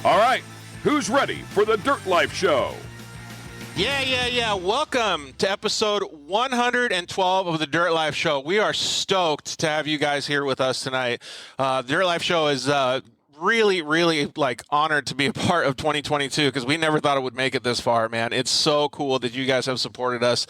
All right, who's ready for the Dirt Life Show? Yeah. Welcome to episode 112 of the Dirt Life Show. We are stoked to have you guys here with us tonight. The Dirt Life Show is really like honored to be a part of 2022 because we never thought it would make it this far, man. It's so cool that you guys have supported us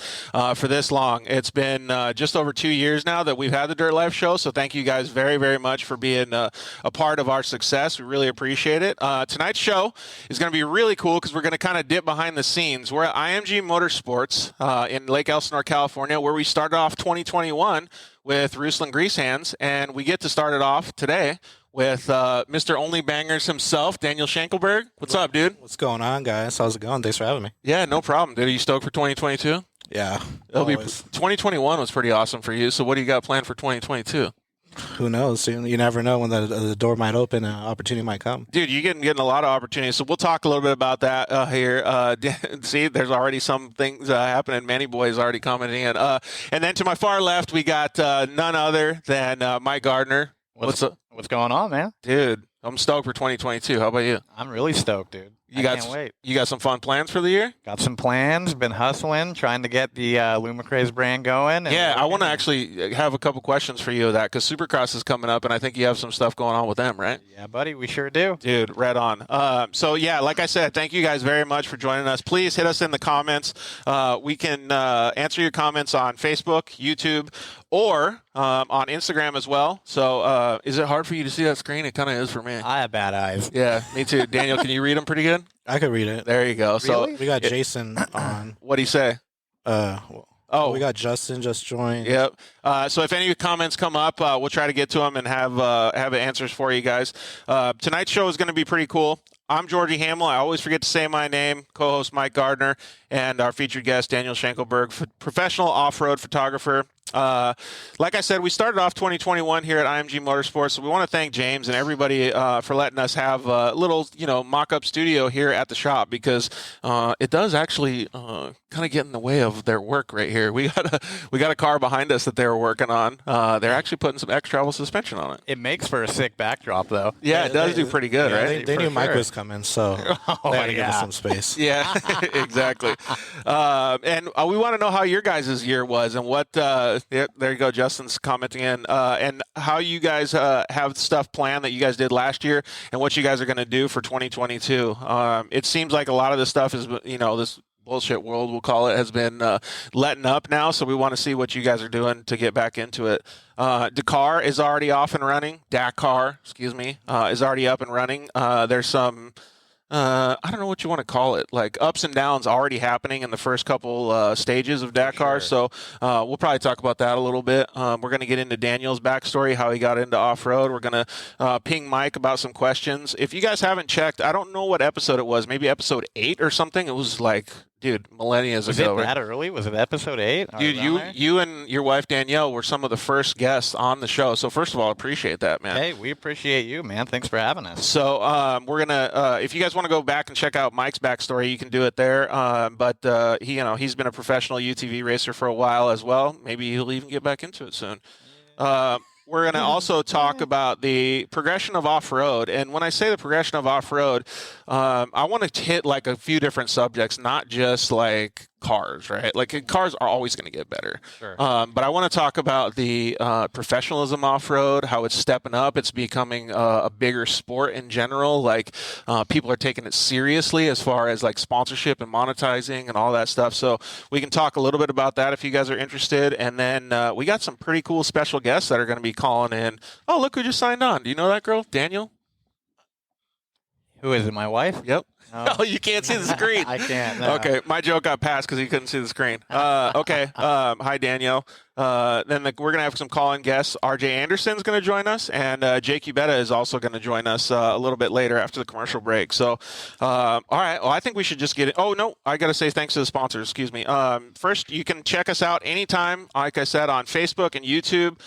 for this long. It's been just over 2 years now that we've had the Dirt Life Show, so thank you guys very much for being a part of our success. We really appreciate it. Tonight's show is going to be really cool because we're going to kind of dip behind the scenes. We're at IMG Motorsports in Lake Elsinore, California, where we started off 2021 with Ruslan Grease Hands, and we get to start it off today with Mr. Only Bangers himself, Daniel Schenkelberg. What's up, dude? What's going on, guys? How's it going? Thanks for having me. Yeah, no problem, dude. Are you stoked for 2022? Yeah. 2021 was pretty awesome for you, so what do you got planned for 2022? Who knows? You never know when the door might open and an opportunity might come. Dude, you're getting a lot of opportunities, so we'll talk a little bit about that here. See, there's already some things happening. Manny Boy is already commenting in. And then to my far left, we got none other than Mike Gardner. What's going on, man? Dude, I'm stoked for 2022. How about you? I'm really stoked, dude. I can't wait. You got some fun plans for the year? Got some plans. Been hustling, trying to get the Lumacraze brand going. Yeah, I want to actually have a couple questions for you of that because Supercross is coming up, and I think you have some stuff going on with them, right? Yeah, buddy, we sure do. Dude, right on. So, yeah, like I said, thank you guys very much for joining us. Please hit us in the comments. We can answer your comments on Facebook, YouTube, or on Instagram as well. So is it hard for you to see that screen? It kind of is for me. I have bad eyes. Yeah, me too. Daniel, can you read them pretty good? I could read it. There you go. Really? So we got Jason on. What'd he say? We got Justin just joined. Yep. So if any comments come up, we'll try to get to them and have answers for you guys. Tonight's show is going to be pretty cool. I'm Georgie Hamill. I always forget to say my name. Co-host Mike Gardner and our featured guest Daniel Schenkelberg, professional off-road photographer. Like I said, we started off 2021 here at IMG Motorsports, so we want to thank James and everybody for letting us have a little, mock-up studio here at the shop because it does actually kind of get in the way of their work right here. We got a car behind us that they were working on. They're actually putting some X-Travel suspension on it. It makes for a sick backdrop, though. Yeah, it does do pretty good, right? They knew Mike was coming, so they had to give us some space. Yeah, exactly. And we want to know how your guys' year was and what there you go, Justin's commenting in, and how you guys have stuff planned that you guys did last year and what you guys are going to do for 2022. It seems like a lot of this stuff is, this bullshit world, we'll call it, has been letting up now, so we want to see what you guys are doing to get back into it. Dakar is already off and running. Dakar, is already up and running. There's some... I don't know what you want to call it, like ups and downs already happening in the first couple stages of Dakar. Sure. So we'll probably talk about that a little bit. We're going to get into Daniel's backstory, how he got into off-road. We're going to ping Mike about some questions. If you guys haven't checked, I don't know what episode it was, maybe episode 8 or something. It was like, dude, millennia ago. Was it that early? Was it episode 8? Dude, you and your wife Danielle were some of the first guests on the show. So first of all, appreciate that, man. Hey, we appreciate you, man. Thanks for having us. So we're gonna, if you guys want to go back and check out Mike's backstory, you can do it there. But he's been a professional UTV racer for a while as well. Maybe he'll even get back into it soon. We're going to also talk about the progression of off-road. And when I say the progression of off-road, I want to hit like a few different subjects, not just like cars, right? Like cars are always going to get better. Sure. But I want to talk about the professionalism off-road, how it's stepping up. It's becoming a bigger sport in general. Like people are taking it seriously as far as like sponsorship and monetizing and all that stuff. So we can talk a little bit about that if you guys are interested. And then we got some pretty cool special guests that are going to be calling in. Oh, look who just signed on. Do you know that girl? Daniel? Who is it, my wife? Yep. Oh, you can't see the screen. I can't. No. Okay, my joke got passed because you couldn't see the screen. Okay. Hi, Danielle. Then we're going to have some call-in guests. RJ Anderson's going to join us, and Jake Yubeta is also going to join us a little bit later after the commercial break. So, all right. Well, I think we should just get it. Oh, no. I got to say thanks to the sponsors. Excuse me. First, you can check us out anytime, like I said, on Facebook and YouTube.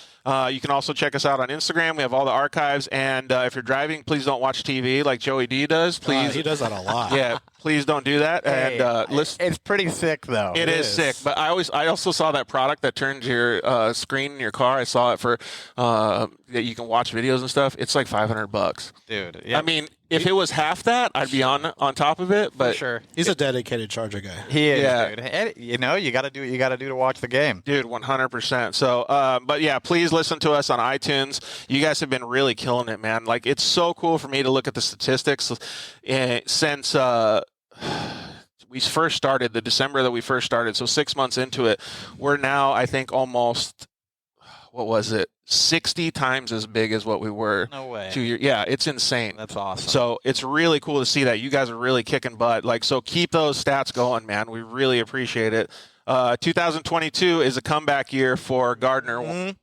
You can also check us out on Instagram. We have all the archives. And if you're driving, please don't watch TV like Joey D does. Please. He does that a lot. Yeah. Please don't do that. Hey, and listen. It's pretty sick, though. It is sick. But I also saw that product that turns your screen in your car. I saw it for that you can watch videos and stuff. It's like $500. Dude. Yeah. I mean, if it was half that, I'd be on top of it. But For sure. He's a dedicated Charger guy. He is, Yeah. dude. And, you know, you got to do what you got to do to watch the game. Dude, 100%. So, but yeah, please listen to us on iTunes. You guys have been really killing it, man. Like, it's so cool for me to look at the statistics since we first started, the December that we first started. So 6 months into it, we're now, I think, almost, what was it, 60 times as big as what we were. No way. 2 years. Yeah, it's insane. That's awesome. So it's really cool to see that. You guys are really kicking butt. Like, so keep those stats going, man. We really appreciate it. 2022 is a comeback year for Gardner.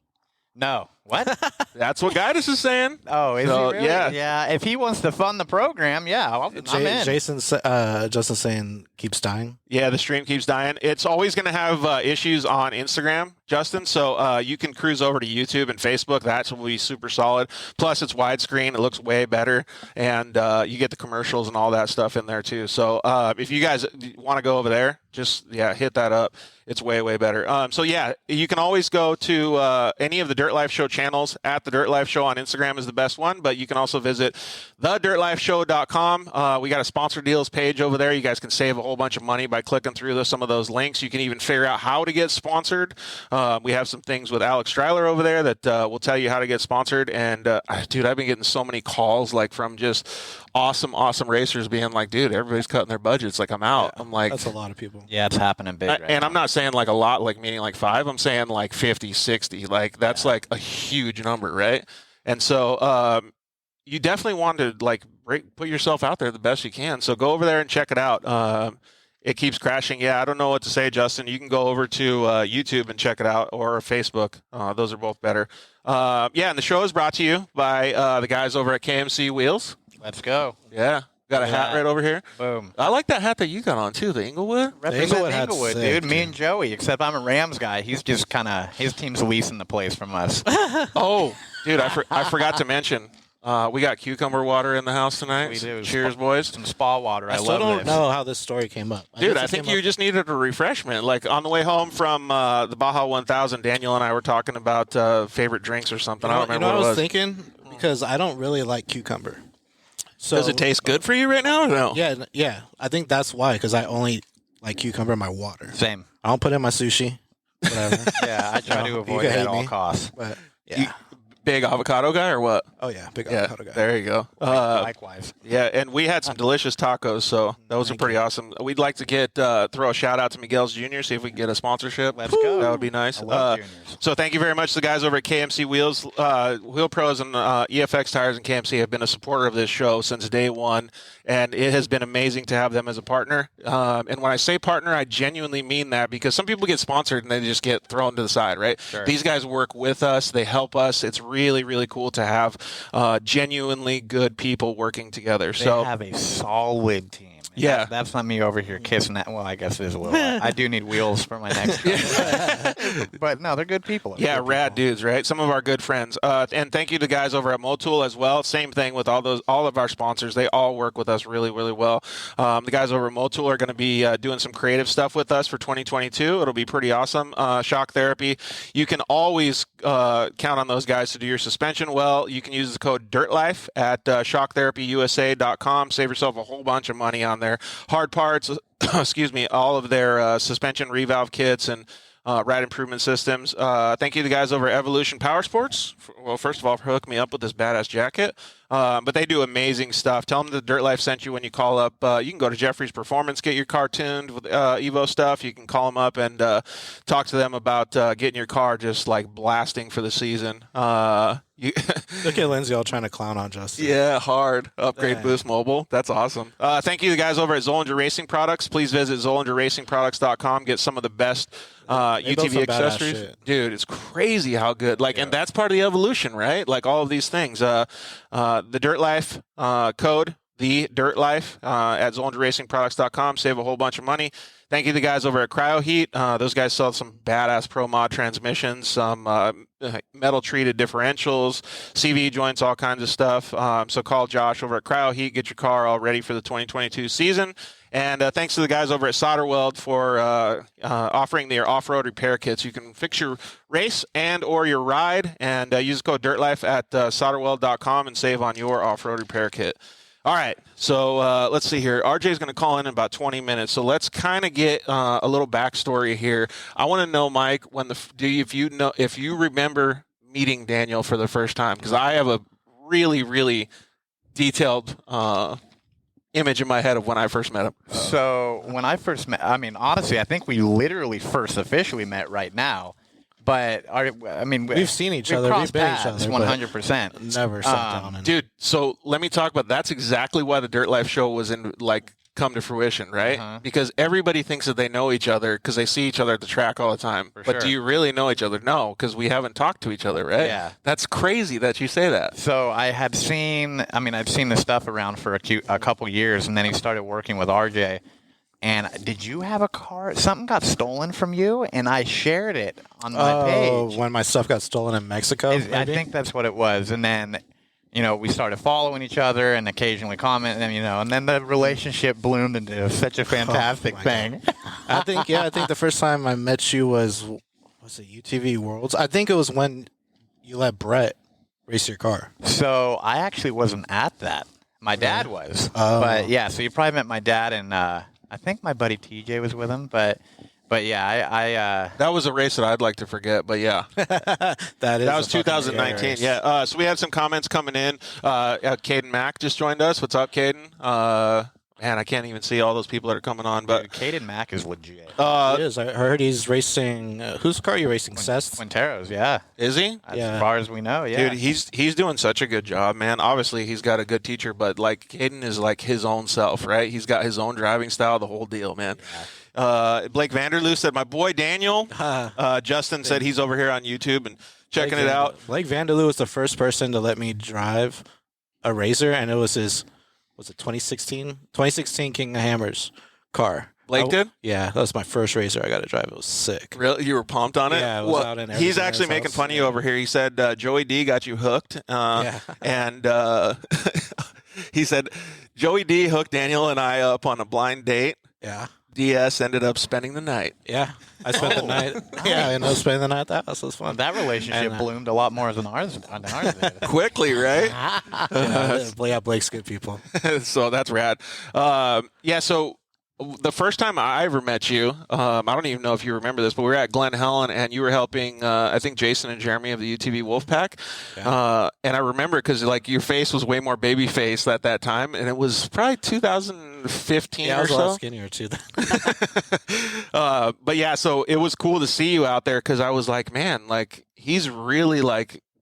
No. What? That's what Guidus is saying. Oh, is So, he really? yeah. Yeah. If he wants to fund the program, I'm in. Justin's saying keeps dying. Yeah, the stream keeps dying. It's always going to have issues on Instagram, Justin. So you can cruise over to YouTube and Facebook. That will be super solid. Plus, it's widescreen. It looks way better. And you get the commercials and all that stuff in there, too. So if you guys want to go over there, just, hit that up. It's way, way better. So, you can always go to any of the Dirt Life Show channels. At the Dirt Life Show on Instagram is the best one. But you can also visit thedirtlifeshow.com. We got a sponsor deals page over there. You guys can save a whole bunch of money by clicking through some of those links. You can even figure out how to get sponsored. We have some things with Alex Stryler over there that will tell you how to get sponsored. And, dude, I've been getting so many calls like from just awesome racers being like, dude, everybody's cutting their budgets. Like, I'm out. I'm like, That's a lot of people. Yeah, it's happening big right and now. I'm not saying like a lot, like meaning like 5. I'm saying like 50, 60. Like, that's like a huge number, right? And so you definitely want to like put yourself out there the best you can. So go over there and check it out. It keeps crashing. Yeah, I don't know what to say, Justin. You can go over to YouTube and check it out, or Facebook. Those are both better. And the show is brought to you by the guys over at KMC Wheels. Let's go. Yeah. Got a hat right over here. Boom. I like that hat that you got on, too, the Inglewood. Represent Inglewood hat's Inglewood, sick, dude. Me and Joey, except I'm a Rams guy. He's just kind of, his team's leasing the place from us. Oh, dude, I forgot to mention, we got cucumber water in the house tonight. We do. Cheers, boys. Some spa water. I I still love don't this. know how this story came up. Dude, guess I it think came you up- just needed a refreshment. Like, on the way home from the Baja 1000, Daniel and I were talking about favorite drinks or something. I don't remember what what I it was was. thinking, because I don't really like cucumber. So, Does it taste good for you right now or no? Yeah. I think that's why, because I only like cucumber in my water. Same. I don't put it in my sushi. Whatever. Yeah, I try to You avoid can it hate at all me. costs. But yeah. Big avocado guy or what? Oh yeah, big Yeah, avocado guy. there you go. Likewise. Yeah, and we had some delicious tacos, so those are pretty awesome. We'd like to get throw a shout out to Miguel's Jr., see if we can get a sponsorship. Let's go. That would be nice. I love juniors. So thank you very much to the guys over at KMC Wheels. Wheel Pros and EFX Tires and KMC have been a supporter of this show since day one, and it has been amazing to have them as a partner. And when I say partner, I genuinely mean that, because some people get sponsored and they just get thrown to the side, right? Sure. These guys work with us. They help us. It's really, really cool to have genuinely good people working together. They So have a solid team. And Yeah. that's not me over here kissing that. Well, I guess it is a little. I do need wheels for my next car. But no, they're good people. They're yeah, good rad people. dudes, right? Some of our good friends. And thank you to the guys over at Motul as well. Same thing with all of our sponsors. They all work with us really, really well. The guys over at Motul are going to be doing some creative stuff with us for 2022. It'll be pretty awesome. Shock therapy. You can always count on those guys to do your suspension well. You can use the code DIRTLIFE at shocktherapyusa.com. Save yourself a whole bunch of money on their hard parts, excuse me, all of their suspension revalve kits and ride improvement systems. Thank you to the guys over at Evolution Power Sports. Well, first of all, for hooking me up with this badass jacket. But they do amazing stuff. Tell them the Dirt Life sent you when you call up. You can go to Jeffrey's Performance, get your car tuned with Evo stuff. You can call them up and talk to them about getting your car just like blasting for the season. Look at Lindsay all trying to clown on Justin. Yeah, hard. Upgrade Yeah. Boost Mobile. That's awesome. Thank you to the guys over at Zollinger Racing Products. Please visit ZollingerRacingProducts.com. Get some of the best build UTV some badass accessories. shit. Dude, it's crazy how good. Like, and that's part of the evolution, right? Like all of these things. The Dirt Life code, the Dirt Life at ZollingerRacingProducts.com. Save a whole bunch of money. Thank you to the guys over at Cryo Heat. Those guys sell some badass Pro Mod transmissions, some metal-treated differentials, CV joints, all kinds of stuff. So call Josh over at Cryo Heat. Get your car all ready for the 2022 season. And thanks to the guys over at Solderweld for offering their off-road repair kits. You can fix your race and or your ride and use code DIRTLIFE at solderweld.com and save on your off-road repair kit. All right, so let's see here. RJ is going to call in about 20 minutes, so let's kind of get a little backstory here. I want to know, Mike, if you remember meeting Daniel for the first time, because I have a really, really detailed image in my head of when I first met him. So when I first met, I mean, honestly, I think we literally first officially met right now. But we've seen each other. We've been each other. 100%. Never sat down. Dude, so let me talk about that's exactly why the Dirt Life show was come to fruition, right? Uh-huh. Because everybody thinks that they know each other because they see each other at the track all the time. For but sure. do you really know each other? No, because we haven't talked to each other, right? Yeah. That's crazy that you say that. So I've seen the stuff around for a couple years, and then he started working with RJ. And did you have a car? Something got stolen from you, and I shared it on my page. When my stuff got stolen in Mexico? I think that's what it was. And then, we started following each other and occasionally commenting, and then the relationship bloomed into such a fantastic thing. I think the first time I met you was it UTV Worlds? I think it was when you let Brett race your car. So I actually wasn't at that. My dad was. But yeah, so you probably met my dad, and I think my buddy TJ was with him, but yeah, that was a race that I'd like to forget, but yeah. that was 2019. Yeah. So we had some comments coming in. Caden Mack just joined us. What's up, Caden? Man, I can't even see all those people that are coming on, but Caden Mack is legit. He is. I heard he's racing. Whose car are you racing? Seth's? Quintero's, yeah. Is he? As far as we know, yeah. Dude, he's doing such a good job, man. Obviously, he's got a good teacher, but Caden is like his own self, right? He's got his own driving style, the whole deal, man. Yeah. Blake Vanderloo said, my boy Daniel. Justin said he's over here on YouTube and checking it out. Blake Vanderloo was the first person to let me drive a Razor, and it was his... Was it 2016 King of Hammers car? Blake did? Yeah, that was my first racer I got to drive. It was sick. Really? You were pumped on it? Yeah, it was out in Arizona. He's actually making fun of you over here. He said Joey D got you hooked. And he said Joey D hooked Daniel and I up on a blind date. Yeah. DS ended up spending the night. Yeah, I spent the night. Yeah, I ended up spending the night at that house. It was fun. That relationship bloomed a lot more than ours did. Quickly, right? Yeah, Blake's good people. So that's rad. So the first time I ever met you, I don't even know if you remember this, but we were at Glen Helen, and you were helping, I think, Jason and Jeremy of the UTV Wolfpack. Yeah. And I remember because your face was way more baby faced at that time, and it was probably 2015 I was or so. a lot skinnier too. But yeah, so it was cool to see you out there because I was like, man, he's really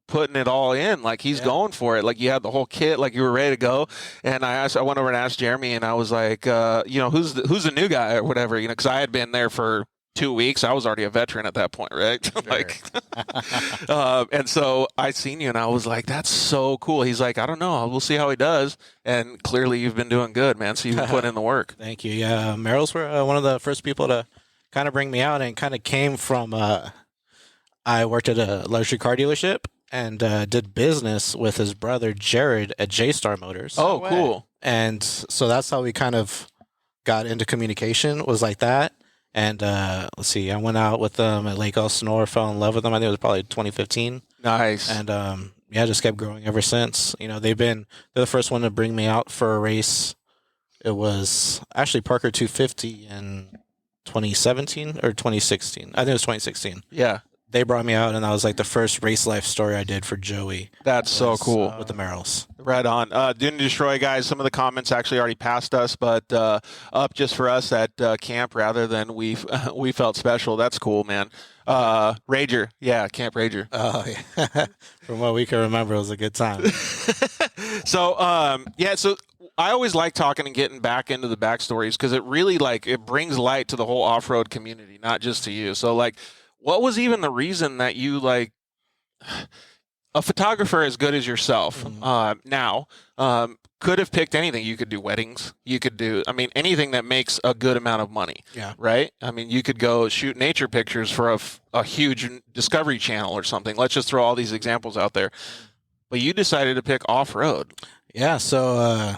putting it all in, he's going for it. You had the whole kit, you were ready to go. And I went over and asked Jeremy, and I was like, who's the new guy or whatever, because I had been there for 2 weeks. I was already a veteran at that point, right? Sure. And so I seen you, and I was like, that's so cool. He's like, I don't know, we'll see how he does. And clearly, you've been doing good, man. So you've been putting in the work. Thank you. Yeah, Merrill's were one of the first people to kind of bring me out, and kind of came from. I worked at a luxury car dealership and did business with his brother Jared at J-Star Motors. Oh, cool. And so that's how we kind of got into communication, was like that. And let's see, I went out with them at Lake Elsinore, fell in love with them. I think it was probably 2015. Nice. And just kept growing ever since. They're the first one to bring me out for a race. It was actually Parker 250 in 2017 or 2016. I think it was 2016. Yeah. They brought me out, and that was the first race life story I did for Joey. That's so cool. With the Merrills. Right on. Dune and Destroy, guys, some of the comments actually already passed us, but up just for us at camp rather than we felt special. That's cool, man. Rager. Yeah, Camp Rager. Oh, yeah. From what we can remember, it was a good time. So I always like talking and getting back into the backstories because it really, it brings light to the whole off-road community, not just to you. So, what was even the reason that you a photographer as good as yourself now could have picked anything? You could do weddings. You could do, anything that makes a good amount of money. Yeah. Right? You could go shoot nature pictures for a huge Discovery Channel or something. Let's just throw all these examples out there. But you decided to pick off-road. Yeah. So,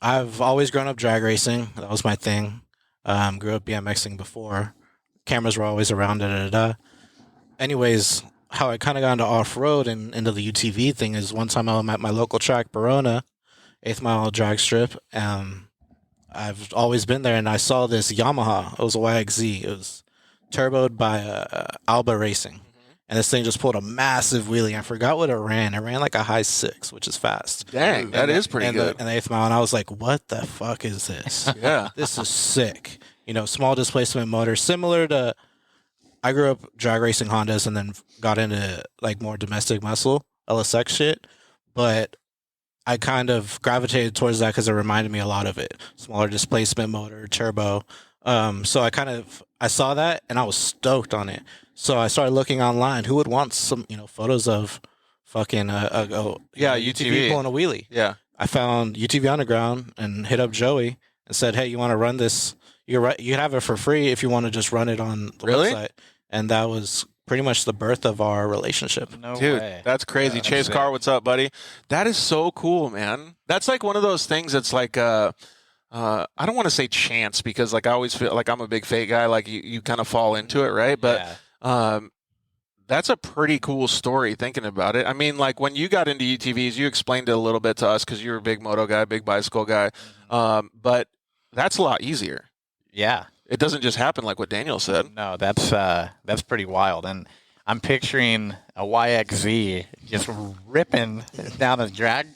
I've always grown up drag racing. That was my thing. Grew up BMXing before. Cameras were always around. Anyways, how I kind of got into off-road and into the UTV thing is one time I'm at my local track, Verona, 8th Mile drag strip. I've always been there, and I saw this Yamaha. It was a YXZ. It was turboed by Alba Racing. And this thing just pulled a massive wheelie. I forgot what it ran. It ran like a high 6, which is fast. Dang, that is pretty good. And the 8th Mile, and I was like, what the fuck is this? Yeah. This is sick. Small displacement motor, similar to, I grew up drag racing Hondas and then got into like more domestic muscle, LSX shit. But I kind of gravitated towards that because it reminded me a lot of it. Smaller displacement motor, turbo. So I saw that and I was stoked on it. So I started looking online. Who would want some, photos of fucking UTV pulling a wheelie? Yeah. I found UTV Underground and hit up Joey and said, "Hey, you want to run this? You can have it for free if you want to just run it on the website." And that was pretty much the birth of our relationship. No Dude, way. that's crazy. Yeah, Chase that's Carr, sick. what's up, buddy? That is so cool, man. That's like one of those things that's like I don't want to say chance because like I always feel like I'm a big fate guy. Like you kind of fall into it, right? But that's a pretty cool story thinking about it. I mean, like when you got into UTVs, you explained it a little bit to us because you're a big moto guy, big bicycle guy. But that's a lot easier. Yeah. It doesn't just happen like what Daniel said. No, that's pretty wild. And I'm picturing a YXZ just ripping down a drag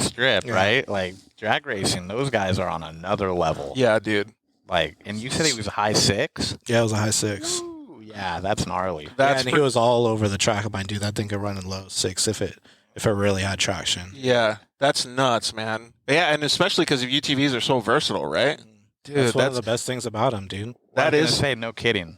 strip, right? Like drag racing, those guys are on another level. Yeah, dude. Like, and you said he was a high 6? Yeah, it was a high 6. Ooh, yeah, that's gnarly. That's and he was all over the track. Mind you, that thing could run in low 6 if it really had traction. Yeah, that's nuts, man. Yeah, and especially because UTVs are so versatile, right? Dude, That's one of the best things about him, dude. That I was is gonna say, no kidding.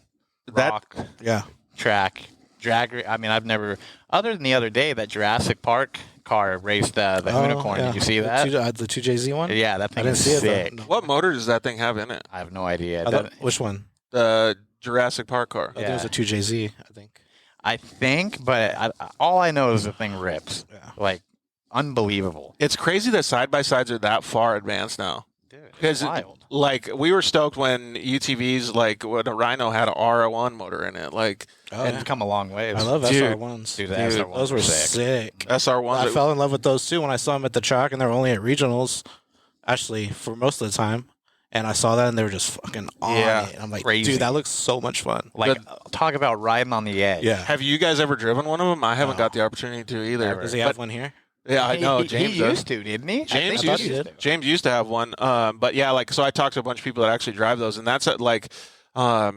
that. Rock, Yeah. track, drag. I mean, I've never, other than the other day, that Jurassic Park car raced the unicorn. Yeah. Did you see that? The 2JZ one? Yeah, that thing I didn't was see it, sick. though. No. What motor does that thing have in it? I have no idea. Which one? The Jurassic Park car. I think it was a 2JZ, I think. I think, but all I know is the thing rips. Yeah. Like, unbelievable. It's crazy that side by sides are that far advanced now. Dude, it's Because wild. like we were stoked when UTVs like when a Rhino had a R01 motor in it. Like Oh, And yeah. come a long ways. I love Dude. SR1s. Dude, the Dude, SR1s Those were sick. sick. SR1s. I fell in love with those too when I saw them at the track, and they were only at regionals, actually, for most of the time. And I saw that, and they were just fucking on Yeah, it. And I'm like, crazy. dude, that looks so much fun. Like, talk about riding on the edge. Yeah. Have you guys ever driven one of them? I haven't No. got the opportunity to either. Never. Does he have one here? Yeah, I know. He James does. used to, didn't he? I James think used to. James used to have one, but yeah, like so I talked to a bunch of people that actually drive those, and that's at like, I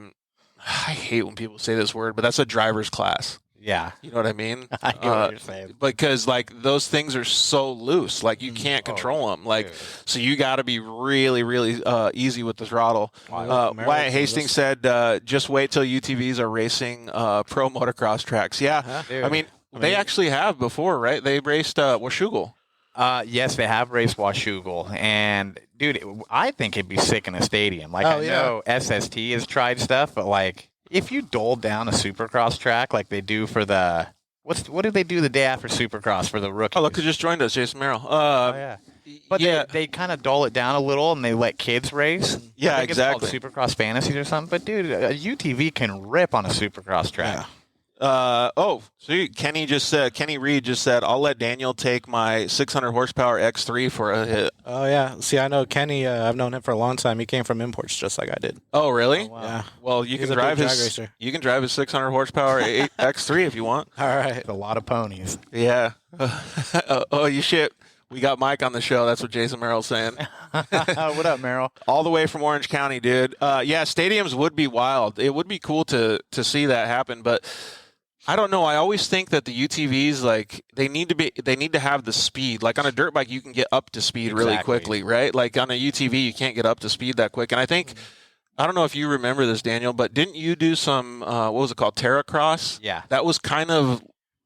hate when people say this word, but that's a driver's class. Yeah. You know what I mean? I get what you're saying. Because like those things are so loose, like you can't control them. Like, dude. so you got to be really, really easy with the throttle. Wyatt Hastings said, "Just wait till UTVs are racing pro motocross tracks." Yeah, Dude. I mean they actually have before, right? They raced Washougal. Yes, they have raced Washougal, and dude, I think it'd be sick in a stadium. Like, I know SST has tried stuff, but like, if you doled down a Supercross track like they do for the what did they do the day after Supercross for the rookies? Oh, look who just joined us, Jason Merrill. Yeah. But yeah. they kind of dull it down a little, and they let kids race. Yeah, I think exactly. It's called Supercross Fantasies or something. But dude, a UTV can rip on a Supercross track. See, Kenny Reed just said, "I'll let Daniel take my 600 horsepower X3 for a hit." Oh, yeah. See, I know Kenny. I've known him for a long time. He came from imports just like I did. Oh, really? Wow. Yeah. Well, you He's can a big drive drag his racer. you can drive his 600 horsepower X3 if you want. All right. It's a lot of ponies. Yeah. Oh, you shit. We got Mike on the show. That's what Jason Merrill's saying. What up, Merrill? All the way from Orange County, dude. Yeah, stadiums would be wild. It would be cool to see that happen, but I don't know. I always think that the UTVs, like, they need to have the speed. Like on a dirt bike, you can get up to speed really Exactly. quickly, right? Like on a UTV, you can't get up to speed that quick. And I think, I don't know if you remember this, Daniel, but didn't you do some, what was it called? Terracross? Yeah. That was kind of,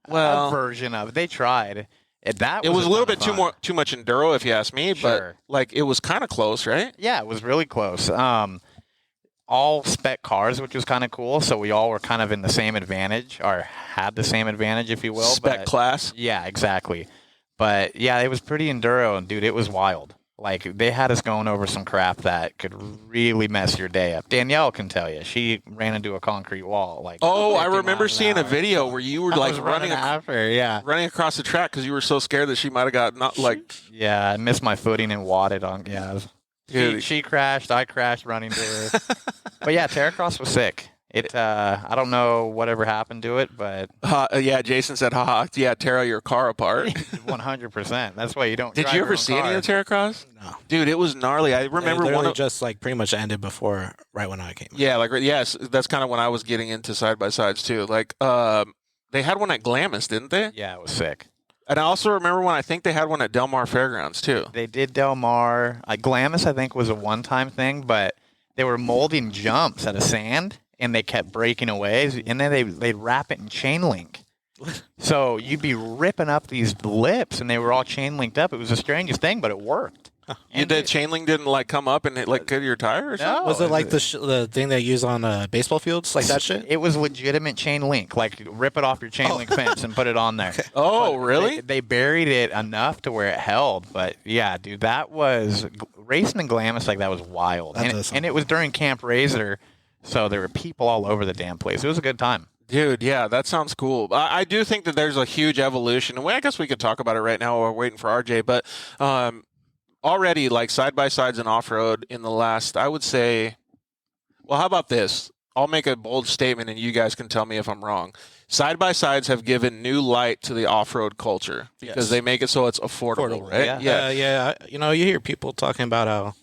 A well, version of it. They tried. It was a little bit ton of fun. too much enduro, if you ask me, Sure. but like it was kind of close, right? Yeah, it was really close. All spec cars, which was kind of cool. So we all were kind of in the same advantage, or had the same advantage, if you will. Spec but, class. Yeah, exactly. But yeah, it was pretty enduro, and dude, it was wild. Like, they had us going over some crap that could really mess your day up. Danielle can tell you. She ran into a concrete wall. Like, Oh, I 50 remember miles an seeing a hour. video where you were I like was running after, yeah. running across the track because you were so scared that she might have got not like. Yeah, I missed my footing and wadded on. Yeah, it was- Dude. she crashed. I crashed running to her. But yeah, Terracross was sick. I don't know whatever happened to it, but Yeah, Jason said, haha, yeah, tear your car apart. 100%. That's why you don't. Did drive you your ever own see car. any of Terracross? No. Dude, it was gnarly. I remember It one of just like pretty much ended before, right when I came. yeah, like yes, that's kind of when I was getting into side by sides too. Like, they had one at Glamis, didn't they? Yeah, it was sick. And I also remember when I think they had one at Del Mar Fairgrounds too. They did Del Mar. Glamis, I think, was a one-time thing, but they were molding jumps out of sand, and they kept breaking away, and then they'd wrap it in chain link. So you'd be ripping up these lips, and they were all chain linked up. It was the strangest thing, but it worked. The chain link didn't like come up and hit like cut your tire or something? No. Was it like the thing they use on baseball fields, like that shit? It was legitimate chain link. Like, rip it off your chain link fence and put it on there. Oh, But really? They buried it enough to where it held. But yeah, dude, that was racing in Glamis. Like, that was wild. That And, does sound and it was during Camp Razor, so there were people all over the damn place. It was a good time. Dude, yeah, that sounds cool. I do think that there's a huge evolution, and I guess we could talk about it right now while we're waiting for RJ. But already, like side by sides and off road in the last, I would say, well, how about this? I'll make a bold statement, and you guys can tell me if I'm wrong. Side by sides have given new light to the off road culture because Yes. they make it so it's affordable, right? Yeah. Yeah. You know, you hear people talking about how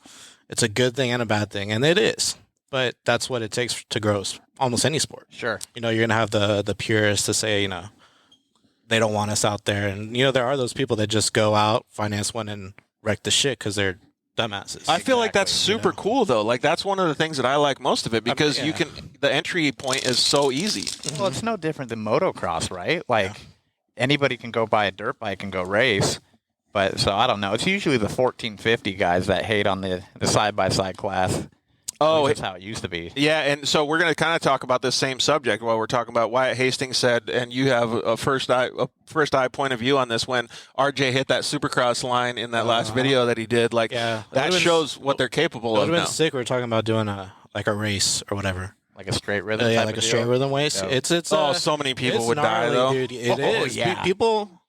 it's a good thing and a bad thing, and it is. But that's what it takes to grow almost any sport. Sure. You know, you're gonna have the purists to say, you know, they don't want us out there, and you know, there are those people that just go out, finance one, and wreck the shit because they're dumbasses. I feel like that's Exactly, super you know. cool, though. Like, that's one of the things that I like most of it because yeah. you can, the entry point is so easy. Well, it's no different than motocross, right? Like, anybody can go buy a dirt bike and go race. But so I don't know. It's usually the 1450 guys that hate on the side by side class. Oh, that's how it used to be. yeah, and so we're going to kind of talk about this same subject while we're talking about Wyatt Hastings said, and you have a first eye point of view on this when RJ hit that Supercross line in that last video that he did. Like, Yeah. that Would've been- shows what they're capable It would of have been now. sick. We were talking about doing a race or whatever. Like a straight rhythm. Yeah, type like of a straight deal. rhythm race. Yeah. It's Oh, so many people it's would die, gnarly, though. dude. It Oh, is. yeah. People,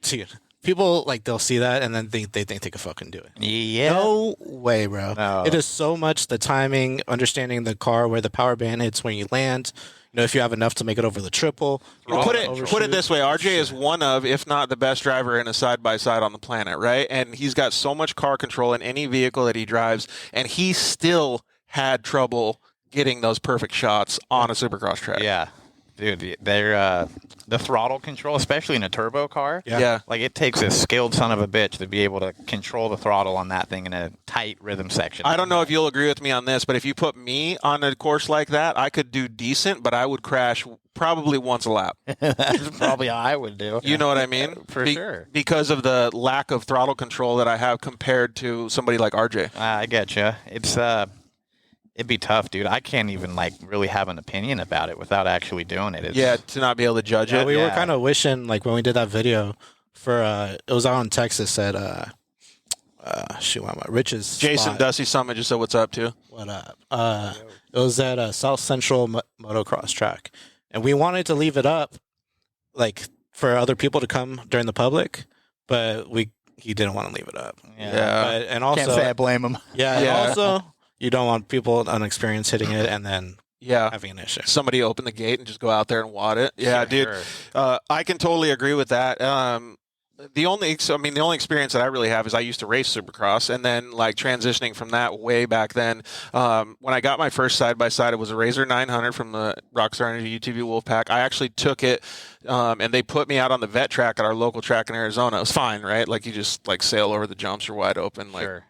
dude. People like they'll see that and then they think they can fucking do it. Yeah. No way, bro. No. It is so much the timing, understanding the car, where the power band hits when you land. You know, if you have enough to make it over the triple. Put it this way, RJ is one of, if not the best driver in a side-by-side on the planet, right? And he's got so much car control in any vehicle that he drives, and he still had trouble getting those perfect shots on a Supercross track. Yeah. Dude, they're the throttle control, especially in a turbo car. Yeah. Like, it takes a skilled son of a bitch to be able to control the throttle on that thing in a tight rhythm section. I don't know if you'll agree with me on this, but if you put me on a course like that, I could do decent, but I would crash probably once a lap. That's probably how I would do. You know what I mean? For sure. Because of the lack of throttle control that I have compared to somebody like RJ. I get you. It's it'd be tough, dude. I can't even like really have an opinion about it without actually doing it. It's, Yeah, to not be able to judge Yeah, it. we were Yeah. kind of wishing, like when we did that video for it was out in Texas at Rich's Jason spot. Dusty Summit just said what's up, too. What up? It was at South Central motocross track, and we wanted to leave it up, like for other people to come during the public, but he didn't want to leave it up. Yeah. But, and also, Can't say I blame him. yeah, Yeah. and also you don't want people unexperienced hitting it and then Yeah. having an issue. Somebody open the gate and just go out there and wad it. Yeah, Sure, dude. sure. I can totally agree with that. The only experience that I really have is I used to race Supercross, and then like transitioning from that way back then. When I got my first side by side, it was a Razor 900 from the Rockstar Energy UTV Wolfpack. I actually took it, and they put me out on the vet track at our local track in Arizona. It was fine, right? Like you just like sail over the jumps, you're wide open, like Sure.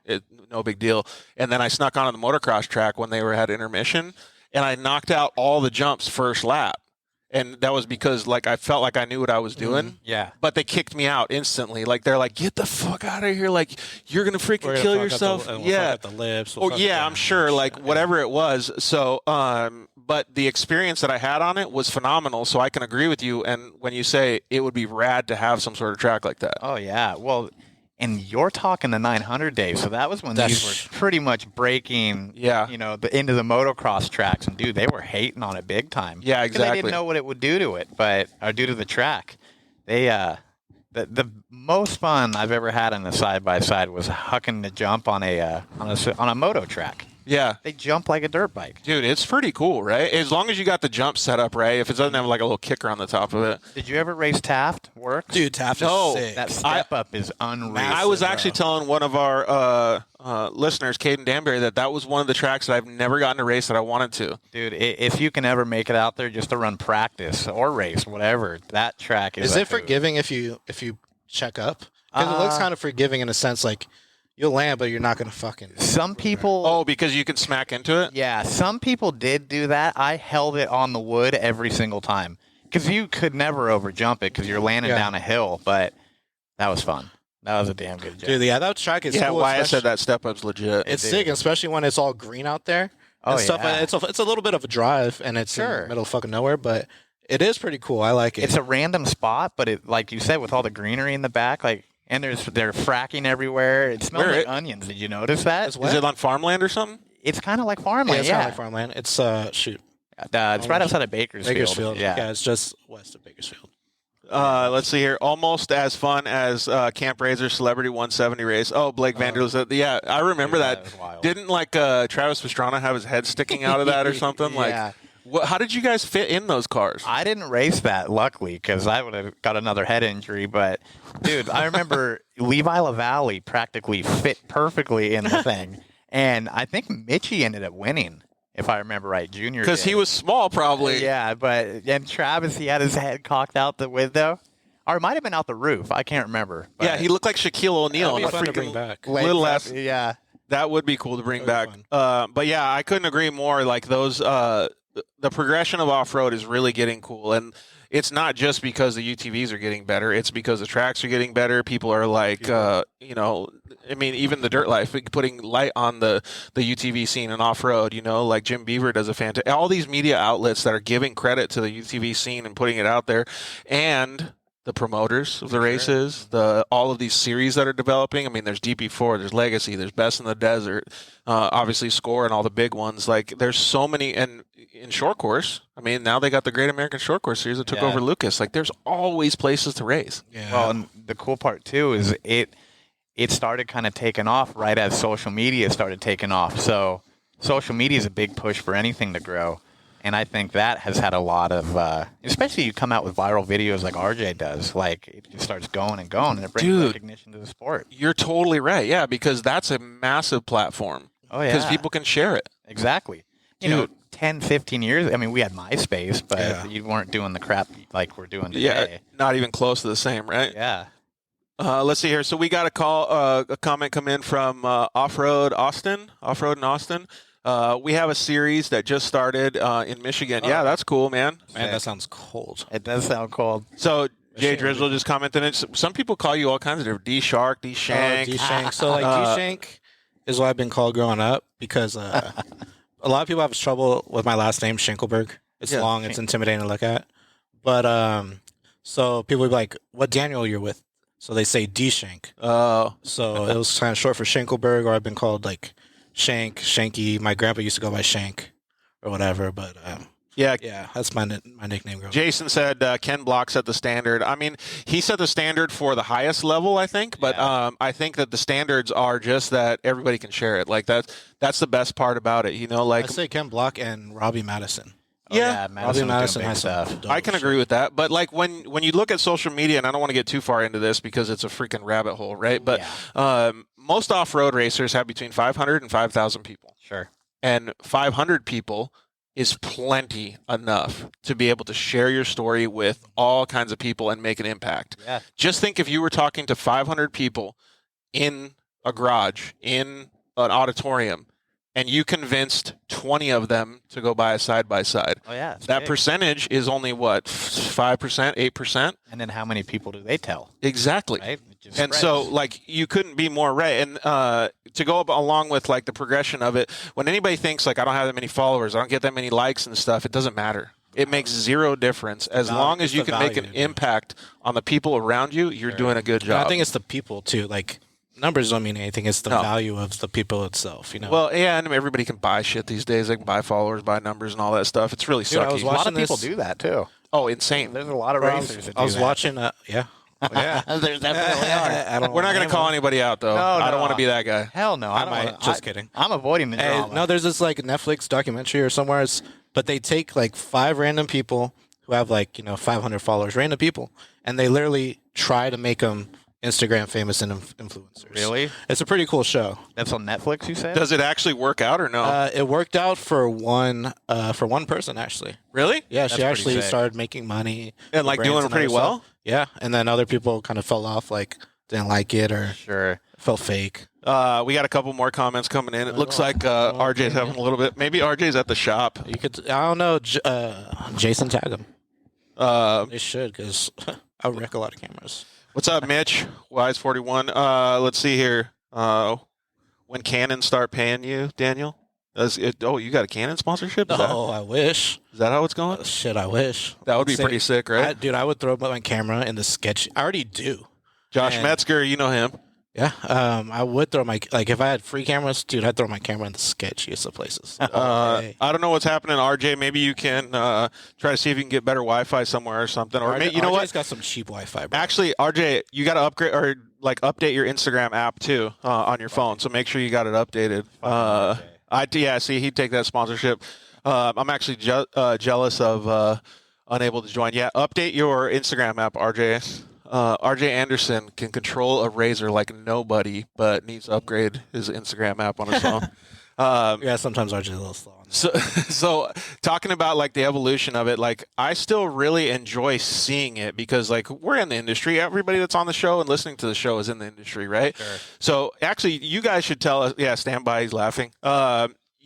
no big deal. And then I snuck onto the motocross track when they were at intermission, and I knocked out all the jumps first lap. And that was because, like, I felt like I knew what I was doing. Yeah. But they kicked me out instantly. Like, they're like, get the fuck out of here. Like, you're going to freaking kill yourself. We'll yeah. fuck up the lips. Oh, yeah, I'm sure. Like, whatever it was. So, but the experience that I had on it was phenomenal. So I can agree with you. And when you say it would be rad to have some sort of track like that. Oh yeah. Well, And you're talking the 900 days, so that was when these were pretty much breaking, the into the motocross tracks. And dude, they were hating on it big time. Yeah, exactly. They didn't know what it would do to it, or do to the track. They, the most fun I've ever had on a side by side was hucking the jump on a moto track. Yeah. They jump like a dirt bike. Dude, it's pretty cool, right? As long as you got the jump set up right. If it doesn't have like a little kicker on the top of it. Did you ever race Taft? Work? Dude, Taft is sick. That step up is unreal. I was actually telling one of our listeners, Caden Danbury, that was one of the tracks that I've never gotten to race that I wanted to. Dude, if you can ever make it out there just to run practice or race, whatever, that track is. Is it forgiving if you check up? Because it looks kind of forgiving in a sense, like you'll land, but you're not going to fucking. Some people. Oh, because you can smack into it? Yeah, some people did do that. I held it on the wood every single time because you could never overjump it because you're landing down a hill. But that was fun. That was a damn good jump. Dude, yeah, that track is cool. Yeah, why I said that step up's legit. It's sick, especially when it's all green out there. Oh, stuff. yeah. It's a little bit of a drive, and it's in the middle of fucking nowhere, but it is pretty cool. I like it. It's a random spot, but it, like you said, with all the greenery in the back, like. And they're fracking everywhere. It smells like onions. Did you notice that? Is it on farmland or something? It's kind of like farmland. It's kind of like farmland. It's it's right outside of Bakersfield. Yeah, it's just west of Bakersfield. Let's see here. Almost as fun as Camp Razor Celebrity 170 race. Oh, Blake Vanderlist. Yeah, I remember that. Didn't Travis Pastrana have his head sticking out of that or something? Yeah. How did you guys fit in those cars? I didn't race that, luckily, because I would have got another head injury. But, dude, I remember Levi LaValle practically fit perfectly in the thing. And I think Mitchie ended up winning, if I remember right, junior. Because he was small, probably. Yeah, and Travis, he had his head cocked out the window. Or it might have been out the roof. I can't remember. Yeah, he looked like Shaquille O'Neal. That'd be fun to bring back. Little ass. Yeah. That would be cool to bring back. But, yeah, I couldn't agree more. Like, those... the progression of off-road is really getting cool, and it's not just because the UTVs are getting better. It's because the tracks are getting better. People are like, even the Dirt Life, putting light on the UTV scene and off-road, like Jim Beaver does a fantastic. All these media outlets that are giving credit to the UTV scene and putting it out there, and the promoters of the races, all of these series that are developing. I mean, there's DP4, there's Legacy, there's Best in the Desert, obviously Score and all the big ones. Like, there's so many, and in short course, I mean, now they got the Great American Short Course Series that took over Lucas. Like, there's always places to race. Yeah. Well, and the cool part too is it started kind of taking off right as social media started taking off. So social media is a big push for anything to grow. And I think that has had a lot of, especially you come out with viral videos like RJ does, like it just starts going and going, and it brings recognition to the sport. You're totally right, yeah, because that's a massive platform. Oh, yeah. Because people can share it. Exactly. 10, 15 years, I mean, we had MySpace, but you weren't doing the crap like we're doing today. Yeah, not even close to the same, right? Yeah. Let's see here. So we got a comment come in from Offroad in Austin. We have a series that just started in Michigan. Yeah, that's cool, man. Man, that sounds cold. It does sound cold. So Jay Drizzle just commented. Some people call you all kinds of different D-Shark, D-Shank. D-Shank. So D-Shank is what I've been called growing up because a lot of people have trouble with my last name, Schenkelberg. It's long. It's intimidating to look at. But so people would be like, what Daniel you're with? So they say D-Shank. Oh. So it was kind of short for Schenkelberg, or I've been called like Shank, Shanky. My grandpa used to go by Shank or whatever, but yeah, that's my nickname. Jason said Ken Block set the standard. I mean, he set the standard for the highest level, I think, but I think that the standards are just that everybody can share it. Like that's the best part about it, like I say Ken Block and Robbie Madison. Robbie Madison has stuff. I can agree with that, but like when you look at social media, and I don't want to get too far into this because it's a freaking rabbit hole, right? But most off-road racers have between 500 and 5,000 people. Sure. And 500 people is plenty enough to be able to share your story with all kinds of people and make an impact. Yeah. Just think if you were talking to 500 people in a garage, in an auditorium, and you convinced 20 of them to go buy a side-by-side. Oh, yeah. That big. Percentage is only, what, 5%, 8%? And then how many people do they tell? Exactly. Right? And so, like, you couldn't be more right. And to go along with, like, the progression of it, when anybody thinks, like, I don't have that many followers, I don't get that many likes and stuff, it doesn't matter. It makes zero difference. As long as you can make an impact on the people around you, you're doing a good job. I think it's the people too. Like numbers don't mean anything. It's the value of the people itself. Well, yeah, and everybody can buy shit these days. They can buy followers, buy numbers, and all that stuff. It's really sucky. A lot of people do that too. Oh, insane! There's a lot of racers. I was watching. Yeah. Yeah, there's definitely are. We're not going to call anybody out, though. No, I don't want to be that guy. Hell no. I might. Just kidding. I'm avoiding the drama. No, there's this like Netflix documentary or somewhere, but they take like 5 random people who have like 500 followers, random people, and they literally try to make them Instagram famous and influencers. Really? It's a pretty cool show. That's on Netflix, you said? Does it actually work out or no? It worked out for one person actually. Really? Yeah, That's she actually pretty sick. started making money And like doing pretty well? Yeah, and then other people kind of fell off, like didn't like it or Sure. felt fake. We got a couple more comments coming in. It looks like RJ's having a little bit. Maybe RJ's at the shop. You could, I don't know, Jason tag him. They should, because I would wreck a lot of cameras. What's up, Mitch? Wise41. Let's see here. When Canon start paying you, Daniel? You got a Canon sponsorship? I wish. Is that how it's going? Shit, I wish. That would be pretty sick, right? Dude, I would throw my camera in the sketch. I already do. Josh Metzger, you know him. Yeah, I would throw if I had free cameras, dude, I'd throw my camera in the sketchiest of places. I don't know what's happening, RJ. Maybe you can try to see if you can get better Wi-Fi somewhere or something. Or maybe, you know RJ's what? got some cheap Wi-Fi, bro. Actually, RJ, you got to upgrade or update your Instagram app too on your phone. So make sure you got it updated. See, he'd take that sponsorship. I'm actually jealous of unable to join. Yeah, update your Instagram app, RJ. RJ Anderson can control a razor like nobody, but needs to upgrade his Instagram app on his phone. Yeah, sometimes RJ's a little slow on that. So talking about the evolution of it, I still really enjoy seeing it because we're in the industry. Everybody that's on the show and listening to the show is in the industry, right? Sure. So actually, you guys should tell us. Yeah, stand by. He's laughing.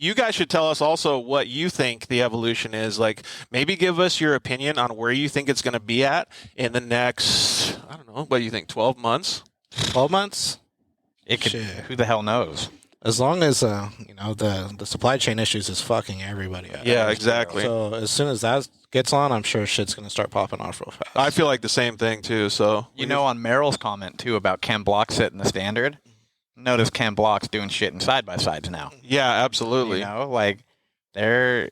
You guys should tell us also what you think the evolution is. Maybe give us your opinion on where you think it's going to be at in the next, I don't know, what do you think, 12 months? 12 months? It could. Shit. Who the hell knows? As long as the supply chain issues is fucking everybody up. Yeah, exactly. So as soon as that gets on, I'm sure shit's gonna start popping off real fast. I feel like the same thing too. So on Merrill's comment too about Ken Block setting the standard. Notice Ken Block's doing shit in side by sides now. Yeah, absolutely. They're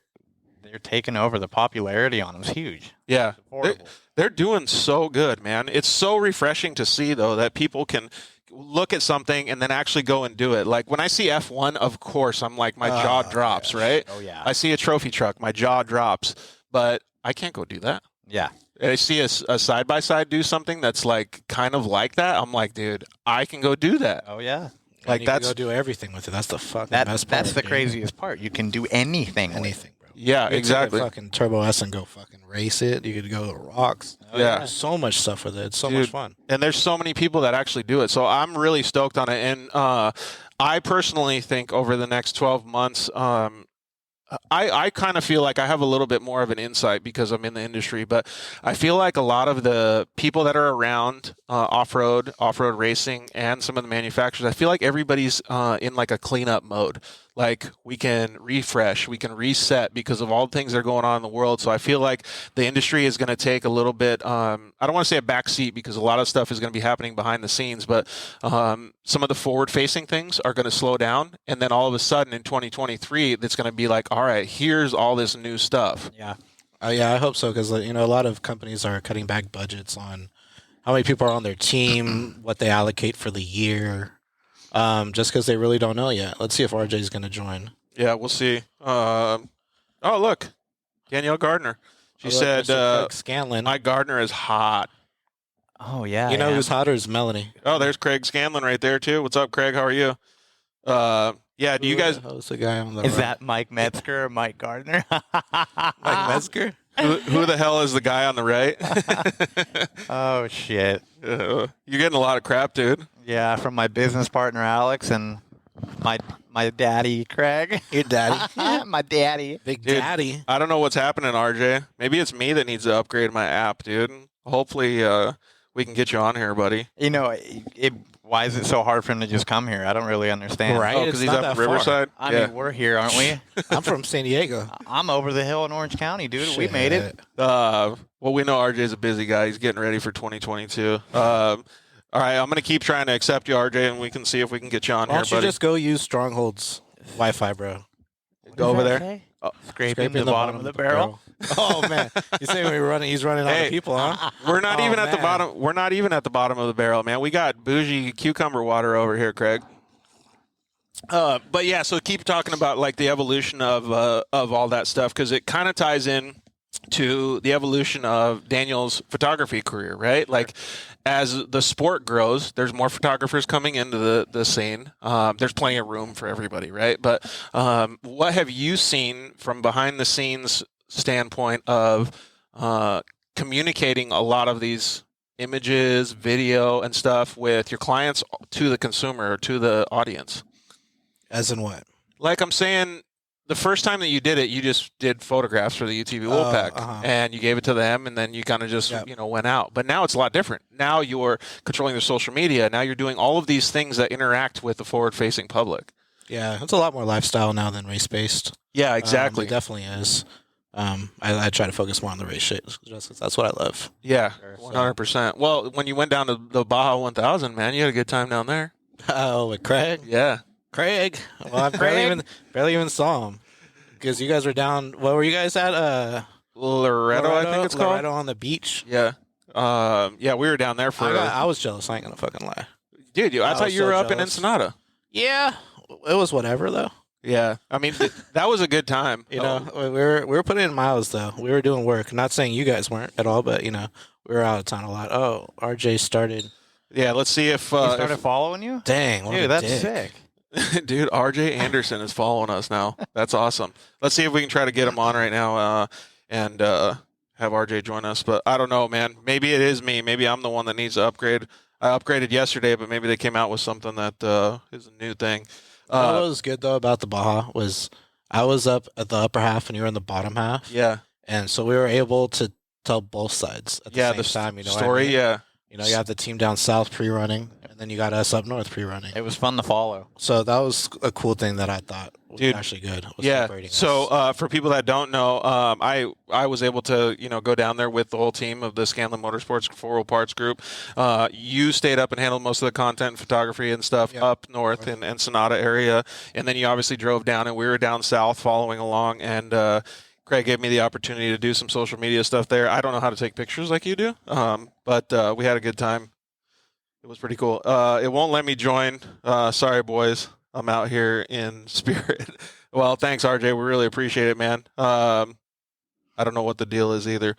taking over. The popularity on them's huge. Yeah, It's they're doing so good, man. It's so refreshing to see though that people can look at something and then actually go and do it. When I see F1, of course, I'm my jaw drops, right? Oh yeah. I see a trophy truck, my jaw drops, but I can't go do that. Yeah. I see a side by side do something that's kind of like that. I'm dude, I can go do that. Oh yeah. You can go do everything with it. That's the fucking best part. That's the dude. craziest part. You can do anything. Anything, bro. Yeah, You could exactly. take a fucking Turbo S and go fucking race it. You could go to rocks. Yeah. There's so much stuff with it. It's so Dude, much fun. And there's so many people that actually do it. So I'm really stoked on it. And I personally think over the next 12 months, I kind of feel like I have a little bit more of an insight because I'm in the industry, but I feel like a lot of the people that are around off-road racing and some of the manufacturers, I feel like everybody's in a cleanup mode. We can refresh, we can reset because of all the things that are going on in the world. So I feel like the industry is going to take a little bit, I don't want to say a back seat because a lot of stuff is going to be happening behind the scenes, but some of the forward-facing things are going to slow down. And then all of a sudden in 2023, it's going to be all right, here's all this new stuff. Yeah. Yeah, I hope so because a lot of companies are cutting back budgets on how many people are on their team, what they allocate for the year, just because they really don't know yet. Let's see if RJ is going to join. Yeah, we'll see. Look, Danielle Gardner. She said, Craig Scanlon. Mike Gardner is hot. Oh yeah. You know who's hotter is Melanie. Oh, there's Craig Scanlon right there too. What's up, Craig? How are you? Yeah, do you guys? Who's the guy on the Is right? that Mike Metzger or Mike Gardner? Mike Metzger? Who the hell is the guy on the right? Oh shit. You're getting a lot of crap, dude. Yeah, from my business partner Alex and my daddy Craig. Your daddy. My daddy. Big Dude, daddy. I don't know what's happening, RJ. Maybe it's me that needs to upgrade my app, dude. Hopefully, we can get you on here, buddy. Why is it so hard for him to just come here? I don't really understand. Right. Oh, because It's he's not up that in far. Riverside. I mean, we're here, aren't we? I'm from San Diego. I'm over the hill in Orange County, dude. We made it. Well, we know RJ's a busy guy. He's getting ready for 2022. All right, I'm going to keep trying to accept you, RJ, and we can see if we can get you on Why here, don't you buddy. just go use Stronghold's Wi-Fi, bro? Go over there. Scraping the bottom of the barrel. Oh man, you say he's running out of people, huh? We're not Oh, even at the man. bottom. We're not even at the bottom of the barrel, man. We got bougie cucumber water over here, Craig. But yeah, so keep talking about like the evolution of all that stuff because it kind of ties in to the evolution of Daniel's photography career, right? Like as the sport grows, there's more photographers coming into the scene. There's plenty of room for everybody, right? But what have you seen from behind the scenes standpoint of communicating a lot of these images, video, and stuff with your clients to the consumer or to the audience? As in what? Like I'm saying, the first time that you did it, you just did photographs for the UTV Wolfpack, and you gave it to them, and then you kind of just went out. But now it's a lot different. Now you're controlling their social media. Now you're doing all of these things that interact with the forward-facing public. Yeah, it's a lot more lifestyle now than race-based. Yeah, exactly. It definitely is. I try to focus more on the race shit just 'cause that's what I love. Yeah, 100%. Well, when you went down to the Baja 1000, man, you had a good time down there. Oh, with Craig? Yeah. Craig. Well, I barely even saw him because you guys were down. What were you guys at? Loretto, I think it's called. Loretto on the beach. Yeah. Yeah, we were down there for. I was jealous. I ain't gonna fucking lie. Dude, I thought was you were so up in jealous. Ensenada. Yeah, it was whatever though. Yeah, I mean that was a good time. You know, we were putting in miles though. We were doing work. Not saying you guys weren't at all, but we were out of town a lot. Oh, RJ started. Yeah, let's see if He started following you. Dang, what a Dude, that's dick. sick. Dude, RJ Anderson is following us now. That's awesome. Let's see if we can try to get him on right now and have RJ join us. But I don't know, man. Maybe it is me. Maybe I'm the one that needs to upgrade. I upgraded yesterday, but maybe they came out with something that is a new thing. What was good though about the Baja was I was up at the upper half and you were in the bottom half. Yeah. And so we were able to tell both sides at the same time. You know, story. what I mean? Yeah. You know, you have the team down south pre-running, and then you got us up north pre-running. It was fun to follow. So that was a cool thing that I thought was actually good. Was Yeah. separating So us. for people that don't know, I was able to go down there with the whole team of the Scanlon Motorsports 4-wheel parts group. You stayed up and handled most of the content and photography and stuff up north in Ensenada area, and then you obviously drove down, and we were down south following along, and Craig gave me the opportunity to do some social media stuff there. I don't know how to take pictures like you do, but we had a good time. It was pretty cool. It won't let me join. Sorry, boys. I'm out here in spirit. Well, thanks, RJ. We really appreciate it, man. I don't know what the deal is either.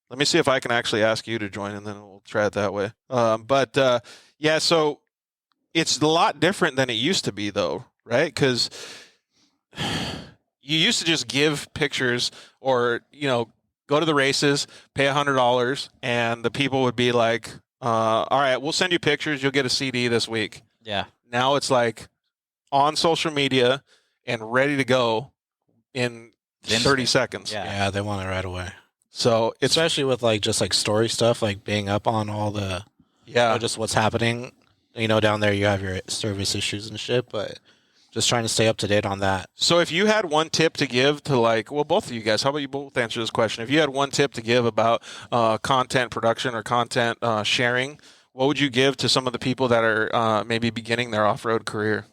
Let me see if I can actually ask you to join, and then we'll try it that way. Yeah, so it's a lot different than it used to be, though, right? Because you used to just give pictures or, go to the races, pay $100, and the people would be like, all right, we'll send you pictures. You'll get a CD this week. Yeah. Now it's like on social media and ready to go in 30 seconds. Yeah, they want it right away. So it's Especially with just story stuff, like being up on all the, just what's happening. Down there you have your service issues and shit, but just trying to stay up to date on that. So if you had one tip to give to both of you guys, how about you both answer this question? If you had one tip to give about content production or content sharing, what would you give to some of the people that are maybe beginning their off-road career?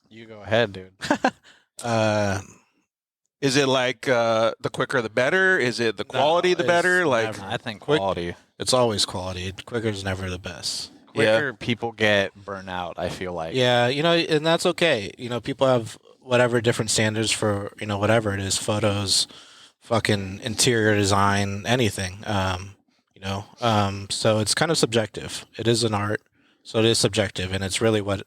You go ahead, dude. Is it like the quicker the better? Is it the quality the better? never. I think quality. It's always quality. Quicker is never the best. Quicker, people get burnt out, I feel like. Yeah, and that's okay. People have whatever different standards for, whatever it is, photos, fucking interior design, anything. So it's kind of subjective. It is an art, so it is subjective, and it's really what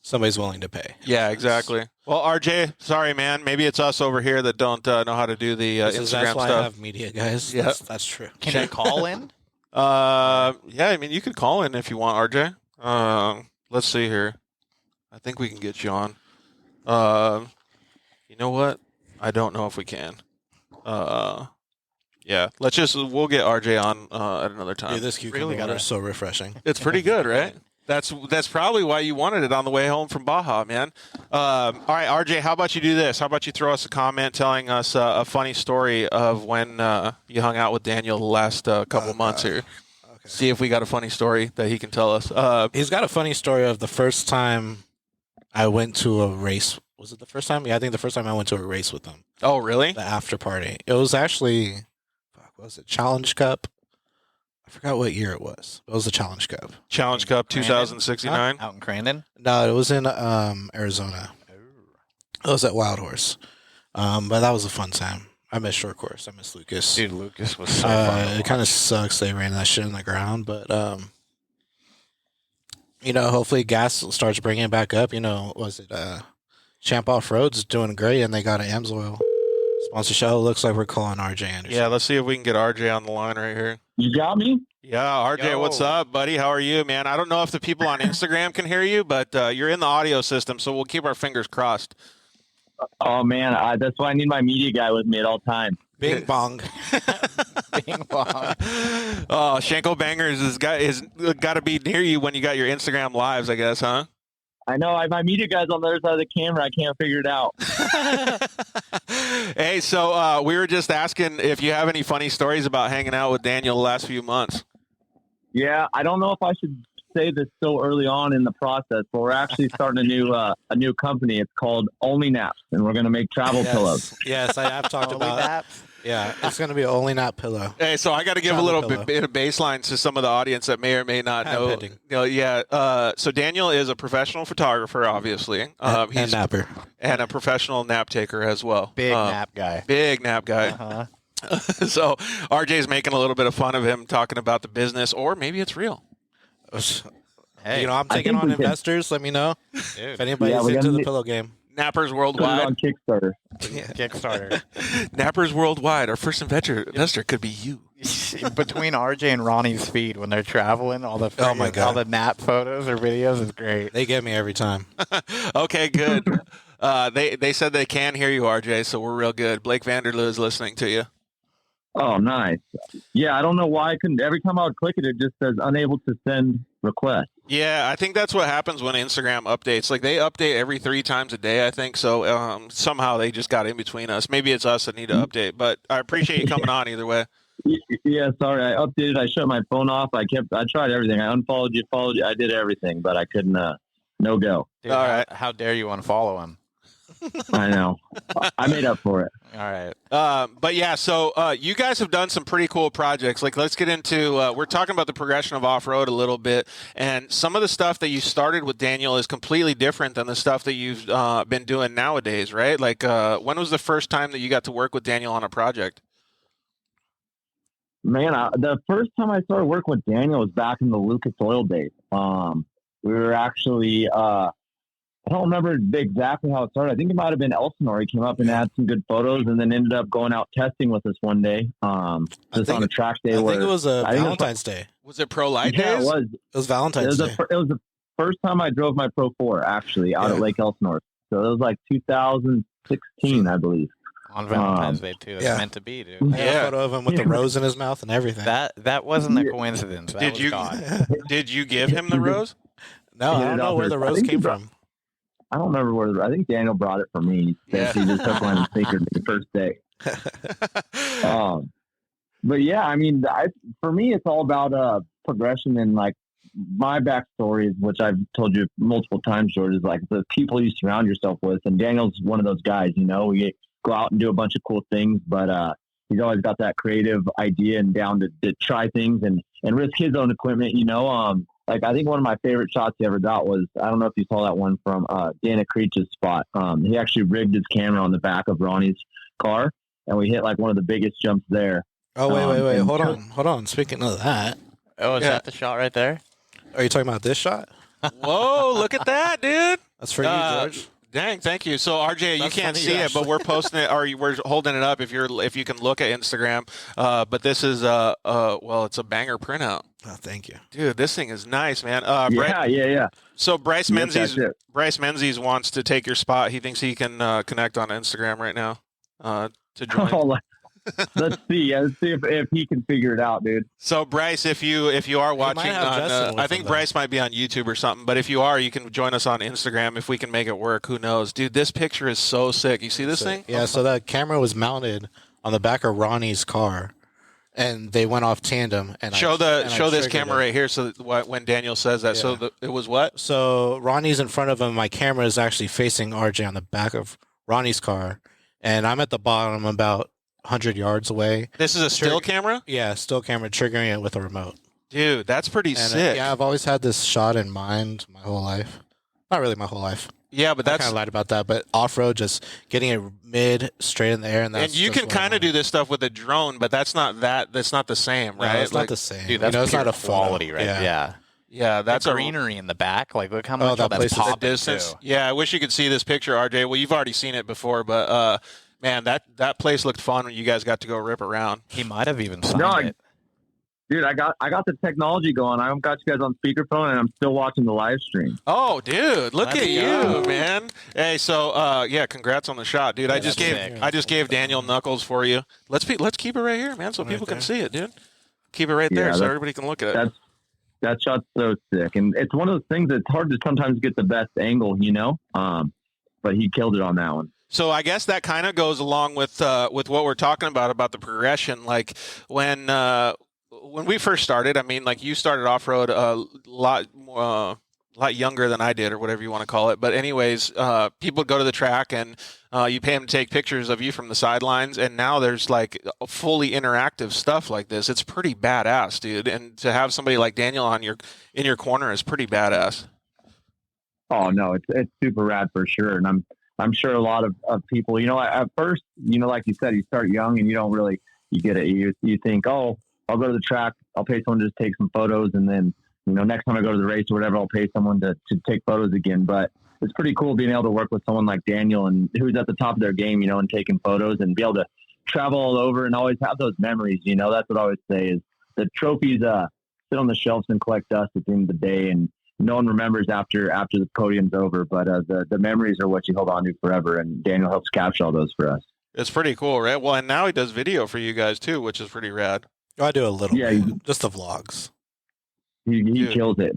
somebody's willing to pay. Yeah, exactly. Well, RJ, sorry, man. Maybe it's us over here that don't know how to do the Instagram That's why stuff. I have media, guys. Yeah. That's true. Can you call in? Yeah, I mean, you could call in if you want, RJ. Let's see here. I think we can get you on. You know what? I don't know if we can. Yeah, we'll get RJ on at another time. Dude, this cucumber water is so refreshing. It's pretty good, right? That's probably why you wanted it on the way home from Baja, man. All right, RJ, how about you do this? How about you throw us a comment telling us a funny story of when you hung out with Daniel the last couple months here. Okay. See if we got a funny story that he can tell us. He's got a funny story of the first time I went to a race. Was it the first time? Yeah, I think the first time I went to a race with him. Oh, really? The after party. It was actually, what was it, Challenge Cup? I forgot what year it was. It was the Challenge Cup. Challenge Cup 2069? Out in Crandon? No, it was in Arizona. It was at Wild Horse. But that was a fun time. I miss short course. I miss Lucas. Dude, Lucas was so fun. It kind of sucks they ran that shit in the ground, but hopefully gas starts bringing it back up. Was it Champ Offroad's doing great, and they got an Amsoil sponsorship. Looks like we're calling RJ Anderson. Yeah, let's see if we can get RJ on the line right here. You got me? Yeah, RJ, Yo. What's up, buddy? How are you, man? I don't know if the people on Instagram can hear you, but you're in the audio system, so we'll keep our fingers crossed. Oh, man, that's why I need my media guy with me at all times. Bing bong. Bing bong. Oh, Schenkelbangers is got to be near you when you got your Instagram lives, I guess, huh? I know. My media guy's on the other side of the camera. I can't figure it out. Hey, so we were just asking if you have any funny stories about hanging out with Daniel the last few months. Yeah, I don't know if I should say this so early on in the process, but we're actually starting a new company. It's called Only Naps, and we're going to make travel pillows. Yes, I have talked about that. Yeah, it's going to be an Only Nap pillow. Hey, so I got to give Travel a little pillow. bit of baseline to some of the audience that may or may not know. Pending. So Daniel is a professional photographer, obviously. And He's napper. and a professional nap taker as well. Big nap guy. Big nap guy. Uh-huh. So RJ's making a little bit of fun of him talking about the business, or maybe it's real. Hey, I'm I taking think on we can- investors. Let me know dude, if anybody's Yeah, we're into gonna the need- pillow game. Nappers Put it Worldwide. on Kickstarter. Kickstarter. Nappers Worldwide. Our first investor could be you. Between RJ and Ronnie's feed when they're traveling, all the Oh my God. all the nap photos or videos is great. They get me every time. Okay, good. They said they can hear you, RJ, so we're real good. Blake Vanderloo is listening to you. Oh, nice. Yeah, I don't know why I couldn't. Every time I would click it, it just says unable to send request. Yeah, I think that's what happens when Instagram updates. Like, they update every 3 times a day, I think. So somehow they just got in between us. Maybe it's us that need to update. But I appreciate you coming on either way. Yeah, sorry. I updated. I shut my phone off. I tried everything. I unfollowed you, followed you. I did everything, but I couldn't. No go. Dude, All how, right. how dare you unfollow him? I know. I made up for it. All right. But yeah, so you guys have done some pretty cool projects. Like, let's get into, we're talking about the progression of off-road a little bit. And some of the stuff that you started with, Daniel, is completely different than the stuff that you've been doing nowadays, right? Like, when was the first time that you got to work with Daniel on a project? Man, the first time I started working with Daniel was back in the Lucas Oil days. We were actually, I don't remember exactly how it started. I think it might have been Elsinore. He came up and had some good photos, and then ended up going out testing with us one day. Just on a track day. I where think it was I think it was- Valentine's Day. Was it Pro Light Yeah, Days? it was. It was Valentine's Day. It was the first time I drove my Pro 4 actually out Yeah. at Lake Elsinore. So it was like 2016, I believe. On Valentine's Day too. It's yeah. meant to be, dude. I got Yeah. a photo of him with the rose in his mouth and everything. That wasn't a coincidence. That Did was you God. did you give him the rose? No, I Get don't it know out where there. the I rose think he came brought- from. I don't remember where. I think Daniel brought it for me. Yeah. He just took one and sneakered me the first day. But yeah, I mean, for me, it's all about progression, and like my backstory, which I've told you multiple times, George, is like the people you surround yourself with. And Daniel's one of those guys. We go out and do a bunch of cool things, but he's always got that creative idea and down to try things and risk his own equipment. Like I think one of my favorite shots he ever got was, I don't know if you saw that one from Dana Creech's spot. He actually rigged his camera on the back of Ronnie's car, and we hit like one of the biggest jumps there. Oh, wait. and Hold on. Speaking of that, Oh, is Yeah. that the shot right there? are you talking about this shot? Whoa, look at that, dude. That's for you, George. Dang, thank you. So RJ, you That's can't funny, see it, but actually. we're posting it, or we're holding it up if you can look at Instagram. But this is well, it's a banger printout, Oh, thank you. dude. This thing is nice, man. Yeah. So Bryce Yep, Menzies, that's it. Bryce Menzies wants to take your spot. He thinks he can connect on Instagram right now to join. Oh, Let's see. Yeah, let's see if he can figure it out, dude. So Bryce, if you are watching have on, Justin with I think him, Bryce might be on YouTube or something. But if you are, you can join us on Instagram if we can make it work. Who knows, dude? This picture is so sick. You see this thing? Yeah, so that camera was mounted on the back of Ronnie's car, and they went off tandem. And Show this triggered camera it. right here. So when Daniel says that, so it was what? So Ronnie's in front of him. My camera is actually facing RJ on the back of Ronnie's car, and I'm at the bottom about 100 yards away. This is a still camera? Yeah, still camera, triggering it with a remote. Dude, that's pretty And sick. yeah, I've always had this shot in mind my whole life. Not really my whole life. Yeah, but I that's kind of lied about that. But off-road, just getting it mid, straight in the air, and and you can kind of do this stuff with a drone, but that's not the same, right? No, it's not the same. Dude, that's it's pure not a photo. quality, right? Yeah. Yeah, that's the a greenery in the back. Like, look how much that of that's place is- popping, the distance. too. Yeah, I wish you could see this picture, RJ. Well, you've already seen it before, but man, that place looked fun when you guys got to go rip around. He might have even signed it. Dude, I got the technology going. I've got you guys on speakerphone, and I'm still watching the live stream. Oh, dude, look Let's at go. you, man. Hey, so yeah, congrats on the shot, dude. I just that's gave Daniel knuckles for you. Let's keep it right here, man, so people can see it, dude. Keep it right Yeah, there so that's- everybody can look at it. That shot's so sick, and it's one of those things that's hard to sometimes get the best angle, but he killed it on that one. So I guess that kind of goes along with what we're talking about the progression. Like when we first started, I mean, like you started off-road a lot younger than I did, or whatever you want to call it. But anyways, people would go to the track and you pay them to take pictures of you from the sidelines. And now there's like fully interactive stuff like this. It's pretty badass, dude. And to have somebody like Daniel in your corner is pretty badass. Oh no, it's super rad for sure, and I'm sure a lot of people, at first, like you said, you start young and you don't really get it. You think, oh, I'll go to the track, I'll pay someone to just take some photos, and then next time I go to the race or whatever, I'll pay someone to take photos again. But it's pretty cool being able to work with someone like Daniel and who's at the top of their game, and taking photos and be able to travel all over and always have those memories. That's what I always say is the trophies sit on the shelves and collect dust at the end of the day, and no one remembers after the podium's over, but the memories are what you hold on to forever, and Daniel helps capture all those for us. It's pretty cool, right? Well, and now he does video for you guys too, which is pretty rad. I do a little Yeah, bit, just the vlogs. He kills it.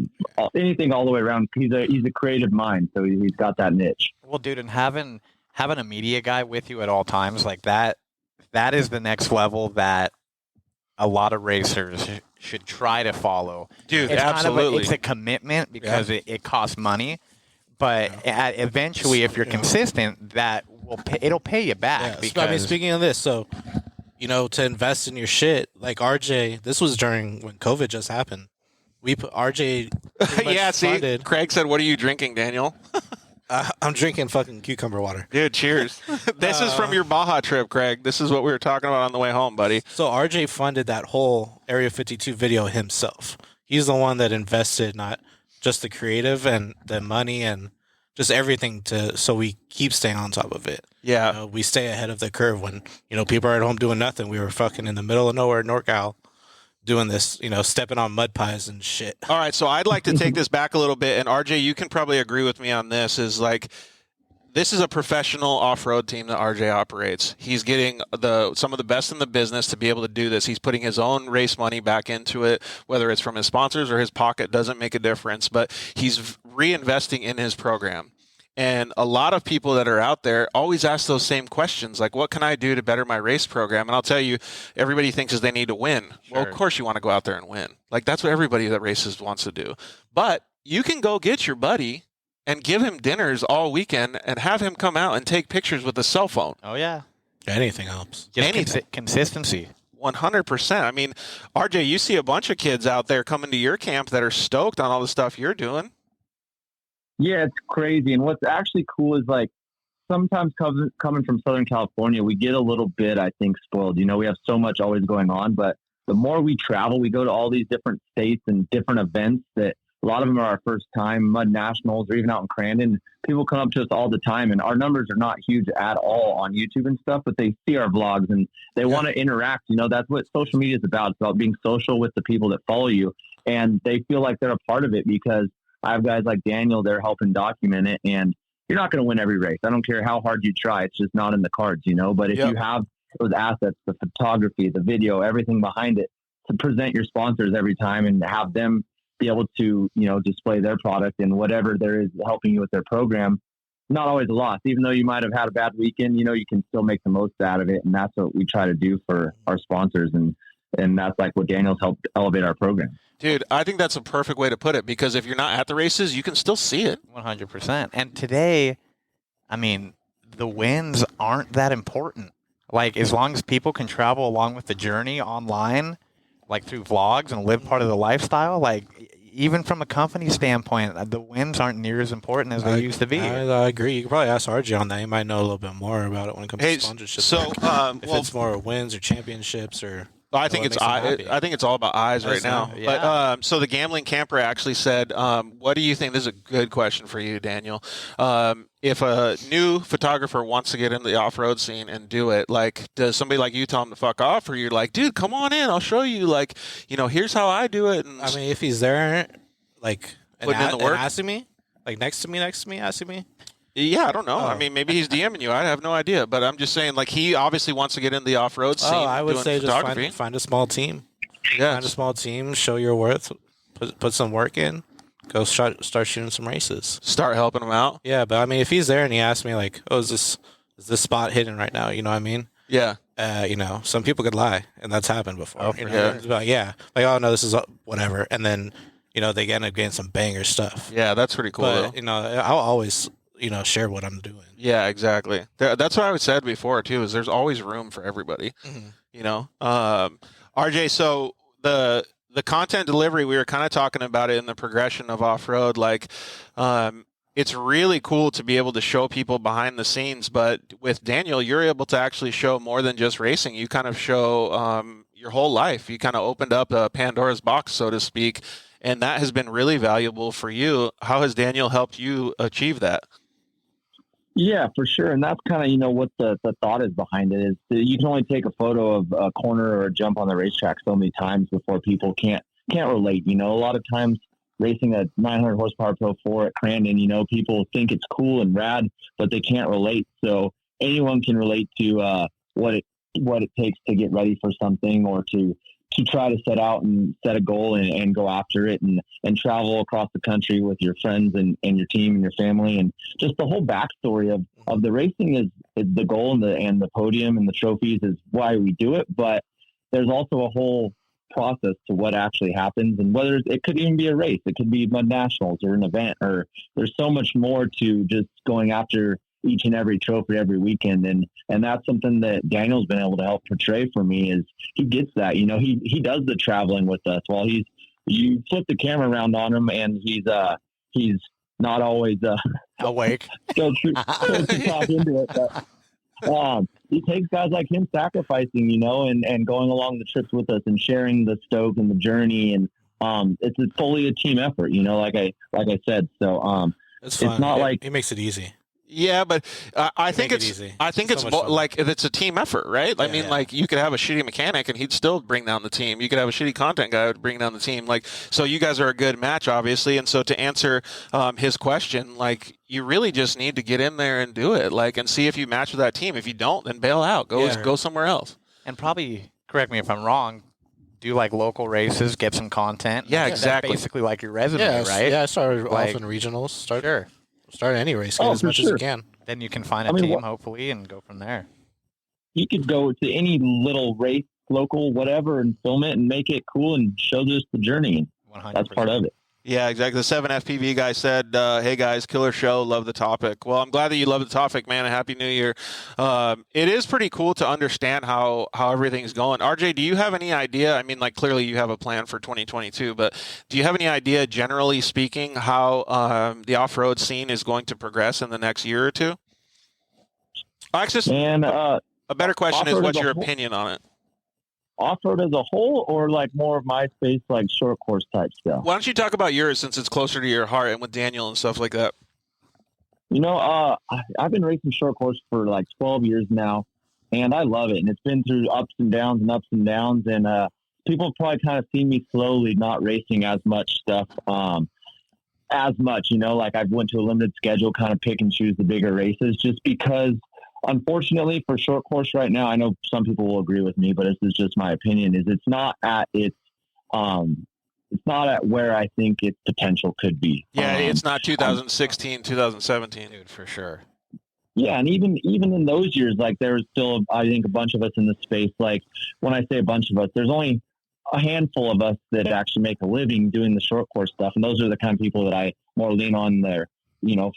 Anything all the way around. He's a creative mind, so he's got that niche. Well, dude, and having a media guy with you at all times like that is the next level that a lot of racers should try to follow. Dude, It's absolutely. it's a commitment because it costs money, but eventually, if you're consistent, it'll pay you back. Yeah, Because I mean, speaking of this, so to invest in your shit, like RJ, this was during when COVID just happened. We put RJ. Yeah, see, funded, Craig said, "What are you drinking, Daniel?" I'm drinking fucking cucumber water. Dude, cheers. This is from your Baja trip, Craig. This is what we were talking about on the way home, buddy. So RJ funded that whole Area 52 video himself. He's the one that invested not just the creative and the money and just everything so we keep staying on top of it. Yeah. We stay ahead of the curve when, people are at home doing nothing. We were fucking in the middle of nowhere, NorCal, doing this, stepping on mud pies and shit. All right, so I'd like to take this back a little bit, and RJ, you can probably agree with me on this, is like, this is a professional off-road team that RJ operates. He's getting some of the best in the business to be able to do this. He's putting his own race money back into it, whether it's from his sponsors or his pocket, doesn't make a difference, but he's reinvesting in his program. And a lot of people that are out there always ask those same questions, like, what can I do to better my race program? And I'll tell you, everybody thinks they need to win. Well, of course you want to go out there and win. Like, that's what everybody that races wants to do. But you can go get your buddy and give him dinners all weekend and have him come out and take pictures with a cell phone. Oh yeah, Anything helps. just consistency. 100%. I mean, RJ, you see a bunch of kids out there coming to your camp that are stoked on all the stuff you're doing. Yeah, it's crazy. And what's actually cool is like sometimes coming from Southern California, we get a little bit, I think, spoiled. We have so much always going on, but the more we travel, we go to all these different states and different events that a lot of them are our first time, Mud Nationals or even out in Crandon. People come up to us all the time, and our numbers are not huge at all on YouTube and stuff, but they see our vlogs and they want to interact. That's what social media is about. It's about being social with the people that follow you, and they feel like they're a part of it because I have guys like Daniel, they're helping document it, and you're not going to win every race. I don't care how hard you try. It's just not in the cards, But if those assets, the photography, the video, everything behind it, to present your sponsors every time and have them be able to, display their product and whatever there is helping you with their program. Not always a loss. Even though you might have had a bad weekend, you can still make the most out of it. And that's what we try to do for our sponsors. And that's like what Daniel's helped elevate our program. Dude, I think that's a perfect way to put it, because if you're not at the races, you can still see it. 100%. And today, I mean, the wins aren't that important. Like, as long as people can travel along with the journey online, like through vlogs and live part of the lifestyle, like, even from a company standpoint, the wins aren't near as important as they used to be. I agree. You could probably ask RJ on that. He might know a little bit more about it when it comes to sponsorship. So, if it's more wins or championships or... I think it's all about eyes right now. Yeah. But so the gambling camper actually said, "What do you think?" This is a good question for you, Daniel. If a new photographer wants to get into the off-road scene and do it, like, does somebody like you tell him to fuck off, or you're like, "Dude, come on in, I'll show you. Like, here's how I do it." And I mean, if he's there, like, putting in the work, and asking me, like next to me, asking me. Yeah, I don't know. I mean, maybe he's DMing you. I have no idea. But I'm just saying, like, he obviously wants to get into the off-road scene. I would say photography. just find a small team. Yeah. Find a small team, show your worth, put some work in, go start shooting some races. Start helping him out. Yeah, but I mean, if he's there and he asks me, like, oh, is this spot hidden right now? You know what I mean? Yeah. Some people could lie, and that's happened before. Oh, Like, oh, no, this is whatever. And then, they end up getting some banger stuff. Yeah, that's pretty cool, But, though. I'll always... share what I'm doing. Yeah, exactly. That's what I said before too. Is there's always room for everybody. RJ. So the content delivery, we were kind of talking about it in the progression of off-road. Like, it's really cool to be able to show people behind the scenes. But with Daniel, you're able to actually show more than just racing. You kind of show your whole life. You kind of opened up a Pandora's box, so to speak, and that has been really valuable for you. How has Daniel helped you achieve that? Yeah, for sure. And that's kind of, what the thought is behind it is that you can only take a photo of a corner or a jump on the racetrack so many times before people can't relate. A lot of times racing a 900 horsepower Pro 4 at Crandon, people think it's cool and rad, but they can't relate. So anyone can relate to what it takes to get ready for something, or to try to set out and set a goal and go after it and travel across the country with your friends and your team and your family. And just the whole backstory of the racing is the goal, and the podium and the trophies is why we do it. But there's also a whole process to what actually happens, and whether it could even be a race, it could be Mud Nationals or an event, or there's so much more to just going after each and every trophy every weekend. And that's something that Daniel's been able to help portray for me, is he gets that, he does the traveling with us while you flip the camera around on him, and he's not always awake. so to talk into it, but he takes guys like him sacrificing, and going along the trips with us and sharing the stoke and the journey. And it's fully a team effort, like I said. So it's not like he makes it easy. Yeah, but I think it's it's a team effort, right? I mean, like, you could have a shitty mechanic and he'd still bring down the team. You could have a shitty content guy who would bring down the team. Like, so you guys are a good match, obviously. And so to answer his question, like, you really just need to get in there and do it, like, and see if you match with that team. If you don't, then bail out. Go somewhere else. And probably, correct me if I'm wrong, do like local races, get some content. Yeah, exactly. That's basically like your resume, right? Yeah, I started off in regionals. Start any race, as much as you can. Then you can find a team, hopefully, and go from there. You could go to any little race, local, whatever, and film it and make it cool and show just the journey. 100%. That's part of it. Yeah, exactly. The 7FPV guy said, hey, guys, killer show. Love the topic. Well, I'm glad that you love the topic, man. Happy New Year. It is pretty cool to understand how everything's going. RJ, do you have any idea? I mean, like, clearly you have a plan for 2022, but do you have any idea, generally speaking, how the off-road scene is going to progress in the next year or two? A better question is, what's your opinion on it? Off-road as a whole, or like more of MySpace, like short course type stuff? Why don't you talk about yours, since it's closer to your heart, and with Daniel and stuff like that? I've been racing short course for like 12 years now, and I love it. And it's been through ups and downs. And people probably kind of see me slowly not racing as much stuff, like I've went to a limited schedule, kind of pick and choose the bigger races, just because unfortunately for short course right now, I know some people will agree with me, but this is just my opinion, is it's not at where I think its potential could be. Yeah, it's not 2016, 2017. Dude, for sure. Yeah, and even in those years, like there was still, I think, a bunch of us in the space. Like when I say a bunch of us, there's only a handful of us that actually make a living doing the short course stuff, and those are the kind of people that I more lean on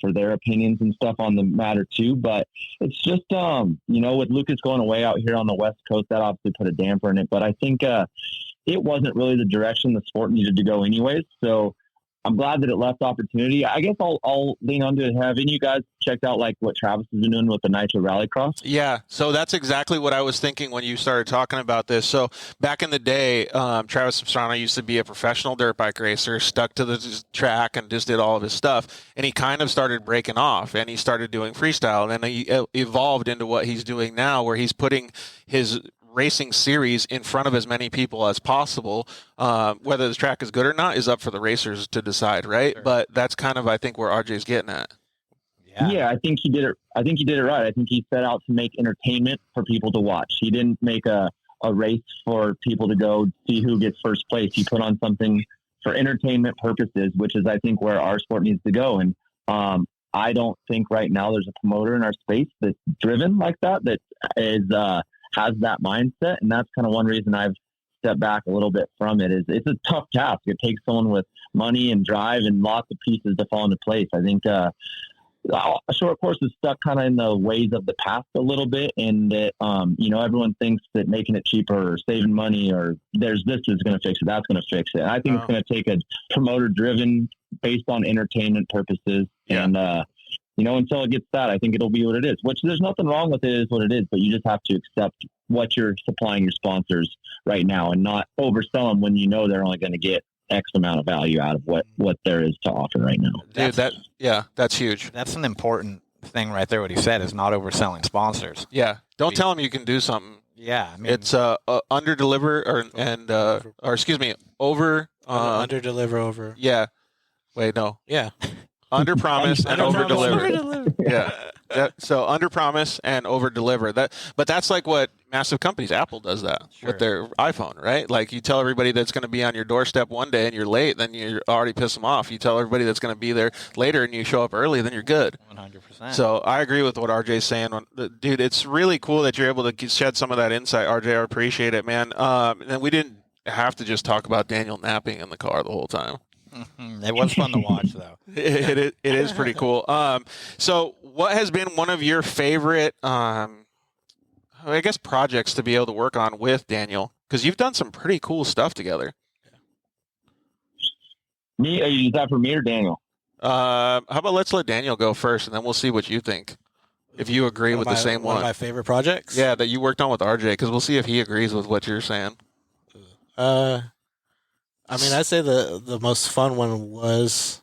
for their opinions and stuff on the matter too. But it's just, with Lucas going away out here on the West Coast, that obviously put a damper in it. But I think it wasn't really the direction the sport needed to go anyways. So I'm glad that it left opportunity. I guess I'll lean onto it. Have any of you guys checked out like what Travis has been doing with the Nitro Rallycross? Yeah, so that's exactly what I was thinking when you started talking about this. So back in the day, Travis Pastrana used to be a professional dirt bike racer, stuck to the track and just did all of his stuff. And he kind of started breaking off and he started doing freestyle. And then he evolved into what he's doing now, where he's putting his racing series in front of as many people as possible. Whether the track is good or not is up for the racers to decide, right? Sure. But that's kind of, I think, where RJ's getting at. Yeah, I think he did it. I think he did it right. I think he set out to make entertainment for people to watch. He didn't make a race for people to go see who gets first place. He put on something for entertainment purposes, which is, I think, where our sport needs to go. And I don't think right now there's a promoter in our space that's driven like that is has that mindset. And that's kind of one reason I've stepped back a little bit from it. Is it's a tough task. It takes someone with money and drive and lots of pieces to fall into place. I think a short course is stuck kind of in the ways of the past a little bit, and that everyone thinks that making it cheaper or saving money or this is going to fix it, that's going to fix it. And I think it's going to take a promoter driven based on entertainment purposes. Yeah. And until it gets that, I think it'll be what it is, which there's nothing wrong with it, is what it is, but you just have to accept what you're supplying your sponsors right now and not oversell them when they're only going to get X amount of value out of what there is to offer right now. Dude, that's huge. That's an important thing right there. What he said is not overselling sponsors. Yeah. Don't tell them you can do something. Yeah. I mean, it's under deliver over under deliver over. Yeah. Wait, no. Yeah. Under promise and over deliver. Yeah. So under promise and over deliver. But that's like what massive companies, Apple does that with their iPhone, right? Like you tell everybody that's going to be on your doorstep one day and you're late, then you already piss them off. You tell everybody that's going to be there later and you show up early, then you're good. 100%. So I agree with what RJ's saying. Dude, it's really cool that you're able to shed some of that insight, RJ. I appreciate it, man. And we didn't have to just talk about Daniel napping in the car the whole time. Mm-hmm. It was fun to watch, though. It is pretty cool. So what has been one of your favorite, projects to be able to work on with Daniel? Because you've done some pretty cool stuff together. Me? Is that for me or Daniel? How about let's let Daniel go first, and then we'll see what you think. If you agree with the same one. One of my favorite projects? Yeah, that you worked on with RJ, because we'll see if he agrees with what you're saying. I'd say the most fun one was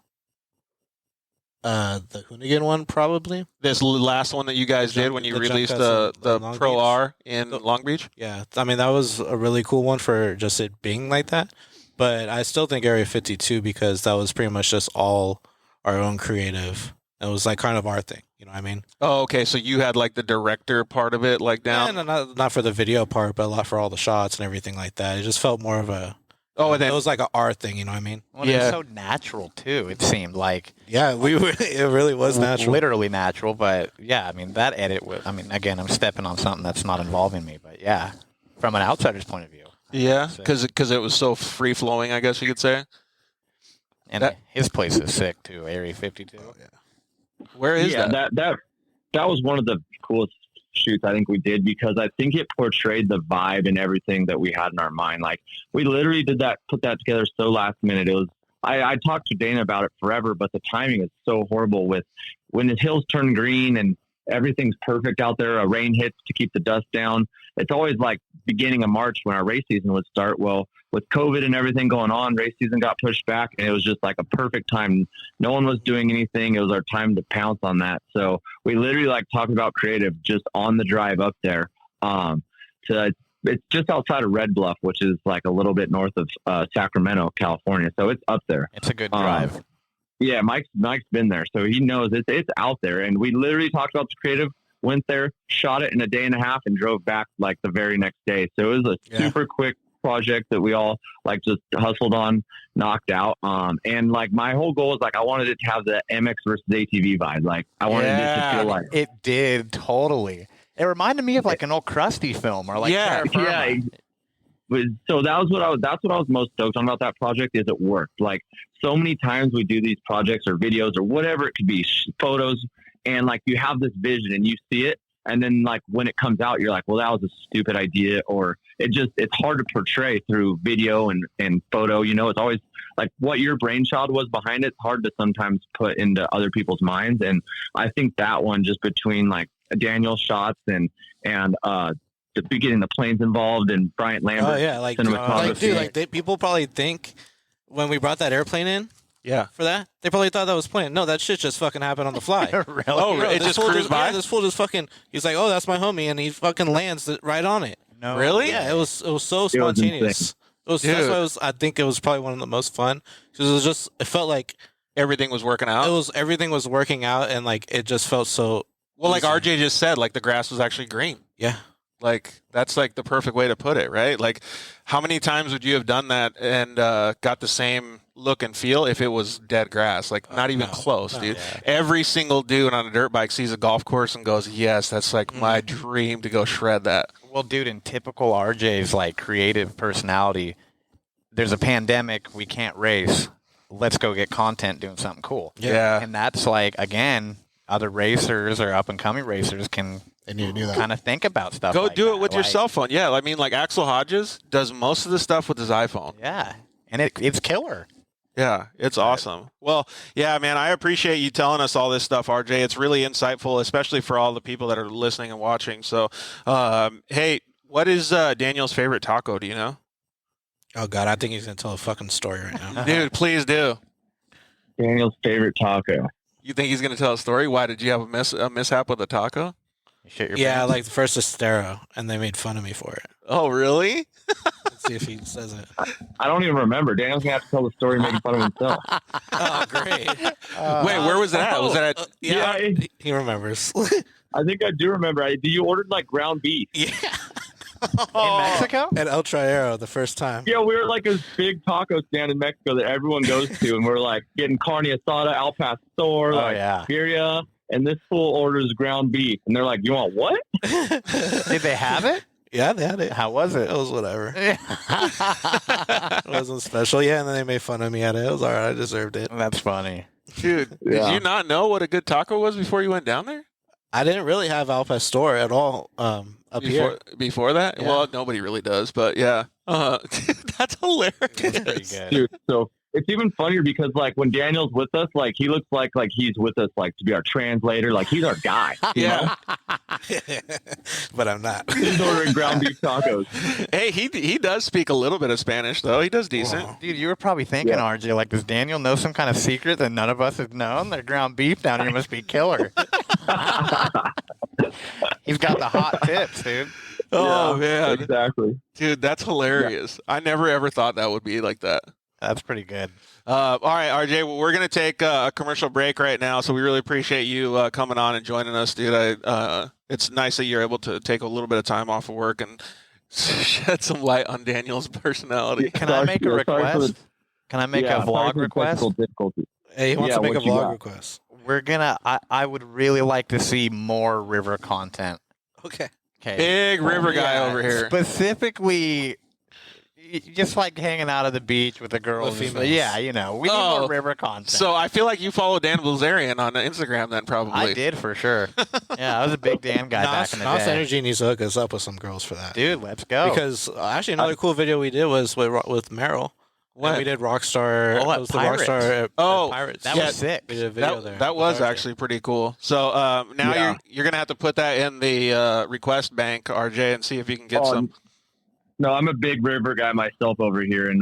the Hoonigan one, probably. This last one that you guys did when you released the Pro Beach. R in Long Beach? Yeah, that was a really cool one for just it being like that. But I still think Area 52, because that was pretty much just all our own creative. It was like kind of our thing, you know what I mean? Oh, okay, so you had like the director part of it down? Yeah, no, not for the video part, but a lot for all the shots and everything like that. It just felt more of a... Oh, and then, it was like an art thing, you know what I mean? Well, yeah. It was so natural, too, it seemed like. Yeah, it really was natural. Literally natural, but yeah, that edit was, again, I'm stepping on something that's not involving me, but yeah, from an outsider's point of view. Yeah, because it was so free-flowing, I guess you could say. And his place is sick, too, Area 52. Oh, yeah. Where is that? That was one of the coolest shoots I think we did, because I think it portrayed the vibe and everything that we had in our mind. Like we literally put that together so last minute. It was, I talked to Dana about it forever, but the timing is so horrible with when the hills turn green and everything's perfect out there. A rain hits to keep the dust down. It's always like beginning of March when our race season would start. Well, with COVID and everything going on, race season got pushed back, and it was just like a perfect time. No one was doing anything. It was our time to pounce on that. So we literally talked about creative just on the drive up there. It's just outside of Red Bluff, which is like a little bit north of Sacramento, California. So it's up there. It's a good drive. Yeah, Mike's been there, so he knows it's out there. And we literally talked about the creative went there, shot it in a day and a half, and drove back like the very next day. So it was a super quick project that we all like just hustled on, knocked out. And like my whole goal is like I wanted it to have the MX versus ATV vibe. Like I wanted it to feel like it did totally. It reminded me of like an old Krusty film or like Terra Firma. So that's what I was most stoked on about that project is it worked. Like so many times we do these projects or videos or whatever it could be, photos, and like you have this vision and you see it, and then like when it comes out, you're like, well, that was a stupid idea, or it's hard to portray through video and photo. You know, it's always like what your brainchild was behind it. It's hard to sometimes put into other people's minds, and I think that one just between like Daniel's shots and getting the planes involved and Bryant Lambert. Oh yeah, dude, people probably think when we brought that airplane in, for that, they probably thought that was planned. No, that shit just fucking happened on the fly. Really? Oh, it just cruised by. Yeah, this fool just fucking. He's like, oh, that's my homie, and he fucking lands right on it. No, really? Yeah, it was so spontaneous. That's why I think it was probably one of the most fun because it felt like everything was working out. Everything was working out, and like it just felt so. Well, like RJ just said, like the grass was actually green. Yeah. Like that's like the perfect way to put it, right? Like how many times would you have done that and got the same look and feel if it was dead grass? Like not even close, dude. Yeah. Every single dude on a dirt bike sees a golf course and goes, yes, that's like my dream to go shred that. Well, dude, in typical RJ's like creative personality, there's a pandemic, we can't race. Let's go get content doing something cool. Yeah. And that's like, again, other racers or up and coming racers can kind of think about stuff. Go like do that. it with your cell phone. Yeah, I mean, like Axel Hodges does most of the stuff with his iPhone. Yeah, and it's killer. Yeah, it's awesome. Well, yeah, man, I appreciate you telling us all this stuff, RJ. It's really insightful, especially for all the people that are listening and watching. So, hey, what is Daniel's favorite taco? Do you know? Oh, God, I think he's going to tell a fucking story right now. Dude, please do. Daniel's favorite taco. You think he's going to tell a story? Why did you have a mishap with a taco? Yeah, like the first Estero, and they made fun of me for it. Oh, really? Let's see if he says it. I don't even remember. Daniel's going to have to tell the story making fun of himself. Oh, great. Wait, where was that at? Was that at... Yeah, he remembers. I think I do remember. You ordered like ground beef. Yeah. In Mexico? At El Traero the first time. Yeah, we were like this big taco stand in Mexico that everyone goes to, and we're like getting carne asada, al pastor, birria, and this fool orders ground beef, and they're like, "You want what?" Did they have it? Yeah, they had it. How was it? It was whatever. It wasn't special. Yeah, and then they made fun of me at it. It was all right. I deserved it. That's funny. Dude, did you not know what a good taco was before you went down there? I didn't really have al pastor at all up here. Before that? Yeah. Well, nobody really does, but yeah. That's hilarious. That's pretty good. Dude, so it's even funnier because like when Daniel's with us, like he looks like he's with us like to be our translator, like he's our guy. You know? But I'm not. He's ordering ground beef tacos. Hey, he does speak a little bit of Spanish though. He does decent. Wow. Dude, you were probably thinking, RJ, like, does Daniel know some kind of secret that none of us have known? Their ground beef down here must be killer. He's got the hot tips, dude. Oh, Yeah, man. exactly. Dude, that's hilarious. I never ever thought that would be like that. That's pretty good. All right, RJ, well, we're going to take a commercial break right now, so we really appreciate you coming on and joining us, dude. It's nice that you're able to take a little bit of time off of work and shed some light on Daniel's personality. Can I make a request? Can I make a vlog request? Hey, he wants to make a vlog request. I would really like to see more river content. Okay. Big river guy over here. Specifically, just like hanging out at the beach with the girls. With females. Yeah, we need more river content. So I feel like you follow Dan Bilzerian on Instagram then probably. I did for sure. Yeah, I was a big Dan guy back in the Nos day. Energy needs to hook us up with some girls for that. Dude, let's go. Because actually another cool video we did was with Merrill. What? And we did Rockstar. Oh, at it was the Pirates. Rockstar at Pirates. That was sick. We did a video there. That was actually pretty cool. So now you're going to have to put that in the request bank, RJ, and see if you can get some. No, I'm a big river guy myself over here, and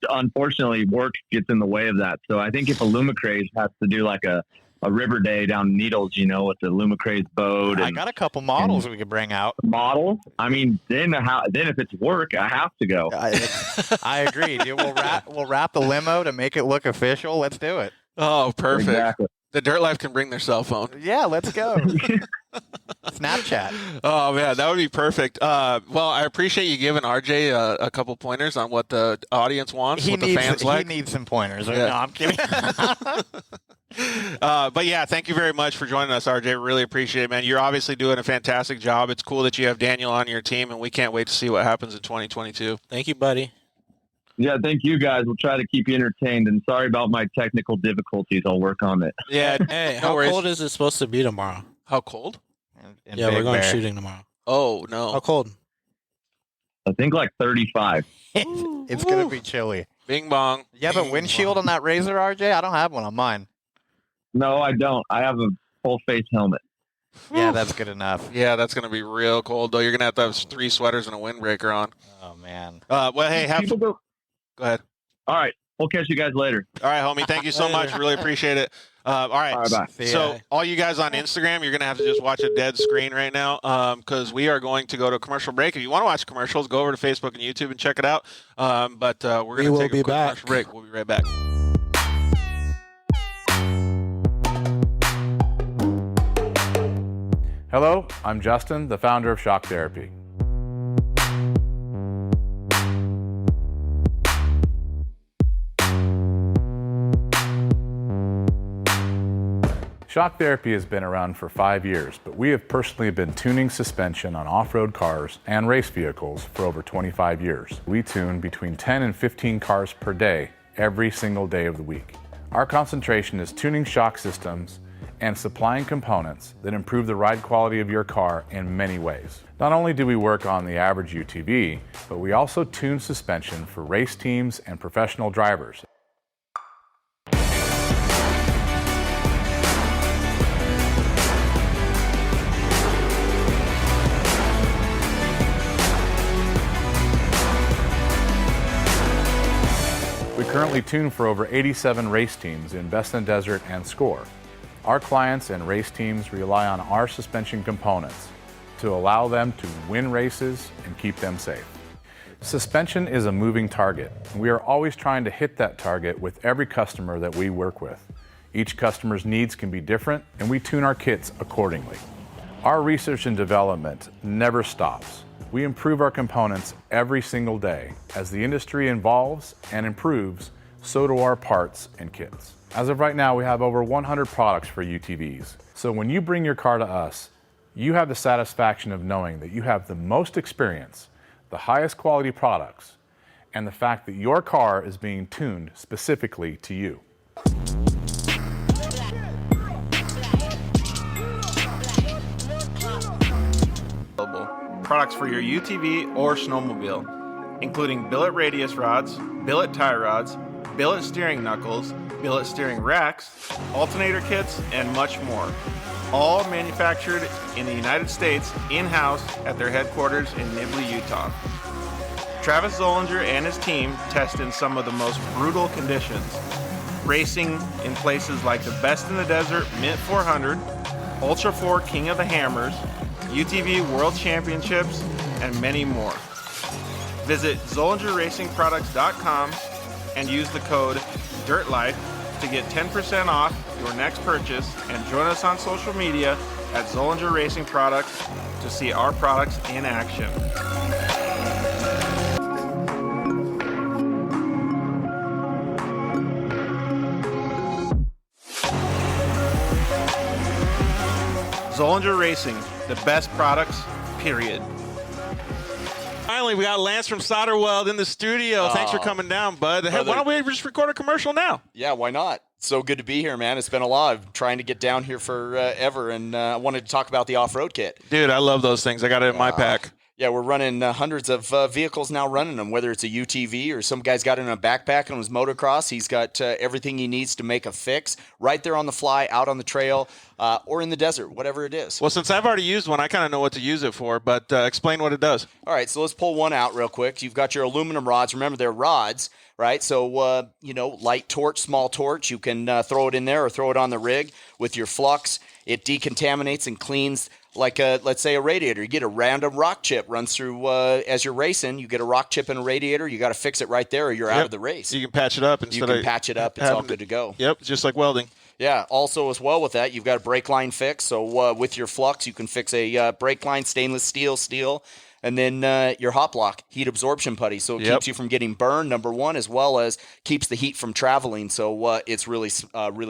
unfortunately, work gets in the way of that. So I think if a Lumacraze has to do like a river day down in Needles, with the Lumacraze boat. I got a couple models we could bring out. Model? I mean, then if it's work, I have to go. I agree, dude. We'll wrap the limo to make it look official. Let's do it. Oh, perfect. Exactly. The Dirt Life can bring their cell phone. Yeah, let's go. Snapchat. Oh man, that would be perfect. Well, I appreciate you giving RJ a couple pointers on what the audience wants, what the fans like. He needs some pointers. Yeah. No, I'm kidding. But yeah, thank you very much for joining us, RJ. Really appreciate it, man. You're obviously doing a fantastic job. It's cool that you have Daniel on your team, and we can't wait to see what happens in 2022. Thank you, buddy. Yeah, thank you guys. We'll try to keep you entertained. And sorry about my technical difficulties. I'll work on it. Yeah. Hey, No how worries. cold is it supposed to be tomorrow? How cold? And Yeah, Big we're going Bear. shooting tomorrow. Oh no. How cold? I think like 35. It's going to be chilly. Bing bong. You have a windshield on that Razor, RJ? I don't have one on mine. No, I don't. I have a full face helmet. Yeah, that's good enough. Yeah, that's gonna be real cold though. You're gonna have to have 3 sweaters and a windbreaker on. Oh, man. Well, hey, People go. go ahead. All right. We'll catch you guys later. All right, homie. Thank you so much. Really appreciate it. All right. All right, bye. See ya. So all you guys on Instagram, you're going to have to just watch a dead screen right now because we are going to go to a commercial break. If you want to watch commercials, go over to Facebook and YouTube and check it out. But we're going to will take a be quick back. commercial break. We'll be right back. Hello, I'm Justin, the founder of Shock Therapy. Shock Therapy has been around for 5 years, but we have personally been tuning suspension on off-road cars and race vehicles for over 25 years. We tune between 10 and 15 cars per day, every single day of the week. Our concentration is tuning shock systems and supplying components that improve the ride quality of your car in many ways. Not only do we work on the average UTV, but we also tune suspension for race teams and professional drivers. We currently tune for over 87 race teams in Best in Desert and Score. Our clients and race teams rely on our suspension components to allow them to win races and keep them safe. Suspension is a moving target, and we are always trying to hit that target with every customer that we work with. Each customer's needs can be different, and we tune our kits accordingly. Our research and development never stops. We improve our components every single day. As the industry evolves and improves, so do our parts and kits. As of right now, we have over 100 products for UTVs. So when you bring your car to us, you have the satisfaction of knowing that you have the most experience, the highest quality products, and the fact that your car is being tuned specifically to you. Products for your UTV or snowmobile, including billet radius rods, billet tie rods, billet steering knuckles, billet steering racks, alternator kits, and much more. All manufactured in the United States in-house at their headquarters in Nibley, Utah. Travis Zollinger and his team test in some of the most brutal conditions, racing in places like the Best in the Desert Mint 400, Ultra 4 King of the Hammers, UTV World Championships, and many more. Visit ZollingerRacingProducts.com and use the code DIRTLIFE to get 10% off your next purchase, and join us on social media at Zollinger Racing Products to see our products in action. Zollinger Racing, the best products, period. Finally, we got Lance from Solderweld in the studio. Thanks for coming down, bud. Hey, why don't we just record a commercial now? Yeah, why not? So good to be here, man. It's been a lot. I'm trying to get down here forever, and I wanted to talk about the off-road kit. Dude, I love those things. I got it in my pack. Yeah, we're running hundreds of vehicles now running them, whether it's a UTV or some guy's got it in a backpack on his motocross. He's got everything he needs to make a fix right there on the fly, out on the trail, or in the desert, whatever it is. Well, since I've already used one, I kind of know what to use it for, but explain what it does. All right, so let's pull one out real quick. You've got your aluminum rods. Remember, they're rods, right? So, light torch, small torch. You can throw it in there or throw it on the rig with your flux. It decontaminates and cleans like, let's say, a radiator. You get a random rock chip runs through as you're racing. You get a rock chip in a radiator. You got to fix it right there or you're out of the race. You can patch it up. You can patch it up. It's all good to go. Yep, just like welding. Yeah. Also, as well with that, you've got a brake line fix. So with your flux, you can fix a brake line, stainless steel, and then your hot block, heat absorption putty. So it keeps you from getting burned, number one, as well as keeps the heat from traveling. So it's really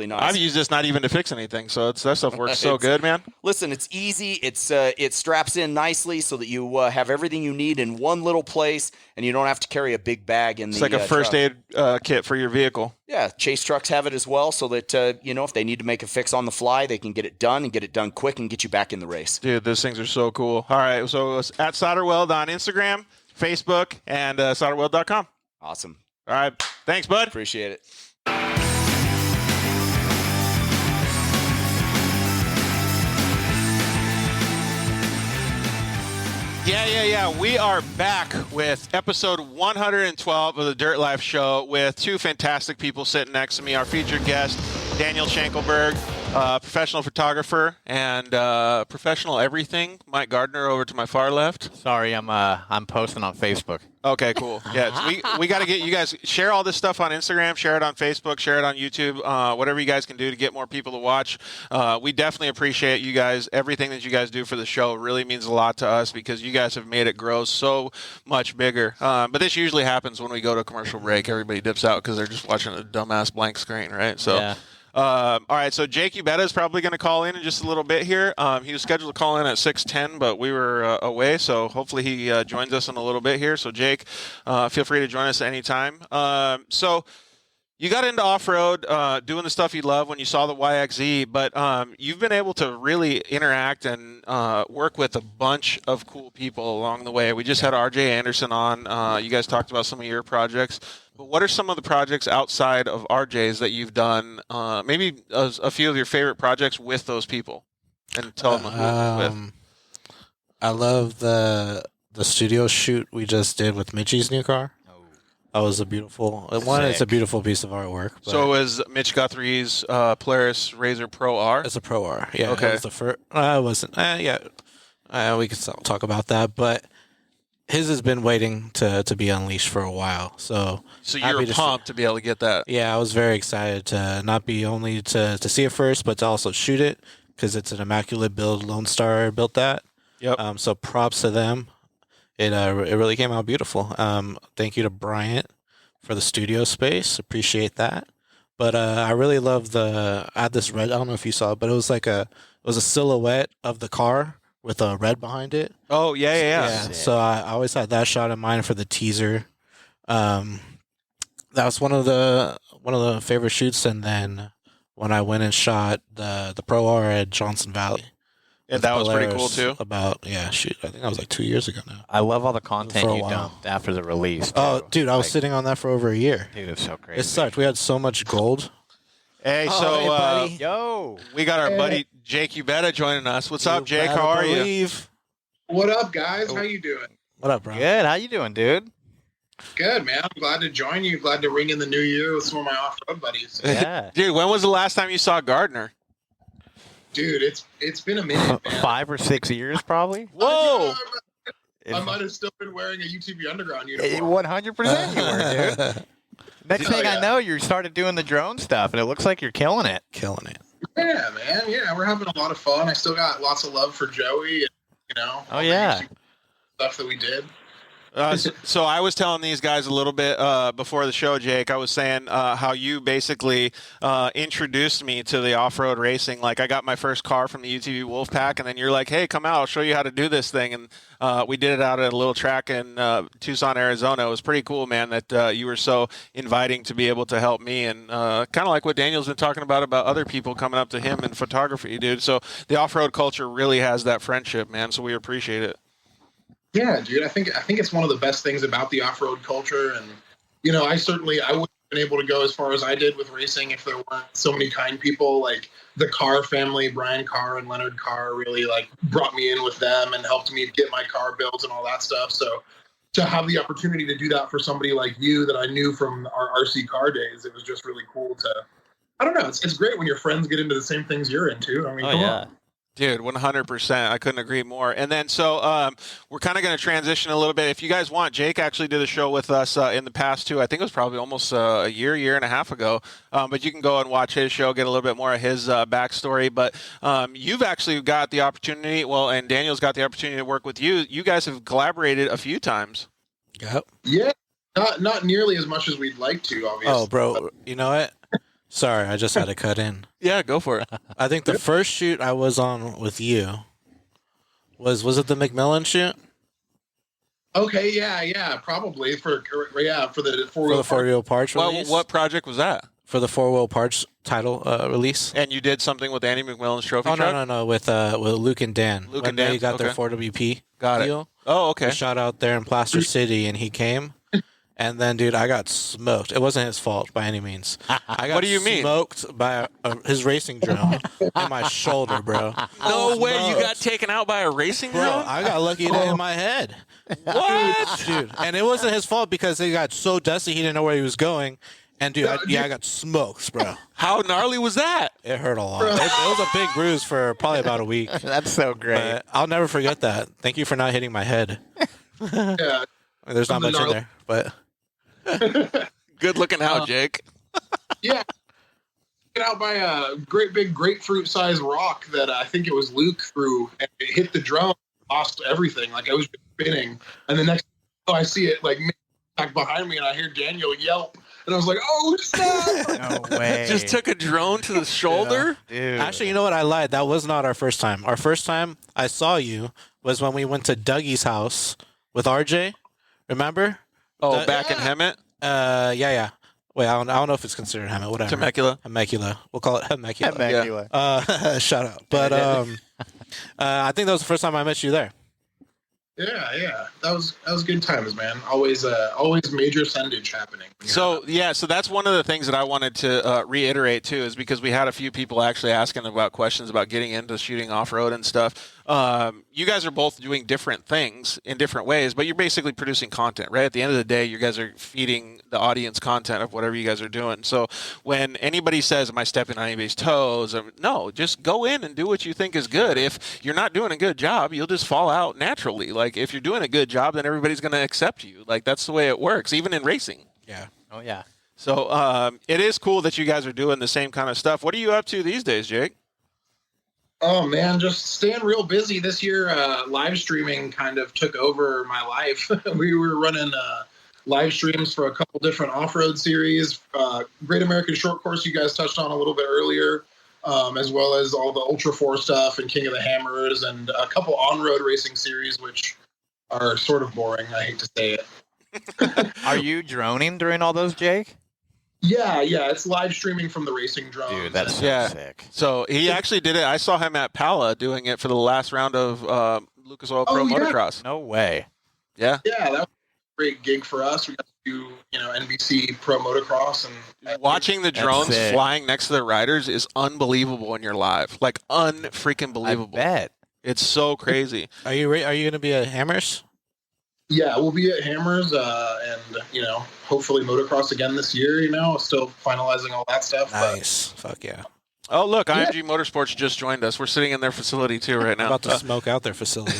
nice. I've used this not even to fix anything, so that stuff works so good, man. Listen, it's easy. It straps in nicely so that you have everything you need in one little place, and you don't have to carry a big bag in It's like a first aid kit for your vehicle. Yeah, Chase trucks have it as well, so that if they need to make a fix on the fly, they can get it done and get it done quick and get you back in the race. Dude, those things are so cool. All right, so it's at Solderweld on Instagram, Facebook, and solderweld.com. Awesome. All right, thanks, bud. Appreciate it. Yeah. We are back with episode 112 of the Dirt Life Show with two fantastic people sitting next to me. Our featured guest, Daniel Schenkelberg, professional photographer and professional everything. Mike Gardner over to my far left. Sorry, I'm posting on Facebook. Okay, cool. Yeah, so we got to get you guys share all this stuff on Instagram, share it on Facebook, share it on YouTube, whatever you guys can do to get more people to watch. We definitely appreciate you guys. Everything that you guys do for the show really means a lot to us because you guys have made it grow so much bigger. But this usually happens when we go to a commercial break. Everybody dips out because they're just watching a dumbass blank screen, right? So. Yeah. All right, so Jake Yubeta is probably going to call in just a little bit here. He was scheduled to call in at 6:10, but we were away, so hopefully he joins us in a little bit here. So, Jake, feel free to join us at any time. So you got into off-road, doing the stuff you love when you saw the YXZ, but you've been able to really interact and work with a bunch of cool people along the way. We just had RJ Anderson on. You guys talked about some of your projects. But what are some of the projects outside of RJ's that you've done? Maybe a few of your favorite projects with those people, and tell them who it's with. I love the studio shoot we just did with Mitchie's new car. That was a beautiful one. It's a beautiful piece of artwork. So is Mitch Guthrie's Polaris Razor Pro R? It's a Pro R. Yeah. Okay. It was the first. It wasn't. We could still talk about that, but his has been waiting to be unleashed for a while. So you're pumped to be able to get that. Yeah, I was very excited to not be only to see it first, but to also shoot it because it's an immaculate build. Lone Star built that. Yep. So props to them. It really came out beautiful. Thank you to Bryant for the studio space. Appreciate that. But I really love I had this red. I don't know if you saw it, but it was a silhouette of the car with a red behind it. Oh yeah. So I always had that shot in mind for the teaser. That was one of the favorite shoots. And then when I went and shot the Pro R at Johnson Valley. Yeah, that was pretty cool too. I think that was like 2 years ago now. I love all the content you dumped after the release. Oh, dude, I was sitting on that for over a year. Dude, it's so crazy. It sucked. We had so much gold. Hey, hey, buddy. Yo, we got our buddy Jake Yubeta joining us. What's up, Jake? How are you? What up, guys? How you doing? What up, bro? Good. How you doing, dude? Good, man. I'm glad to join you. Glad to ring in the new year with some of my off-road buddies. Yeah. Dude, when was the last time you saw Gardner? Dude, it's been a minute, man. 5 or 6 years, probably. Whoa! I might have still been wearing a UTV Underground uniform. 100% you were, dude. Next thing I know, you started doing the drone stuff, and it looks like you're killing it. Killing it. Yeah, man. Yeah, we're having a lot of fun. I still got lots of love for Joey, and, Oh, yeah. Stuff that we did. So I was telling these guys a little bit before the show, Jake. I was saying how you basically introduced me to the off-road racing. Like I got my first car from the UTV Wolfpack, and then you're like, "Hey, come out! I'll show you how to do this thing." And we did it out at a little track in Tucson, Arizona. It was pretty cool, man. That you were so inviting to be able to help me, and kind of like what Daniel's been talking about other people coming up to him in photography, dude. So the off-road culture really has that friendship, man. So we appreciate it. Yeah, dude. I think it's one of the best things about the off-road culture, and I wouldn't have been able to go as far as I did with racing if there weren't so many kind people. Like the Carr family, Brian Carr and Leonard Carr, really like brought me in with them and helped me get my car built and all that stuff. So to have the opportunity to do that for somebody like you that I knew from our RC car days, it was just really cool to. I don't know. It's great when your friends get into the same things you're into. I mean, come on. Dude, 100%. I couldn't agree more. And then, so we're kind of going to transition a little bit. If you guys want, Jake actually did a show with us in the past, too. I think it was probably almost a year and a half ago. But you can go and watch his show, get a little bit more of his backstory. But you've actually got the opportunity, and Daniel's got the opportunity to work with you. You guys have collaborated a few times. Yep. Yeah, not nearly as much as we'd like to, obviously. Oh, bro, you know what? Sorry, I just had to cut in. Yeah, go for it. I think the first shoot I was on with you was it the McMillan shoot? Okay, yeah, probably for the four-wheel parts release. What project was that? For the four-wheel parts title release. And you did something with Andy McMillan's trophy truck? No, with Luke and Dan. Luke when and Dan, they got their okay. 4WP Got deal. it. Oh, okay. We shot out there in Plaster City, and he came. And then, dude, I got smoked. It wasn't his fault by any means. I got What do you mean? Smoked by his racing drone in my shoulder, bro. No way, you Smoked. got taken out by a racing Bro, drone? I got lucky to hit my head. What? Dude, and it wasn't his fault because he got so dusty he didn't know where he was going. And, dude, I got smoked, bro. How gnarly was that? It hurt a lot. It was a big bruise for probably about a week. That's so great. But I'll never forget that. Thank you for not hitting my head. Yeah. There's not much in there, but... Good looking out, Jake. Yeah. Get out by a great big grapefruit-sized rock that I think it was Luke threw, and it hit the drone, lost everything. Like I was spinning, and the next I see it like back behind me, and I hear Daniel yelp, and I was like, "Oh snap!" No way. Just took a drone to the shoulder? Dude. Actually, you know what? I lied. That was not our first time. Our first time I saw you was when we went to Dougie's house with RJ. Remember? Oh, back in Hemet? Yeah. Wait, I don't know if it's considered Hemet. Whatever. Temecula. We'll call it Temecula. Temecula. Shut up. But I think that was the first time I met you there. Yeah. That was good times, man. Always major sendage happening. So that's one of the things that I wanted to reiterate too, is because we had a few people actually asking about questions about getting into shooting off-road and stuff. You guys are both doing different things in different ways, but you're basically producing content, right? At the end of the day, you guys are feeding the audience content of whatever you guys are doing. So when anybody says, am I stepping on anybody's toes? No, just go in and do what you think is good. If you're not doing a good job, you'll just fall out naturally. Like if you're doing a good job, then everybody's going to accept you. Like that's the way it works, even in racing. Yeah. Oh, yeah. So it is cool that you guys are doing the same kind of stuff. What are you up to these days, Jake? Oh man, just staying real busy this year. Live streaming kind of took over my life. We were running live streams for a couple different off-road series. Great American Short Course you guys touched on a little bit earlier, as well as all the Ultra 4 stuff and King of the Hammers and a couple on-road racing series, which are sort of boring. I hate to say it. Are you droning during all those, Jake? Yeah, it's live streaming from the racing drones. Dude, that's so sick. So he actually did it. I saw him at Pala doing it for the last round of Lucas Oil Pro Motocross. No way. Yeah, that was a great gig for us. We got to do, NBC Pro Motocross, and watching the drones flying next to the riders is unbelievable when you're live. Like unfreaking believable. I bet. It's so crazy. Are you going to be at Hammers? Yeah, we'll be at Hammers, and hopefully motocross again this year. Still finalizing all that stuff. Nice. Fuck yeah. Oh, look, IMG Motorsports just joined us. We're sitting in their facility, too, right now. About to smoke out their facility.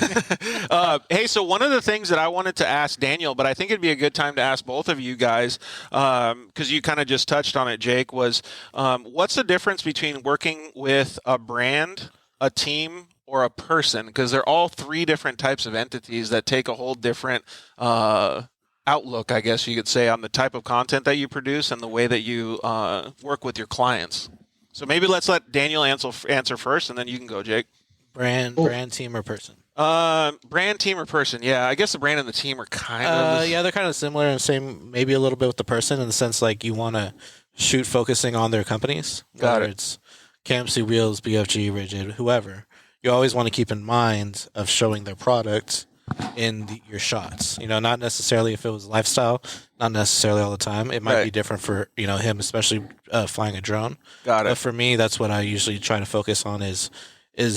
Hey, so one of the things that I wanted to ask Daniel, but I think it'd be a good time to ask both of you guys, because you kind of just touched on it, Jake, was what's the difference between working with a brand, a team, or a person? Because they're all three different types of entities that take a whole different outlook, I guess you could say, on the type of content that you produce and the way that you work with your clients. So maybe let's let Daniel answer first, and then you can go, Jake. Brand, team, or person? Brand, team, or person? Yeah, I guess the brand and the team are kind of... Yeah, they're kind of similar and same, maybe a little bit with the person in the sense like you want to shoot focusing on their companies. Whether it's KMC Wheels, BFG, Rigid, whoever. You always want to keep in mind of showing their product in your shots. Not necessarily if it was lifestyle, not necessarily all the time. It might be different for, him, especially flying a drone. Got it. But for me, that's what I usually try to focus on is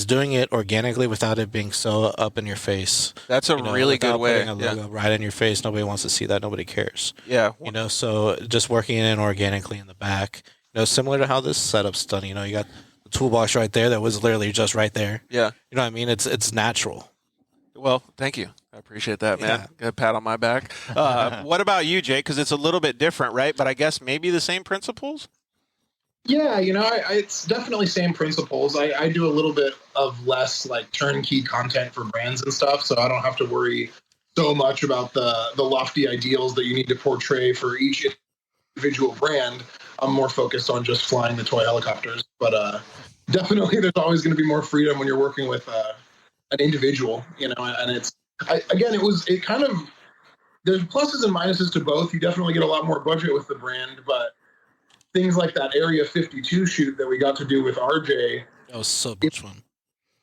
doing it organically without it being so up in your face. That's a really good way. Putting a logo right in your face. Nobody wants to see that. Nobody cares. Yeah. So just working it in organically in the back, similar to how this setup's done. You got the toolbox right there that was literally just right there. Yeah. You know what I mean? It's natural. Well, thank you. I appreciate that, man. Yeah. Got a pat on my back. What about you, Jake? Because it's a little bit different, right? But I guess maybe the same principles? Yeah, it's definitely same principles. I do a little bit of less like turnkey content for brands and stuff, so I don't have to worry so much about the lofty ideals that you need to portray for each individual brand. I'm more focused on just flying the toy helicopters. But definitely there's always going to be more freedom when you're working with an individual, and there's pluses and minuses to both. You definitely get a lot more budget with the brand, but things like that Area 52 shoot that we got to do with RJ. That was so much fun.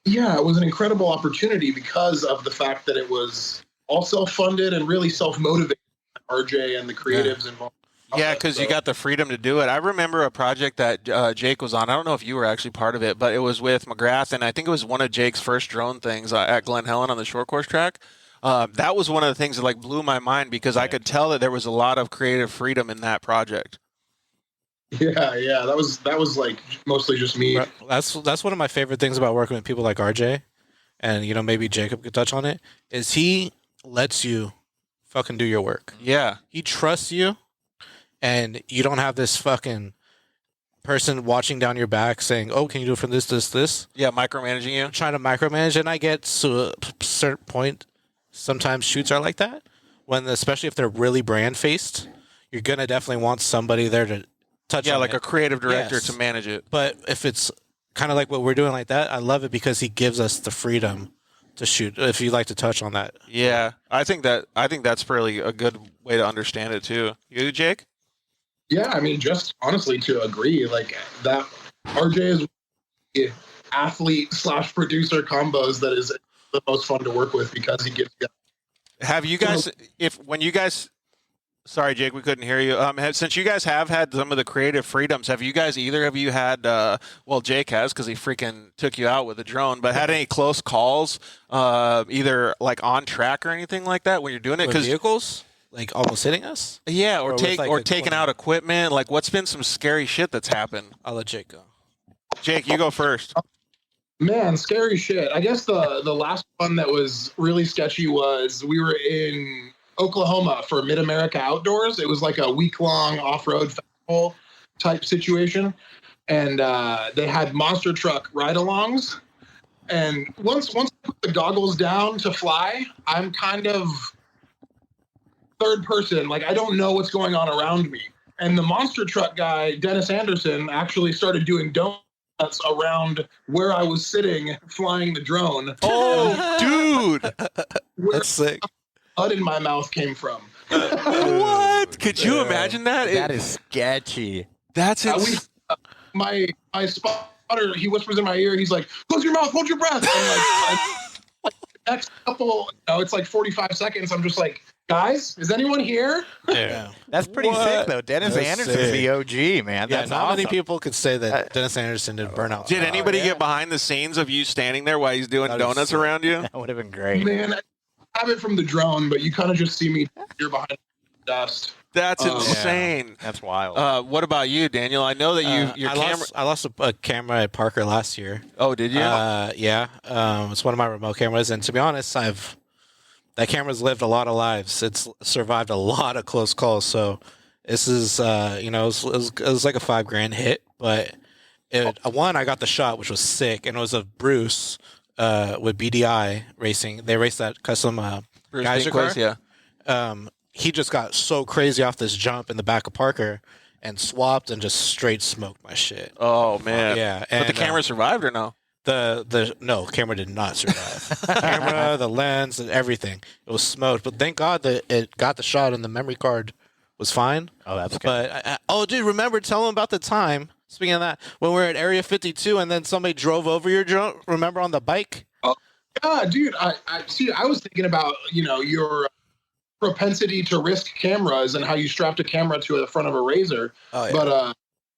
Yeah, it was an incredible opportunity because of the fact that it was all self-funded and really self-motivated. RJ and the creatives involved. Yeah, because you got the freedom to do it. I remember a project that Jake was on. I don't know if you were actually part of it, but it was with McGrath, and I think it was one of Jake's first drone things at Glen Helen on the short course track. That was one of the things that blew my mind because I could tell that there was a lot of creative freedom in that project. Yeah, that was like mostly just me. That's one of my favorite things about working with people like RJ, and maybe Jacob could touch on it, is he lets you fucking do your work. Yeah. He trusts you, and you don't have this fucking person watching down your back saying, "Oh, can you do it from this?" Yeah, micromanaging you. Trying to micromanage, and I get to a certain point. Sometimes shoots are like that, especially if they're really brand faced. You're gonna definitely want somebody there to touch. Yeah, on like it. a creative director Yes. to manage it. But if it's kind of like what we're doing like that, I love it because he gives us the freedom to shoot. If you'd like to touch on that. Yeah, I think that's really a good way to understand it too. You, Jake? Yeah, just honestly to agree, like that RJ is the athlete/producer combos that is the most fun to work with because he gives you. Have you guys, sorry, Jake, we couldn't hear you. Since you guys have had some of the creative freedoms, either of you had, Jake has because he freaking took you out with a drone, but had any close calls, either like on track or anything like that when you're doing it? With vehicles? Like almost hitting us? Yeah, Or with, taking out equipment. Like, what's been some scary shit that's happened? I'll let Jake go. Jake, you go first. Man, scary shit. I guess the last one that was really sketchy was we were in Oklahoma for Mid-America Outdoors. It was like a week-long off-road festival type situation. And they had monster truck ride-alongs. And once I put the goggles down to fly, I'm kind of third person. Like, I don't know what's going on around me. And the monster truck guy, Dennis Anderson, actually started doing donuts around where I was sitting flying the drone. Oh, dude. That's sick. Blood in my mouth came from. What? Could you imagine that? That is sketchy. That's it. My spotter, he whispers in my ear, he's like, close your mouth, hold your breath. And like next couple, it's like 45 seconds. I'm just like, guys, is anyone here? Yeah. That's pretty sick, though. Dennis That's Anderson's sick. the OG, man. Yeah, That's not awesome. many people could say that Dennis Anderson did burnout. Did anybody get behind the scenes of you standing there while he's doing That'd be donuts sick. around you? That would have been great. Man, I have it from the drone, but you kind of just see me here behind the dust. That's insane. That's wild. What about you, Daniel? I know that your camera. I lost a camera at Parker last year. Oh, did you? Yeah. It's one of my remote cameras, and to be honest, that camera's lived a lot of lives. It's survived a lot of close calls. So this is, it was like a $5,000 hit, but I got the shot, which was sick, and it was of Bruce with BDI racing. They raced that custom Bruce Geyser car. Dinquist, yeah. He just got so crazy off this jump in the back of Parker and swapped and just straight smoked my shit. Oh man. Yeah, But and the camera survived or no? No, camera did not survive. Camera, the lens, and everything. It was smoked, but thank God that it got the shot and the memory card was fine. Oh, that's good. But dude, remember, tell him about the time. Speaking of that, when we were at Area 52 and then somebody drove over your drone. Remember on the bike? Oh, yeah, dude. I see. I was thinking about your propensity to risk cameras and how you strapped a camera to the front of a Razor. Oh, yeah.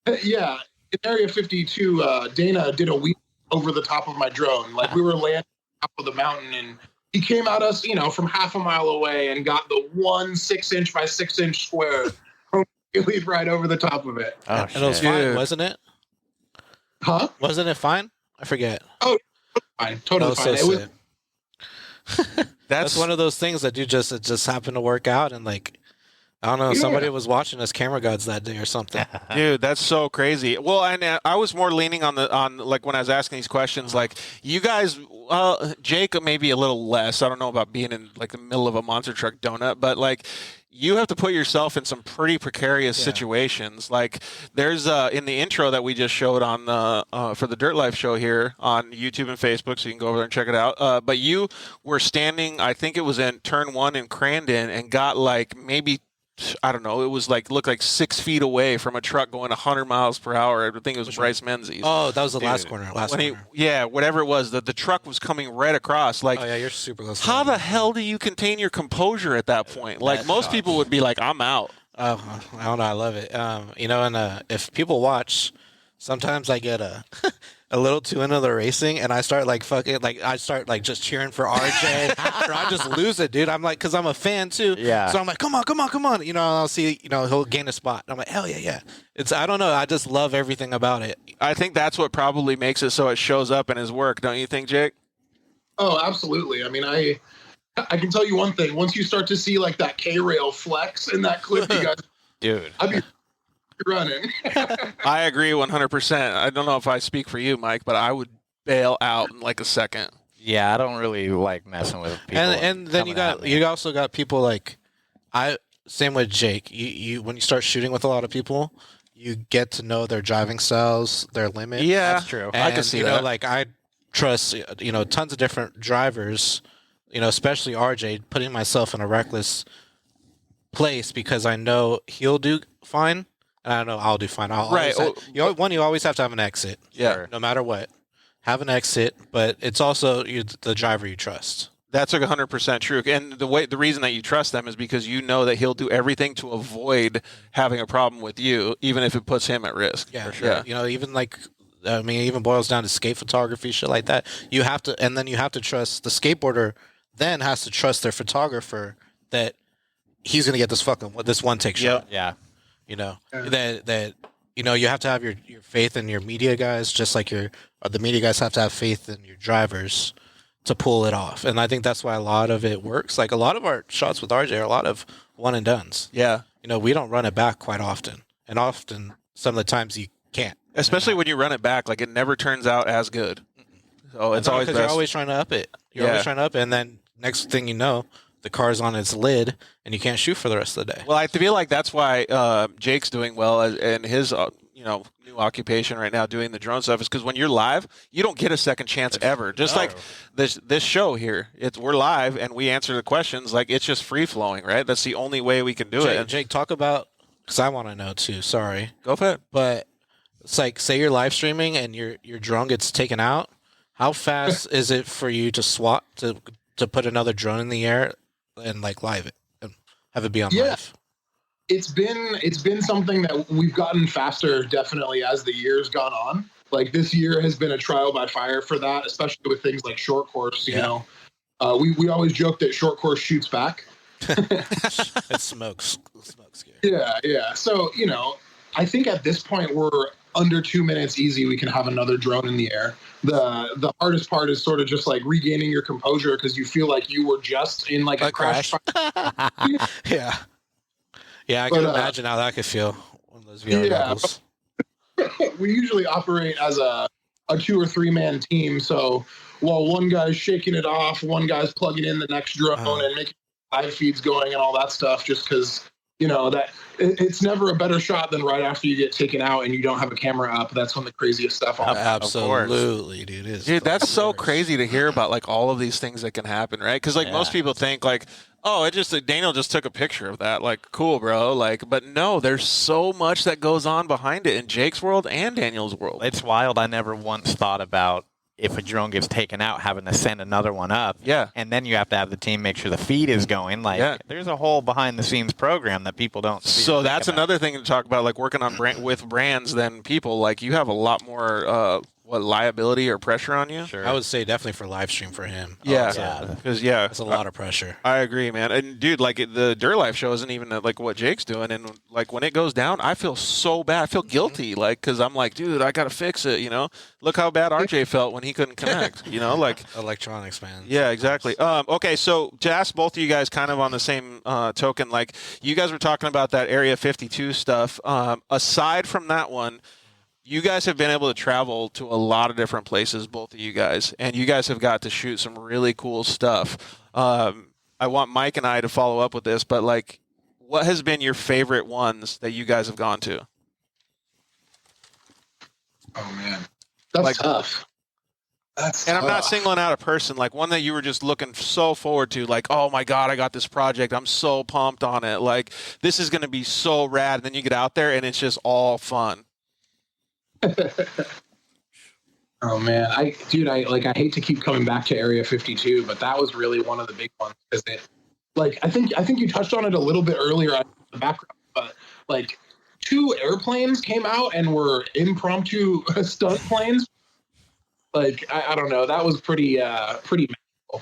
But yeah, in Area 52, Dana did a week over the top of my drone. Like we were landing on top of the mountain, and he came at us, from half a mile away and got the 1 6-inch by 6-inch square right over the top of it. Oh, And it was shit. fine, wasn't it? Huh? Wasn't it fine? I forget. Oh, fine. Totally That was fine. so It was, sick. That's one of those things that it just happened to work out, and like, I don't know, Yeah. somebody was watching us camera gods that day or something. Dude, that's so crazy. Well, and I was more leaning on like when I was asking these questions, like you guys, Jake maybe a little less. I don't know about being in like the middle of a monster truck donut, but like you have to put yourself in some pretty precarious situations. Like there's in the intro that we just showed on for the Dirt Life show here on YouTube and Facebook, so you can go over there and check it out. But you were standing, I think it was in turn 1 in Crandon, and got like maybe, I don't know, it was like looked like 6 feet away from a truck going 100 miles per hour. I think it was Bryce Menzies. Oh, that was the last corner. Yeah, whatever it was, the truck was coming right across. Like, Oh yeah, you're super close. how the hell do you contain your composure at that point? Like most people would be like, I'm out. Oh, I don't know. I love it. You know, and if people watch, sometimes I get a little too into the racing, and I start like fucking like I start like just cheering for RJ, or I just lose it, dude. I'm like, because I'm a fan too. Yeah. So I'm like, come on. You know, I'll see. You know, he'll gain a spot. I'm like, hell yeah. It's I don't know. I just love everything about it. I think that's what probably makes it so it shows up in his work, don't you think, Jake? oh, absolutely. I mean, I can tell you one thing. Once you start to see like that K-rail flex in that clip, you guys, Dude. I'd be running. I agree 100%. I don't know if I speak for you, Mike, but I would bail out in like a second. Yeah, I don't really like messing with people. And then coming you also got people like same with Jake. You when you start shooting with a lot of people, you get to know their driving styles, their limit. Yeah, That's true. And, I can see you that. know, like I trust tons of different drivers. You know, especially RJ, putting myself in a reckless place because I know he'll do fine, and I know I'll do fine. Right. You always have to have an exit. Yeah. No matter what, have an exit, but it's also the driver you trust. That's like 100% true. And the reason that you trust them is because you know that he'll do everything to avoid having a problem with you, even if it puts him at risk. Yeah, For sure. yeah. You know, even like, I mean, it even boils down to skate photography, shit like that. You have to, and then you have to trust the skateboarder. Then has to trust their photographer that he's gonna get this one take shot. Yeah. You know that you have to have your faith in your media guys, just like the media guys have to have faith in your drivers to pull it off. And I think that's why a lot of it works. Like a lot of our shots with RJ are a lot of one and dones. Yeah. You know, we don't run it back quite often, and often some of the times you can't. Especially when you run it back, like it never turns out as good. So it's always because best. you're always trying to up it. You're always trying to up it, and then next thing you know, the car's on its lid, and you can't shoot for the rest of the day. Well, I feel like that's why Jake's doing well in his new occupation right now, doing the drone stuff, is because when you're live, you don't get a second chance ever. Just like this show here, we're live and we answer the questions. Like it's just free flowing, right? That's the only way we can do it. Jake, talk about, because I want to know too. Sorry, Go for it. but it's like, say you're live streaming and your drone gets taken out. How fast is it for you to swap to put another drone in the air and like live it and have it be on live? It's been something that we've gotten faster definitely as the year's gone on. Like this year has been a trial by fire for that, especially with things like short course. You know, we always joke that short course shoots back. It smokes. Yeah. So I think at this point we're under 2 minutes easy. We can have another drone in the air. The hardest part is sort of just like regaining your composure because you feel like you were just in like a crash. Yeah. Yeah, I can imagine how that could feel. One of those VR goggles. We usually operate as a 2 or 3 man team. So while one guy's shaking it off, one guy's plugging in the next drone and making live feeds going and all that stuff, just because that it's never a better shot than right after you get taken out and you don't have a camera up. That's when the craziest stuff happens. Absolutely, dude. Dude, that's so crazy to hear about, like all of these things that can happen, right? Because like most people think like, oh, Daniel just took a picture of that. Like, cool, bro. Like, but no, there's so much that goes on behind it in Jake's world and Daniel's world. It's wild. I never once thought about if a drone gets taken out, having to send another one up. Yeah. And then you have to have the team make sure the feed is going. Like, there's a whole behind-the-scenes program that people don't see. So that's another thing to talk about, like working on with brands than people. Like, you have a lot more what, liability or pressure on you. Sure. I would say definitely for live stream for him. Yeah, because that's a lot of pressure. I agree, man. And dude, like the Dirt Life show isn't even like what Jake's doing, and like when it goes down, I feel so bad. I feel guilty, like because I'm like, dude, I gotta fix it. You know, look how bad RJ felt when he couldn't connect. You know, like Electronics, man. yeah, exactly. Okay, so to ask both of you guys, kind of on the same token, like you guys were talking about that Area 52 stuff. Aside from that one, you guys have been able to travel to a lot of different places, both of you guys, and you guys have got to shoot some really cool stuff. I want Mike and I to follow up with this, but like, what has been your favorite ones that you guys have gone to? Oh man, that's Like- tough. That's And I'm not tough. singling out a person, like one that you were just looking so forward to, like, oh my God, I got this project. I'm so pumped on it. Like, this is going to be so rad. And then you get out there and it's just all fun. Oh man, I hate to keep coming back to Area 52, but that was really one of the big ones because I think you touched on it a little bit earlier in the background, but like 2 airplanes came out and were impromptu stunt planes. Like I don't know, that was pretty magical.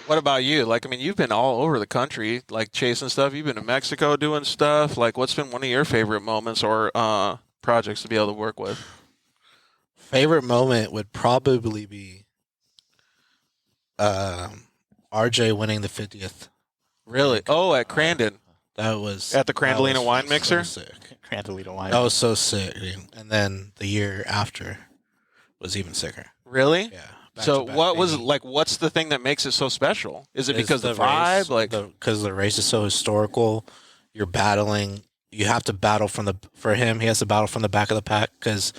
What about you? Like, I mean, you've been all over the country, like chasing stuff. You've been to Mexico doing stuff. Like, what's been one of your favorite moments or projects to be able to work with? Favorite moment would probably be RJ winning the 50th. Really? Oh, at Crandon. That was At the that Crandalina was Wine Mixer? So sick. Crandalina wine. That was so sick, dude. And then the year after was even sicker. Really? Yeah. So back-to-back, what was baby. like? What's the thing that makes it so special? Is it It's because the vibe? race, Like, because the race is so historical. You're battling. You have to battle for him. He has to battle from the back of the pack because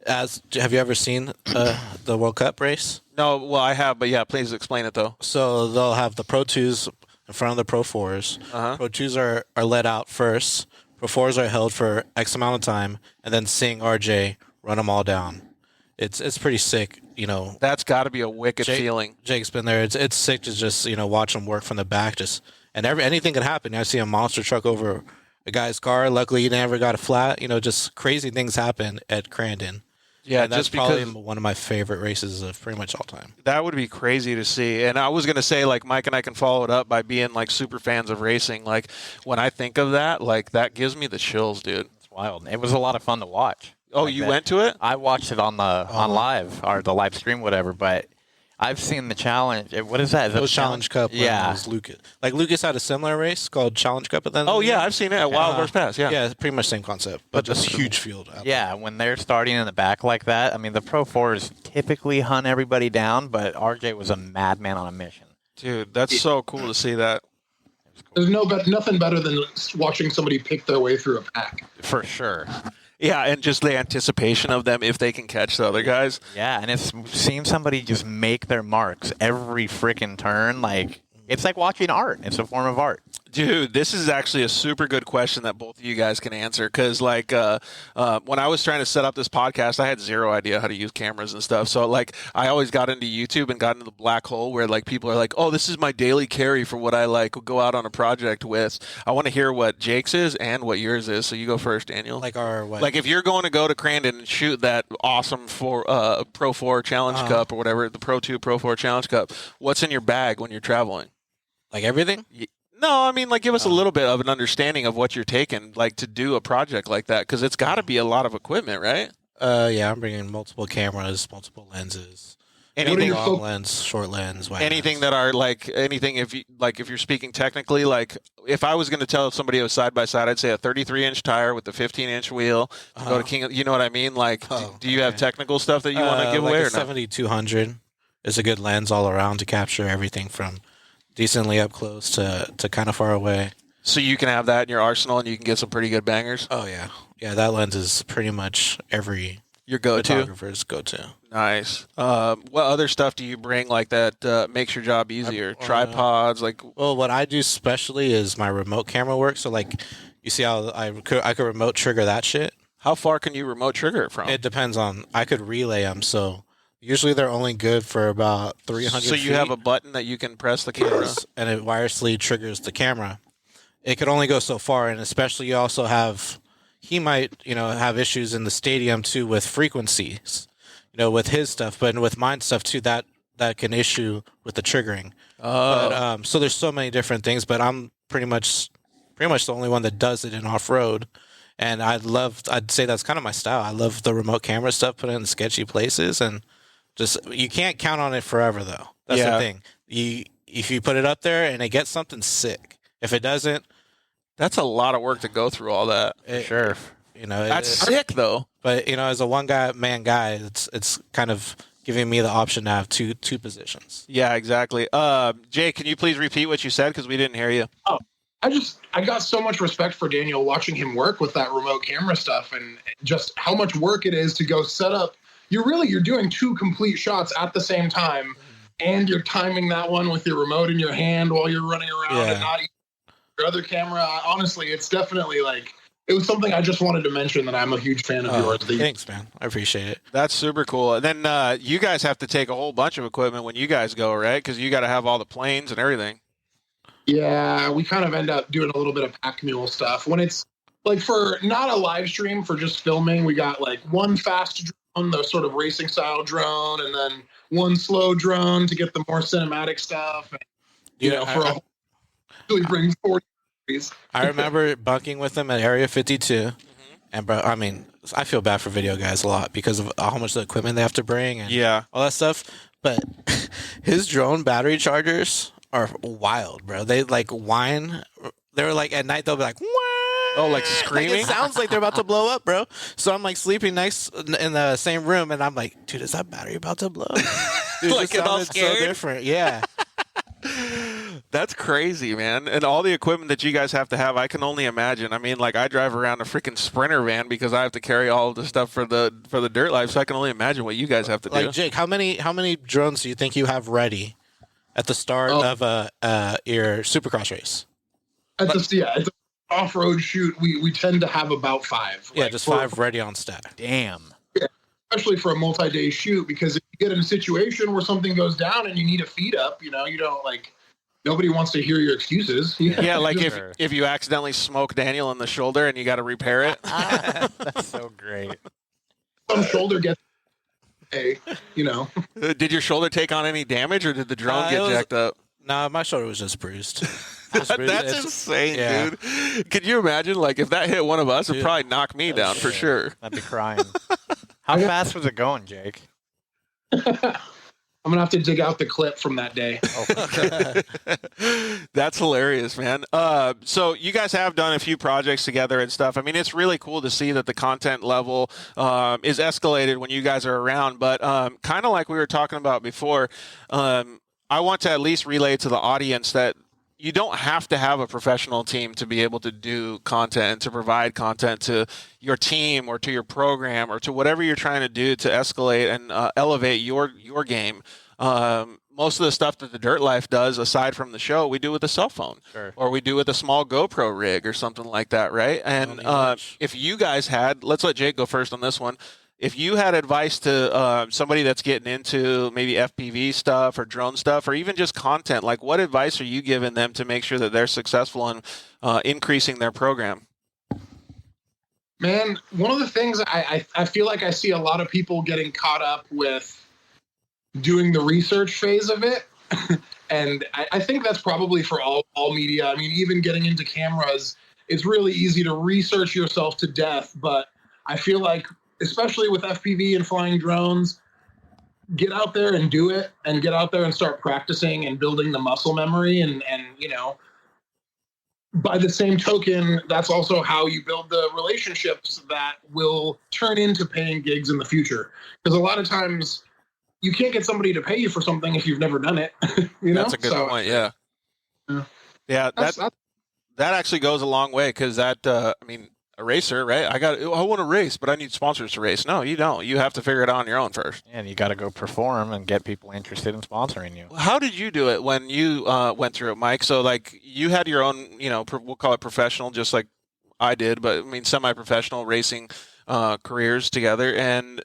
have you ever seen the World Cup race? no, well, I have, but yeah, please explain it though. So they'll have the Pro 2s in front of the Pro 4s. Uh-huh. Pro 2s are let out first. Pro 4s are held for X amount of time, and then seeing RJ run them all down. It's pretty sick, you know. That's got to be a wicked feeling. Jake's been there. It's sick to just watch him work from the back. And anything could happen. I see a monster truck over a guy's car. Luckily, he never got a flat. Just crazy things happen at Crandon. Yeah, And that's just because probably one of my favorite races of pretty much all time. that would be crazy to see. And I was gonna say, like, Mike and I can follow it up by being like super fans of racing. Like, when I think of that, like, that gives me the chills, dude. It's wild. It was a lot of fun to watch. Oh, Like you that. went to it? I watched it on live or the live stream, whatever. But I've seen the challenge. What is that? Is It that was the Challenge Cup. When Yeah. it was Lucas. Like Lucas had a similar race called Challenge Cup at the end. Oh of the yeah, year. I've seen it at Wild Horse Pass. Yeah. Yeah, it's pretty much same concept, but just huge field. out there. Yeah, when they're starting in the back like that, I mean, the Pro 4s typically hunt everybody down, but RJ was a madman on a mission. Dude, that's so cool to see that. There's nothing better than watching somebody pick their way through a pack. For sure. Yeah, and just the anticipation of them if they can catch the other guys. Yeah, and it's seeing somebody just make their marks every freaking turn. Like, it's like watching art. It's a form of art. Dude, this is actually a super good question that both of you guys can answer because, like, when I was trying to set up this podcast, I had zero idea how to use cameras and stuff. So, like, I always got into YouTube and got into the black hole where, like, people are like, "Oh, this is my daily carry for what I like go out on a project with." I want to hear what Jake's is and what yours is. So you go first, Daniel. Like our what? Like if you're going to go to Crandon and shoot that awesome Pro 4 Challenge Cup or whatever, the Pro 2 Pro 4 Challenge Cup, what's in your bag when you're traveling? like everything. No, I mean, like, give us a little bit of an understanding of what you're taking, like, to do a project like that, because it's got to be a lot of equipment, right? Yeah, I'm bringing multiple cameras, multiple lenses. Anything, long lens, short lens, wide anything lens. that are like anything. If you're speaking technically, like if I was going to tell somebody it was side by side, I'd say a 33-inch tire with the 15-inch wheel to go to King. You know what I mean? Like, do you have technical stuff that you want to give like away a or not? 7200 is a good lens all around to capture everything from decently up close to kind of far away. So you can have that in your arsenal, and you can get some pretty good bangers. Oh yeah, that lens is pretty much every Your go-to. photographer's go-to. Nice. What other stuff do you bring like that makes your job easier? Tripods, like. Well, what I do specially is my remote camera work. So like, you see how I could remote trigger that shit. How far can you remote trigger it from? It depends on. I could relay them. So usually they're only good for about 300. So you have a button that you can press the camera. Yes, and it wirelessly triggers the camera. It could only go so far, and especially you also have. He might, have issues in the stadium too with frequencies. with his stuff, but with mine stuff too, that can issue with the triggering. But, so there's so many different things, but I'm pretty much the only one that does it in off-road. And I'd say that's kind of my style. I love the remote camera stuff, put it in sketchy places, and just, you can't count on it forever though. That's the thing. If you put it up there and it gets something sick, if it doesn't, that's a lot of work to go through all that. Sure. That's sick though. But as a man guy, it's kind of giving me the option to have two positions. Yeah, exactly. Jay, can you please repeat what you said, because we didn't hear you? Oh, I got so much respect for Daniel watching him work with that remote camera stuff, and just how much work it is to go set up. You're doing 2 complete shots at the same time, and you're timing that one with your remote in your hand while you're running around and not your other camera. Honestly, it's definitely it was something I just wanted to mention, that I'm a huge fan of yours. Thanks, man. I appreciate it. That's super cool. And then you guys have to take a whole bunch of equipment when you guys go, right? Because you got to have all the planes and everything. Yeah, we kind of end up doing a little bit of pack mule stuff. When it's for not a live stream, for just filming, we got one fast drone, the sort of racing style drone, and then one slow drone to get the more cinematic stuff. And, really brings 40. I remember bunking with them at Area 52, and bro, I mean, I feel bad for video guys a lot because of how much the equipment they have to bring and all that stuff. But his drone battery chargers are wild, bro. They whine. They're at night. They'll be like, "Wah!" Oh, like screaming. It sounds like they're about to blow up, bro. So I'm sleeping next in the same room, and I'm like, dude, is that battery about to blow? Dude, Get all scared. So different, yeah. That's crazy, man. And all the equipment that you guys have to have, I can only imagine. I mean, I drive around a freaking Sprinter van because I have to carry all of the stuff for the dirt life, so I can only imagine what you guys have to do. Jake, how many drones do you think you have ready at the start of your Supercross race? It's an off-road shoot. We tend to have about 5. Yeah, just 5 ready on stack. Damn. Yeah, especially for a multi-day shoot, because if you get in a situation where something goes down and you need a feed up, you don't nobody wants to hear your excuses. Yeah, if you accidentally smoke Daniel in the shoulder and you got to repair it. That's so great. Some shoulder gets Did your shoulder take on any damage, or did the drone get jacked up? No, my shoulder was just bruised. That's insane, dude. Could you imagine, if that hit one of us, it'd probably knock me down for sure. I'd be crying. How fast was it going, Jake? I'm going to have to dig out the clip from that day. That's hilarious, man. So you guys have done a few projects together and stuff. I mean, it's really cool to see that the content level is escalated when you guys are around. But kind of like we were talking about before, I want to at least relay to the audience that you don't have to have a professional team to be able to do content and to provide content to your team or to your program or to whatever you're trying to do to escalate and elevate your game. Most of the stuff that the Dirt Life does, aside from the show, we do with a cell phone, or we do with a small GoPro rig or something like that, right? And if you guys had, let's let Jake go first on this one. If you had advice to somebody that's getting into maybe FPV stuff or drone stuff or even just content, what advice are you giving them to make sure that they're successful in increasing their program? Man, one of the things I feel like I see a lot of people getting caught up with doing the research phase of it. And I think that's probably for all media. I mean, even getting into cameras, it's really easy to research yourself to death. But I feel like, especially with FPV and flying drones, get out there and do it, and get out there and start practicing and building the muscle memory. And by the same token, that's also how you build the relationships that will turn into paying gigs in the future. Because a lot of times you can't get somebody to pay you for something if you've never done it. That's a good point. Yeah. Yeah. That actually goes a long way. Cause a racer, right? I want to race, but I need sponsors to race. No, you don't. You have to figure it out on your own first. And you got to go perform and get people interested in sponsoring you. How did you do it when you went through it, Mike? So you had your own, we'll call it professional, just like I did, but semi-professional racing careers together. And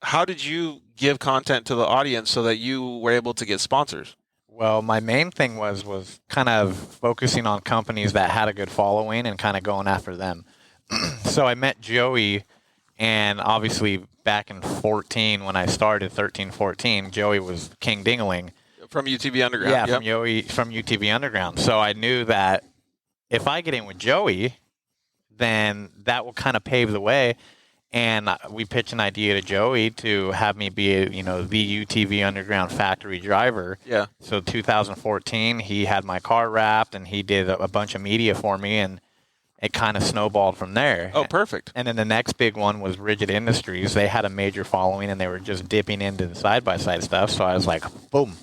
how did you give content to the audience so that you were able to get sponsors? Well, my main thing was kind of focusing on companies that had a good following and kind of going after them. So I met Joey And obviously back in 14 when I started, 13, 14, Joey was King Dingling. From UTV Underground. Yeah, Yep. from UTV Underground. So I knew that if I get in with Joey, then that will kind of pave the way. And we pitched an idea to Joey to have me be, the UTV Underground factory driver. Yeah. So 2014, he had my car wrapped, and he did a bunch of media for me, and it kind of snowballed from there. Oh, perfect. And then the next big one was Rigid Industries. They had a major following, and they were just dipping into the side-by-side stuff. So I was like, boom.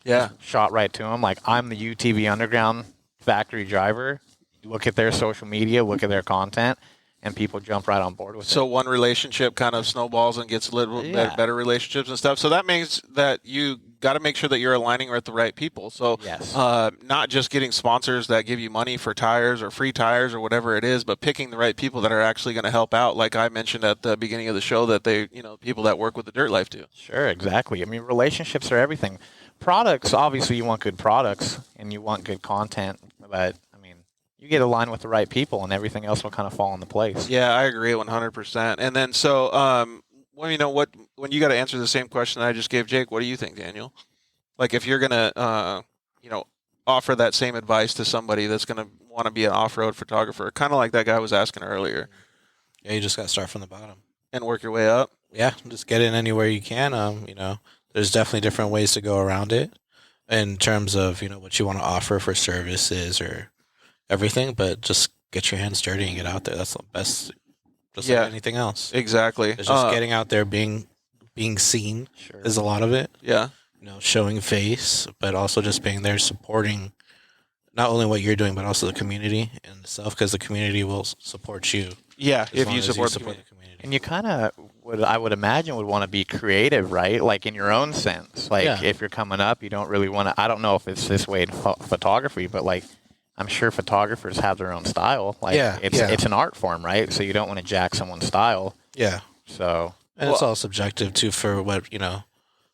Yeah. Shot right to him. Like, I'm the UTV Underground factory driver. Look at their social media, look at their content, and people jump right on board with it. So one relationship kind of snowballs and gets a little bit better relationships and stuff. So that means that you got to make sure that you're aligning with the right people. So Yes. Not just getting sponsors that give you money for tires or free tires or whatever it is, but picking the right people that are actually going to help out. Like I mentioned at the beginning of the show that they, people that work with the Dirt Life do. Sure, exactly. I mean, relationships are everything. Products, obviously, you want good products and you want good content, but you get aligned with the right people, and everything else will kind of fall into place. Yeah, I agree 100%. And then so, when you got to answer the same question that I just gave Jake, what do you think, Daniel? Like if you're gonna, offer that same advice to somebody that's gonna want to be an off-road photographer, kind of like that guy was asking earlier. Yeah, you just got to start from the bottom and work your way up. Yeah, just get in anywhere you can. There's definitely different ways to go around it in terms of what you want to offer for services or everything, but just get your hands dirty and get out there. That's the best. Just like anything else. Exactly. It's just getting out there, being seen is a lot of it. Yeah. Showing face, but also just being there, supporting not only what you're doing, but also the community and stuff, because the community will support you. Yeah, if you support the community. And you kind of I would imagine would want to be creative, right? Like in your own sense. Like if you're coming up, you don't really want to. I don't know if it's this way in photography, but like. I'm sure photographers have their own style. Like it's an art form, right? So you don't want to jack someone's style. Yeah. So it's all subjective too for what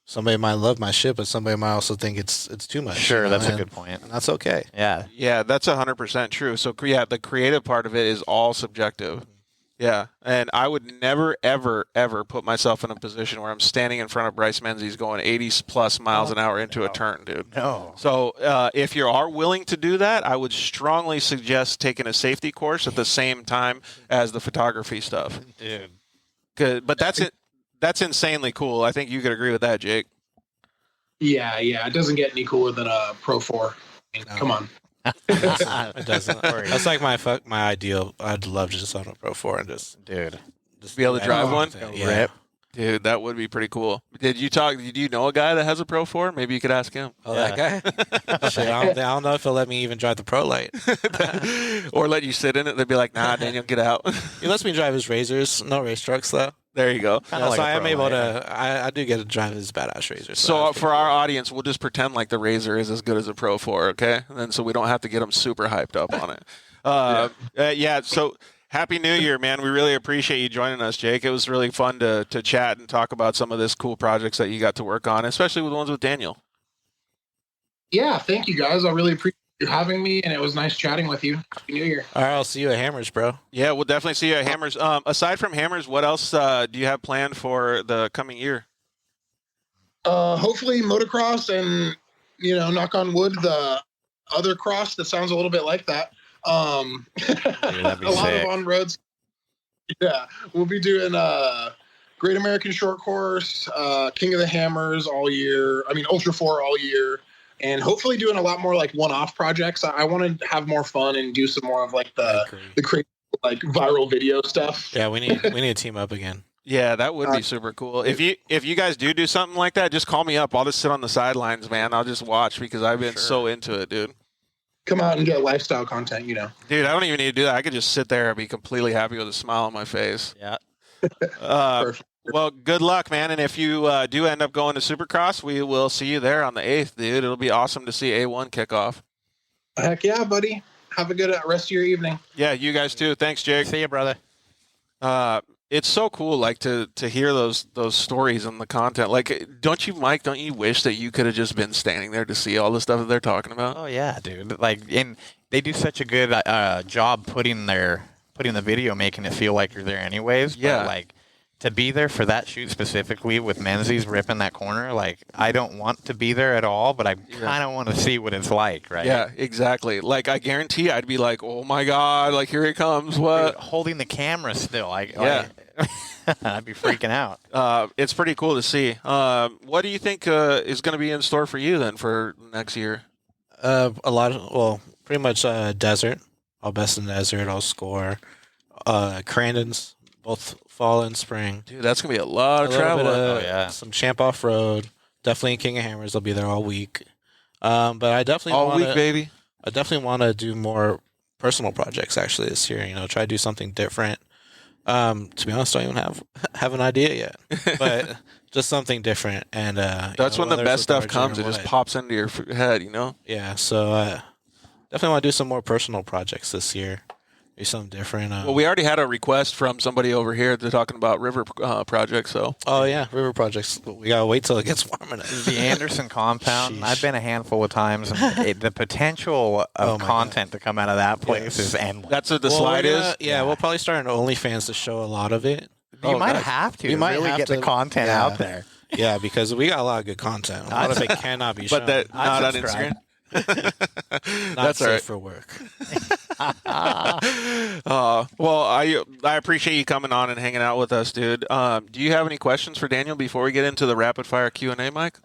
somebody might love my shit, but somebody might also think it's too much. Sure, that's a good point. And that's okay. Yeah. Yeah, that's 100% true. So the creative part of it is all subjective. Yeah, and I would never, ever, ever put myself in a position where I'm standing in front of Bryce Menzies going 80+ miles an hour into a turn, dude. No. So if you are willing to do that, I would strongly suggest taking a safety course at the same time as the photography stuff. Dude. Good, but that's insanely cool. I think you could agree with that, Jake. Yeah. It doesn't get any cooler than a Pro 4. Come on. It doesn't. That's like my ideal. I'd love to just own a Pro 4 and just be able to drive one. Yeah. Rip. Dude, that would be pretty cool. Did you know a guy that has a Pro 4? Maybe you could ask him. Oh, that guy? Shit, I don't know if he'll let me even drive the Pro Light. Or let you sit in it. They'd be like, nah, Daniel, get out. He lets me drive his Razors. No race trucks, though. There you go. So I am able to. I do get to drive his badass Razors. So for our audience, we'll just pretend like the Razor is as good as a Pro 4, okay? And then so we don't have to get them super hyped up on it. So Happy New Year, man. We really appreciate you joining us, Jake. It was really fun to chat and talk about some of this cool projects that you got to work on, especially with the ones with Daniel. Yeah, thank you, guys. I really appreciate you having me, and it was nice chatting with you. Happy New Year. All right, I'll see you at Hammers, bro. Yeah, we'll definitely see you at Hammers. Aside from Hammers, what else do you have planned for the coming year? Hopefully motocross and, knock on wood, the other cross that sounds a little bit like that. That'd be a lot sick. of on-roads. Yeah, we'll be doing Great American Short Course, King of the Hammers all year. Ultra 4 all year. And hopefully doing a lot more like one-off projects. I want to have more fun and do some more of like the crazy like viral video stuff. Yeah, we need to team up again. Yeah, that would be super cool. If you guys do something like that, just call me up. I'll just sit on the sidelines, man. I'll just watch because I've been so into it, dude. Come out and get lifestyle content, Dude, I don't even need to do that. I could just sit there and be completely happy with a smile on my face. Yeah. Perfect. Well, good luck, man. And if you do end up going to Supercross, we will see you there on the 8th, dude. It'll be awesome to see A1 kick off. Heck yeah, buddy. Have a good rest of your evening. Yeah, you guys too. Thanks, Jake. See you, brother. It's so cool, like to hear those stories and the content. Like, don't you wish that you could have just been standing there to see all the stuff that they're talking about? Oh yeah, dude. Like, and they do such a good job putting the video, making it feel like you're there anyways. Yeah. But, like, to be there for that shoot specifically with Menzies ripping that corner, like, I don't want to be there at all, but I kind of want to see what it's like, right? Yeah, exactly. Like, I guarantee I'd be like, oh my God, like, here he comes. What? Dude, holding the camera still. Yeah. I'd be freaking out. It's pretty cool to see. What do you think is going to be in store for you then for next year? Pretty much desert. I'll best in desert. I'll score. Crandons, both fall and spring. Dude, that's going to be a lot of travel. Some champ off-road. Definitely King of Hammers. I'll be there all week. But I definitely all week, baby. I definitely want to do more personal projects actually this year. Try to do something different. To be honest, I don't even have an idea yet, but just something different. And that's when the best stuff comes. It just pops into your head, Yeah. So definitely want to do some more personal projects this year. Do something different. Well, we already had a request from somebody over here. They're talking about river projects. So. Oh yeah, river projects. We gotta wait till it gets warm enough. The Anderson compound. I've been a handful of times. And the potential of content to come out of that place is endless. That's what the slide is. Yeah, we'll probably start an OnlyFans to show a lot of it. You might have to. You might really get the content out there. Yeah, because we got a lot of good content. A lot of it cannot be shown. But that not on Instagram. That's safe for work. Well, I appreciate you coming on and hanging out with us, dude. Do you have any questions for Daniel before we get into the rapid fire Q&A, Mike?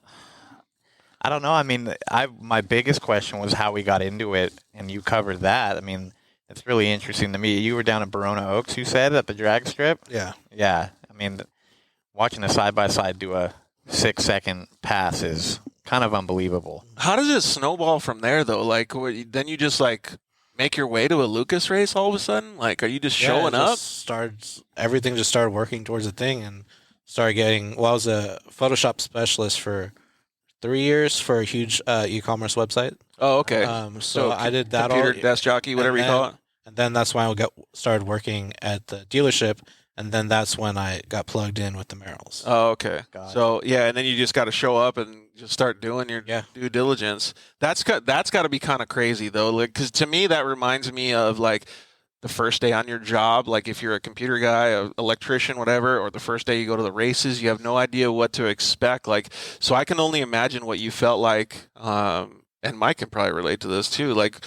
I don't know. I mean, my biggest question was how we got into it, and you covered that. I mean, it's really interesting to me. You were down at Verona Oaks, you said, at the drag strip? Yeah. Yeah. I mean, watching a side-by-side do a 6-second pass is kind of unbelievable. How does it snowball from there, though? Like, then you just, like, make your way to a Lucas race all of a sudden? Like, are you just showing up? Everything just started working towards a thing and started getting... Well, I was a Photoshop specialist for 3 years for a huge e-commerce website. Oh, okay. So I did that computer desk jockey, whatever you call it. And then that's when I started working at the dealership, and then that's when I got plugged in with the Merrills. Oh, okay. So, yeah, and then you just got to show up and just start doing your due diligence. That's got to be kind of crazy, though, like, because to me that reminds me of, like, the first day on your job, like if you're a computer guy, an electrician, whatever, or the first day you go to the races, you have no idea what to expect. Like, so I can only imagine what you felt like, and Mike can probably relate to this too. Like,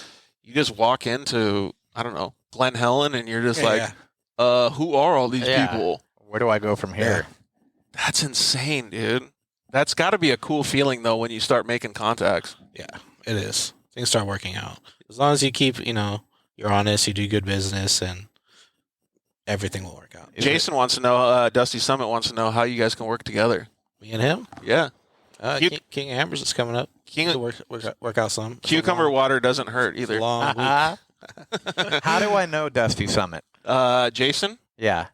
you just walk into, I don't know, Glen Helen, and you're just who are all these people? Where do I go from here? That's insane, dude. That's got to be a cool feeling, though, when you start making contacts. Yeah, it is. Things start working out. As long as you keep, you're honest, you do good business, and everything will work out. Jason wants to know, Dusty Summit wants to know how you guys can work together. Me and him? Yeah. King of Hammers is coming up. Work out some. Cucumber water doesn't hurt either. Long week. How do I know Dusty Summit? Jason? Yeah.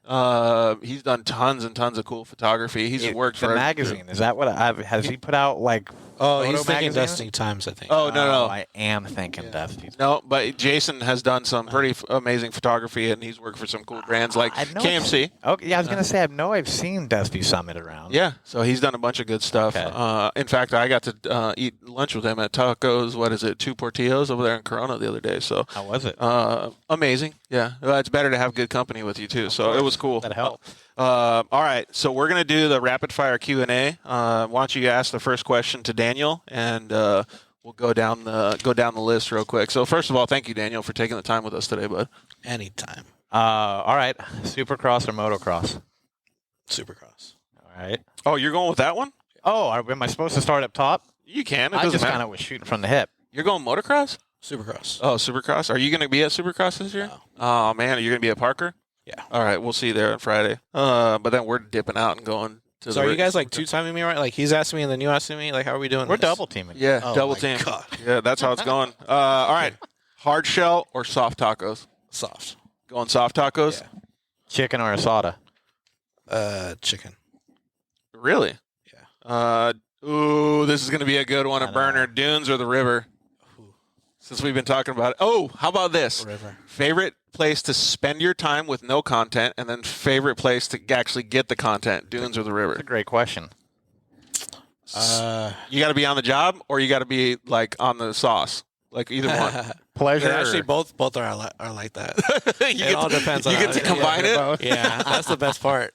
He's done tons and tons of cool photography. He's worked for the magazine. Is that what has he put out, like, he's thinking Dusty Times, I think. Oh, no. I am thinking Dusty. No, but Jason has done some pretty amazing photography, and he's worked for some cool brands like KMC. Okay, yeah, I was going to say, I've seen Dusty Summit around. Yeah, so he's done a bunch of good stuff. Okay. In fact, I got to eat lunch with him at Tacos, Two Portillos over there in Corona the other day. So how was it? Amazing. Yeah, it's better to have good company with you, too. So it was cool. That helped. All right, so we're going to do the rapid fire Q&A. Why don't you ask the first question to Daniel, and we'll go down the list real quick. So first of all, thank you, Daniel, for taking the time with us today, bud. Anytime. All right, Supercross or motocross? Supercross. All right. Oh, you're going with that one? Oh, am I supposed to start up top? You can. I just kind of was shooting from the hip. You're going motocross? Supercross. Oh, Supercross. Are you going to be at Supercross this year? No. Oh, man. Are you going to be at Parker? Yeah. All right. We'll see you there on Friday. But then we're dipping out and going to So are you guys like two-timing me, right? Like he's asking me and then you asking me? Like how are we doing We're this? double teaming. Yeah, Oh double my team. God. Yeah, that's how it's going. All right. Hard shell or soft tacos? Soft. Going soft tacos? Yeah. Chicken or asada? Chicken. Really? Yeah. Ooh, this is going to be a good one. A burner. Dunes or the river? Since we've been talking about it. Oh, how about this? River. Favorite place to spend your time with no content, and then favorite place to actually get the content, dunes or the river? That's a great question. You got to be on the job, or you got to be like on the sauce, like either one. pleasure. Yeah, actually, or- both are like that. you It all depends on you get how- to combine it. Yeah, that's the best part.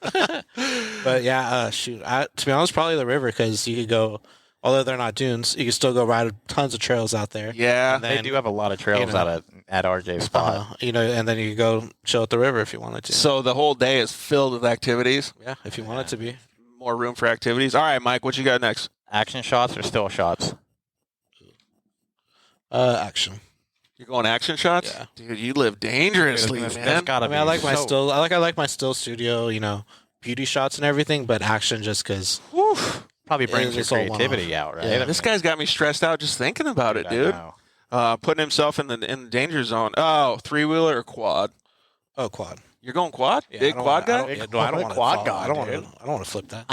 But yeah, shoot. To be honest, probably the river because you could go. Although they're not dunes, you can still go ride tons of trails out there. Yeah, And they then, do have a lot of trails know, at RJ's spot. and then you could go chill at the river if you wanted to. So the whole day is filled with activities. Yeah, if you want it to be. More room for activities. All right, Mike, what you got next? Action shots or still shots? Action. You're going action shots? Yeah. Dude, you live dangerously, That's man. gotta I mean, be I like my so- still. I like my still studio. Beauty shots and everything, but action just because. Probably brings your It's all creativity out, right? Yeah. This guy's got me stressed out just thinking about it, dude. Putting himself in the danger zone. Oh, 3-wheeler or quad? Oh, quad. You're going quad? Yeah, Big I don't quad wanna- guy? I don't want Quad guy, I don't want dude. to. I don't want to flip that.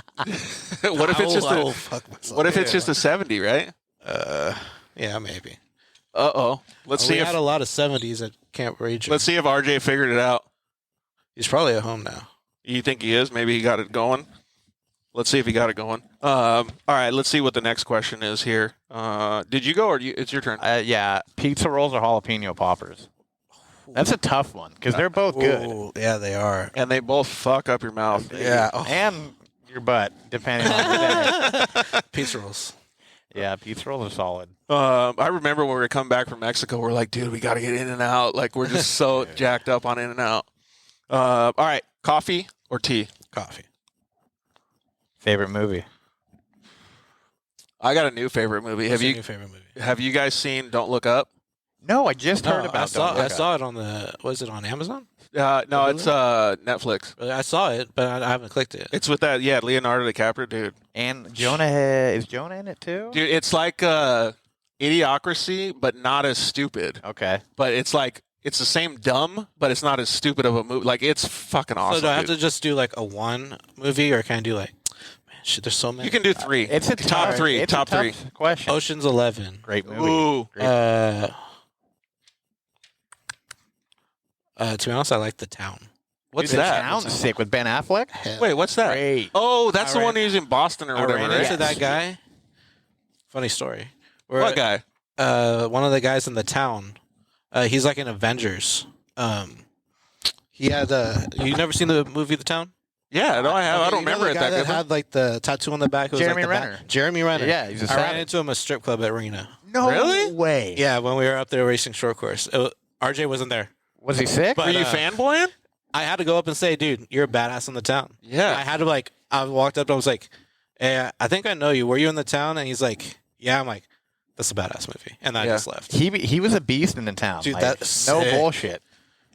What if it's just I will a fuck myself. What if it's just a 70, right? Yeah, maybe. Uh-oh. Let's see we if had a lot of 70s at Camp Rage. let's see if RJ figured it out. He's probably at home now. You think he is? Maybe he got it going. Let's see if he got it going. All right, let's see what the next question is here. Did you go or it's your turn? Yeah, pizza rolls or jalapeno poppers? That's a tough one because they're both good. Ooh, yeah, they are. And they both fuck up your mouth. Yeah. Oh. And your butt, depending on the day. Pizza rolls. Yeah, pizza rolls are solid. I remember when we were coming back from Mexico, we're like, dude, we got to get In and Out. Like, we're just so jacked up on In and Out. All right, coffee or tea? Coffee. Favorite movie? I got a new favorite movie. What's your favorite movie? Have you guys seen Don't Look Up? No, I just heard No, about. I saw it on the. Was it on Amazon? No, Really? it's Netflix. I saw it, but I haven't clicked it. It's with that, Leonardo DiCaprio, dude. And Jonah is Jonah in it too? Dude, it's like Idiocracy, but not as stupid. Okay. But it's like it's the same dumb, but it's not as stupid of a movie. Like it's fucking awesome. So do I have dude. to just do like a one movie, or can I do like, man, shit? There's so many. You can do three. It's a top tough- three. it's a Top tough three. question. Ocean's 11. Great movie. Ooh. Great. To be honest, I like The Town. What's Dude, The that? Town's sick with Ben Affleck. Wait, what's that? Great. Oh, that's I the ran- one who's in Boston or I whatever, ran right? into that guy. Funny story. Where, What guy? One of the guys in The Town. He's like in Avengers. He had. You never seen the movie The Town? Yeah, no, I have. I don't You know remember the it guy that good. had like the tattoo on the back. It was Jeremy like the Renner. back- Jeremy Renner. Yeah, he's a I ran savage. into him at a strip club at Arena. No Really? way. Yeah, when we were up there racing short course. RJ wasn't there. Was he sick? But, Were you fanboying? I had to go up and say, dude, you're a badass in The Town. Yeah. I had to I walked up and I was like, hey, I think I know you. Were you in The Town? And he's like, yeah. I'm like, that's a badass movie. And I Yeah. just left. He was a beast in The Town. Dude, like, that's no sick. bullshit.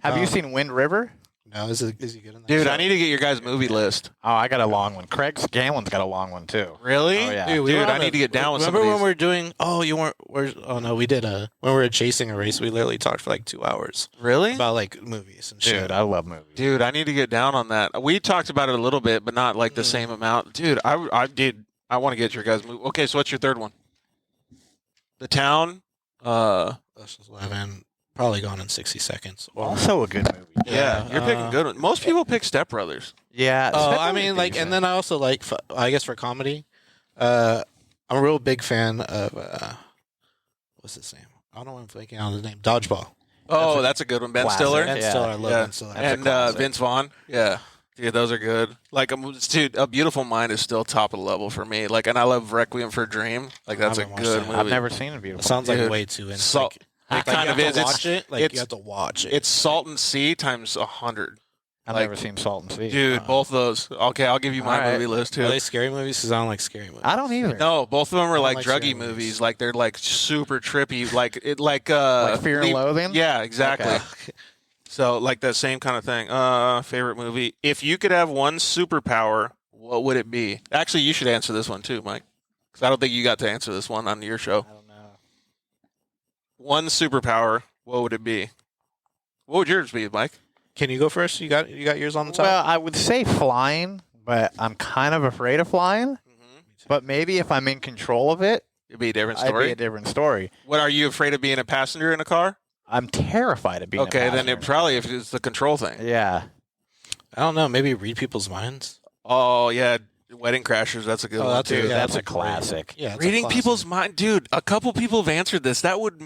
Have you seen Wind River? No, is he good in that? Dude, I need to get your guys' movie list. Oh, I got a long one. Craig Scanlon's got a long one too. Really? Oh, yeah. we Dude, were I on need to get down with some Remember of when these. we were doing? Oh, you weren't. Oh no, we did. When we were chasing a race, we literally talked for like 2 hours Really? about like movies and shit. Dude, I love movies. Dude, I need to get down on that. We talked about it a little bit, but not like the same amount. Dude, I want to get your guys' movie. Okay, so what's your third one? The Town. Ocean's 11, probably gone in 60 seconds. Or, Also a good movie. Yeah, you're picking good ones. Most people pick Step Brothers. Yeah. oh, Step I Brothers mean, is like, decent. and then I also like, I guess for comedy, I'm a real big fan of what's his name? I don't know why I'm blanking on the name. Dodgeball. Oh, that's a good one. Ben Classic. Stiller. Ben Yeah. Stiller, I love Yeah. Ben Stiller. And Vince Vaughn. Yeah. Dude, those are good. Like, dude, A Beautiful Mind is still top of the level for me. Like, and I love Requiem for a Dream. Like, that's a haven't watched good that. movie. I've never seen a beautiful. It sounds like Dude. way too in. Salt. It kind you of have is. to watch it. Like, it's you have to watch it. It's Salt and Sea times 100. I've like- never seen Salt and Sea. Dude, both of those. Okay, I'll give you my All right. movie list too. Are they scary movies? Because I don't like scary movies. I don't either. No, both of them are like like druggy scary movies. movies. Like they're like super trippy. Like Like Fear and Loathing? Yeah, exactly. Okay. So like that same kind of thing. Favorite movie. If you could have one superpower, what would it be? Actually, you should answer this one too, Mike. Because I don't think you got to answer this one on your show. I don't know. One superpower, what would it be? What would yours be, Mike? Can you go first? You got yours on the top. Well, I would say flying, but I'm kind of afraid of flying. But maybe if I'm in control of it, It'd be a different it'd story. be a different story. What are you afraid of being a passenger in a car? I'm terrified of being Okay, a then it passenger. probably if it's the control thing. Yeah. I don't know. Maybe read people's minds. Oh yeah, Wedding Crashers, that's a good Oh, one that's too. yeah, that's a great- classic. Yeah, it's a Reading classic. people's mind, dude. A couple people have answered this. That would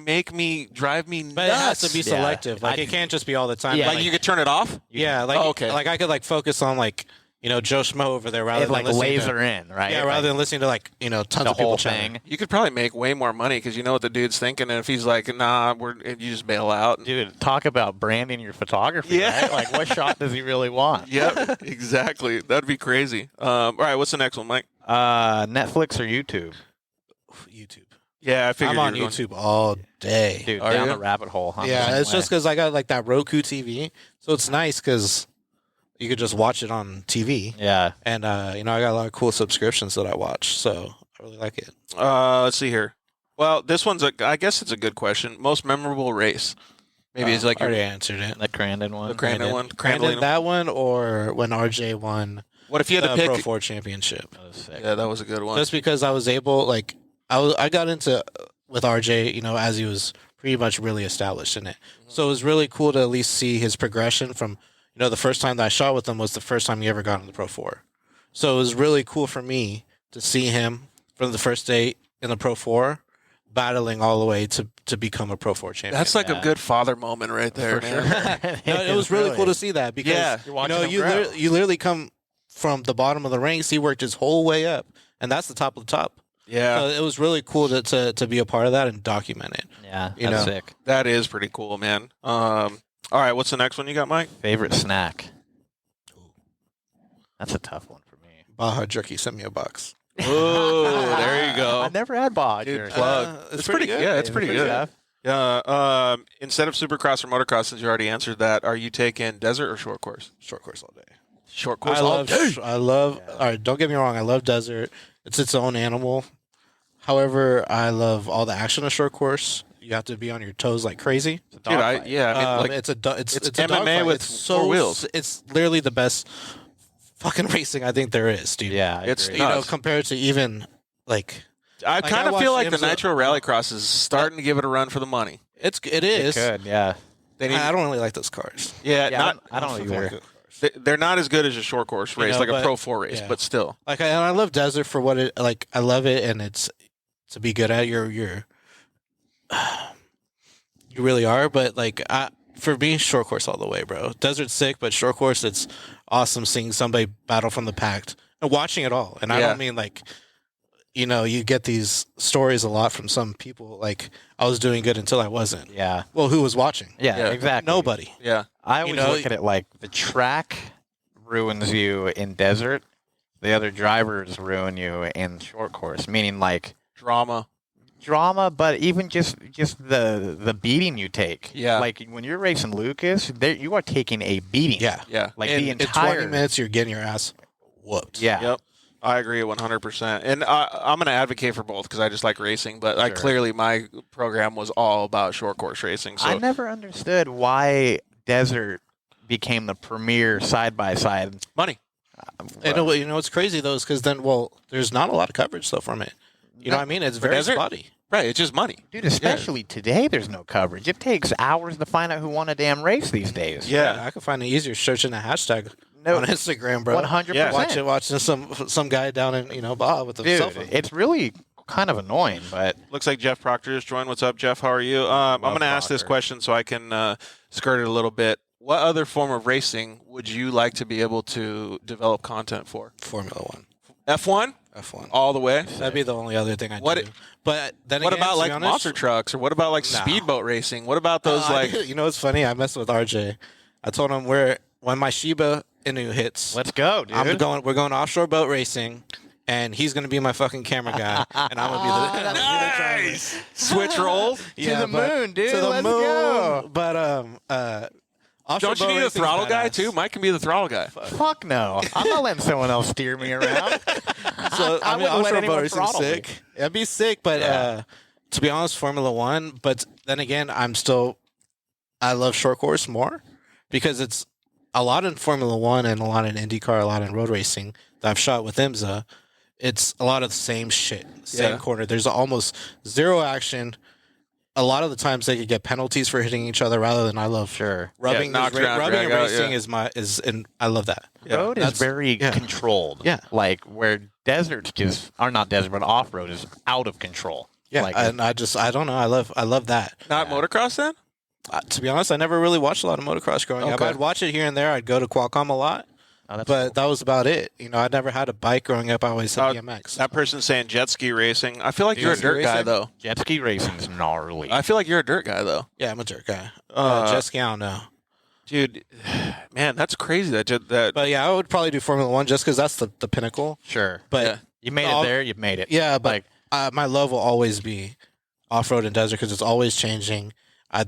drive me nuts. But it has to be Yeah. selective. Like it can't just be all the time. Yeah, Like you could turn it off. yeah, like Oh, okay. like I could like focus on like Joe Schmo over there rather It than like listening laser to, in, right? yeah, rather than listening to like tons the of people whole chatting. thing. You could probably make way more money because you know what the dude's thinking, and if he's like, "Nah, you just bail out." Dude, talk about branding your photography, Yeah. right? Like, what shot does he really want? Yep, exactly. That'd be crazy. All right, what's the next one, Mike? Netflix or YouTube? YouTube. Yeah, I figured I'm on you were going- YouTube all day. Dude, Are down you? the rabbit hole. I'm the Yeah, same it's way. just because I got like that Roku TV, so it's nice because you could just watch it on TV, Yeah. and I got a lot of cool subscriptions that I watch, so I really like it. Let's see here. Well, this one's I guess it's a good question. Most memorable race. Maybe it's like I your already answered it. The Crandon one. the Crandon one. Crandon, that one, or when RJ won What if you had the to pick? Pro 4 championship. That was sick. Yeah, that was a good one. Just because I was able, like, I got into with RJ, as he was pretty much really established in it. So it was really cool to at least see his progression from, the first time that I shot with him was the first time he ever got in the Pro 4. So it was really cool for me to see him from the first day in the Pro 4 battling all the way to become a Pro 4 champion. That's like a good father moment right there, For man. sure. No, it was really cool to see that because Yeah. You're watching him you grow. you literally come from the bottom of the ranks. He worked his whole way up, and that's the top of the top. Yeah, So it was really cool to be a part of that and document it. Yeah, You that's know. sick. that is pretty cool, man. All right, what's the next one you got, Mike? Favorite snack? That's a tough one for me. Baja Jerky sent me a box. Oh, there you go. I've never had Baja Dude, jerky. plug. It's pretty good. Yeah, it's pretty good. tough. Yeah. Instead of Supercross or motocross, since you already answered that, are you taking desert or short course? Short course all day. Short course. I all love. day. I love. All right, don't get me wrong. I love desert. It's its own animal. However, I love all the action of short course. You have to be on your toes like crazy. Dude, I mean, like, it's a it's a MMA dogfight. with It's so, four wheels. It's literally the best fucking racing I think there is, dude. Yeah, I It's agree. nuts. Compared to even like I like, kind I of feel watched like the IMSA Nitro Rallycross is starting to give it a run for the money. it It is. could, yeah. They need, I don't really like those cars. yeah, Yeah, not I don't fucking either. like those cars. they're not as good as a short course race, like a but- Pro 4 race, yeah. but still. Like I love desert for what it like. I love it, and it's to be good at. You're you really are. But like for me, short course all the way, bro. Desert's sick, but short course, it's awesome seeing somebody battle from the pack and watching it all. And I Yeah. don't mean like you get these stories a lot from some people. Like I was doing good until I wasn't. Yeah. Well, who was watching? Yeah, Yeah. exactly. Nobody. Yeah. I always know- look at it like the track ruins you in desert. The other drivers ruin you in short course, meaning like Drama. drama, but even just the beating you take. Yeah. Like when you're racing Lucas, you are taking a beating. Yeah. Yeah. Like in, the in entire 20 minutes, you're getting your ass whooped. Yeah. Yep. I agree 100%. And I'm going to advocate for both because I just like racing, but Sure. clearly my program was all about short course racing. So I never understood why desert became the premier side by side. money. And what's crazy though is because then, there's not a lot of coverage though from it. You know what I mean? It's very desert? spotty. Right. It's just money. Dude, especially today, there's no coverage. It takes hours to find out who won a damn race these days. Yeah. I could find it easier searching a hashtag No, on Instagram, bro. 100%. Yeah. Watching some guy down in Baja with a cell Dude, phone. it's really kind of annoying, but Looks like Jeff Proctor just joined. What's up, Jeff? How are you? I'm going to ask this Proctor. question so I can skirt it a little bit. What other form of racing would you like to be able to develop content for? Formula One, F1? F1. All the way? That'd be the only other thing I What do. it- But then What again, about to be like honest, monster trucks or what about like No. speedboat racing? What about those like you know what's funny? I messed with RJ. I told him when my Shiba Inu hits, let's go, dude. we're going offshore boat racing, and he's gonna be my fucking camera guy, and I'm gonna be the nice switch roles? yeah, the but- moon, dude. To the Let's moon. go. But offshore Don't you boat need a racing's throttle guy badass. too? Mike can be the throttle guy. Fuck no. I'm not letting someone else steer me around. So I wouldn't let offshore anyone boat racing's throttle me. sick. It'd be sick, but to be honest, Formula One. But then again, I love short course more because it's a lot in Formula One and a lot in IndyCar, a lot in road racing that I've shot with IMSA. It's a lot of the same shit, same Yeah. corner. There's almost zero action. a lot of the times they could get penalties for hitting each other rather than I love rubbing. knocked around, Rubbing and drag out, racing and I love that. Road is very controlled. Yeah. Like where desert are not desert, but off-road is out of control. Yeah, Like, and I don't know. I love that. Not motocross then? To be honest, I never really watched a lot of motocross growing up. Okay. I'd watch it here and there. I'd go to Qualcomm a lot, that's but that was about it. You know, I never had a bike growing up. I always had BMX. That person's saying jet ski racing. I feel like you're a ski dirt guy, racing? though. jet ski racing's gnarly. I feel like you're a dirt guy, though. Yeah, I'm a dirt guy. Jet ski, I don't know. Dude, man, that's crazy. That But yeah, I would probably do Formula One just because that's the pinnacle. Sure. But Yeah. You made it there, you've made it. yeah, but my love will always be off-road and desert because it's always changing. I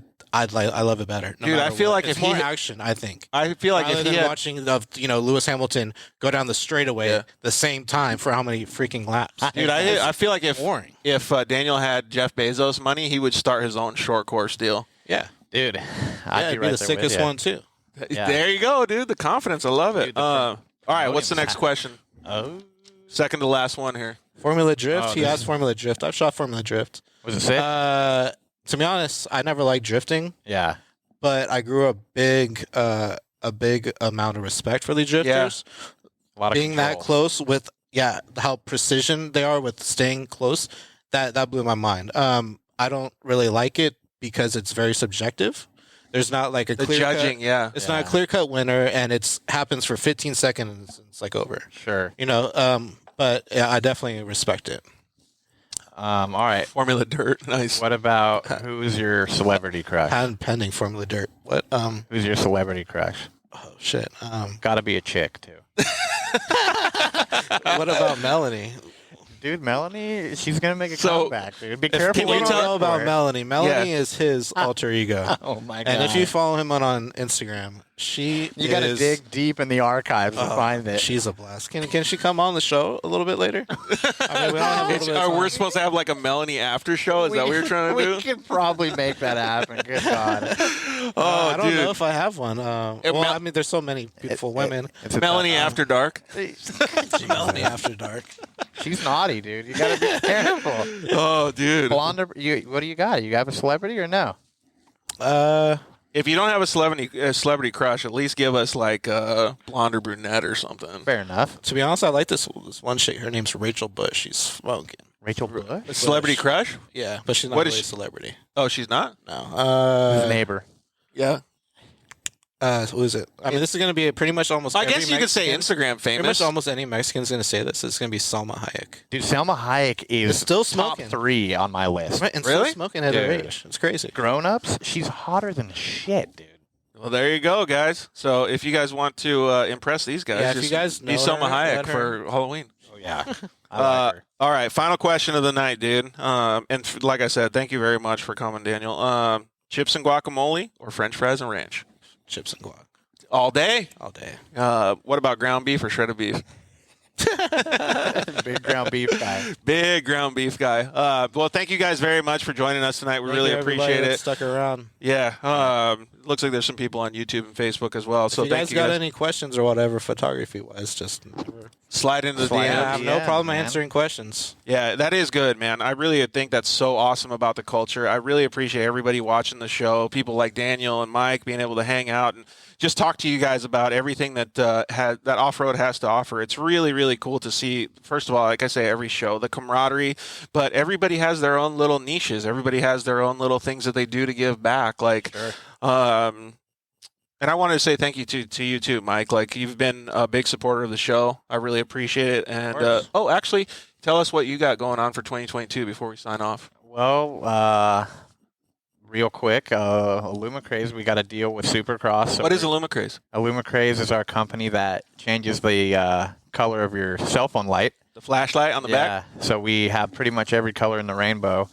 love it better. No Dude, matter I feel what. like it's if more he- action, I think. I feel like Rather if than he had, watching Lewis Hamilton go down the straightaway the same time for how many freaking laps. dude, I feel like if boring. Daniel had Jeff Bezos money, he would start his own short course deal. Yeah, Dude, I'd it'd be be right the there sickest with you. one too. Yeah. There you go, dude. The confidence, I love it. Dude, All right, what's the next question? Oh. Second to last one here. Formula Drift. Oh, He asked Formula Drift. I've shot Formula Drift. Was it sick? To be honest, I never liked drifting, yeah. but I grew a big amount of respect for the drifters. A lot of Being that control. close with how precision they are with staying close, that blew my mind. I don't really like it because it's very subjective. There's not like a The clear judging, cut, It's not a clear cut winner, and it's happens for 15 seconds and it's like over. Sure. You know, but yeah, I definitely respect it. All right. Formula Dirt. Nice. What about who's your celebrity crush? Patent pending Formula Dirt. What? Who's your celebrity crush? Oh shit. Got to be a chick too. What about Melanie? Dude, Melanie, she's gonna make a So, comeback, dude. Be careful. can What you do what I tell- know about Melanie? Melanie is his alter ego. Oh my god! And if you follow him on Instagram, you gotta dig deep in the archives to find it. She's a blast. Can she come on the show a little bit later? I mean, we only have a little bit of We're time. supposed to have like a Melanie after show. Is that what you're trying to do? We could probably make that happen. Good God. Oh, I don't dude. know if I have one. Well, I mean, there's so many beautiful women. It's a- Melanie After Dark. Melanie After Dark. She's naughty, dude. You gotta be careful. Oh, dude. Blonde or what do you got? You have a celebrity or no? If you don't have a celebrity crush, at least give us like a blonde or brunette or something. Fair enough. To be honest, I like this one chick. Her name's Rachel Bush. She's smoking. Rachel Bush? A celebrity crush? Yeah, but she's not What really is a celebrity. Oh, she's not? No. His neighbor. Yeah. Who is it? I mean, this is going to be pretty much almost. I every guess you could say Mexican- Instagram Pretty famous. much almost any Mexican's going to say this. It's going to be Salma Hayek. Dude, Selma Hayek is It's still top smoking. 3 on my list. Right, and Really? still smoking at her Dude. age. It's crazy. Grown-ups, she's hotter than shit, dude. Well, there you go, guys. So if you guys want to impress these guys, Yeah, if just you guys be know Selma her, Hayek let her- for Halloween. Oh, yeah. I like her. All right, final question of the night, dude. Like I said, thank you very much for coming, Daniel. Chips and guacamole or French fries and ranch? Chips and guac All day? all day. What about ground beef or shredded beef? Big ground beef guy. Big ground beef guy. Well, thank you guys very much for joining us tonight. We Thank really you, everybody appreciate that it. Stuck around. Yeah. Looks like there's some people on YouTube and Facebook as well. So If you thank guys you got guys. any questions or whatever, photography wise, just Slide into the Slide DM. I have no Yeah, problem man. answering questions. Yeah, that is good, man. I really think that's so awesome about the culture. I really appreciate everybody watching the show, people like Daniel and Mike being able to hang out and just talk to you guys about everything that that off-road has to offer. It's really, really cool to see, first of all, like I say, every show, the camaraderie, but everybody has their own little niches. Everybody has their own little things that they do to give back. Like, and I wanted to say thank you to you too, Mike. Like, you've been a big supporter of the show. I really appreciate it. And actually, tell us what you got going on for 2022 before we sign off. Well, real quick, Illumicraze, we got a deal with Supercross. So What is Illumicraze? Illumicraze is our company that changes the color of your cell phone light. The flashlight on the back? So we have pretty much every color in the rainbow,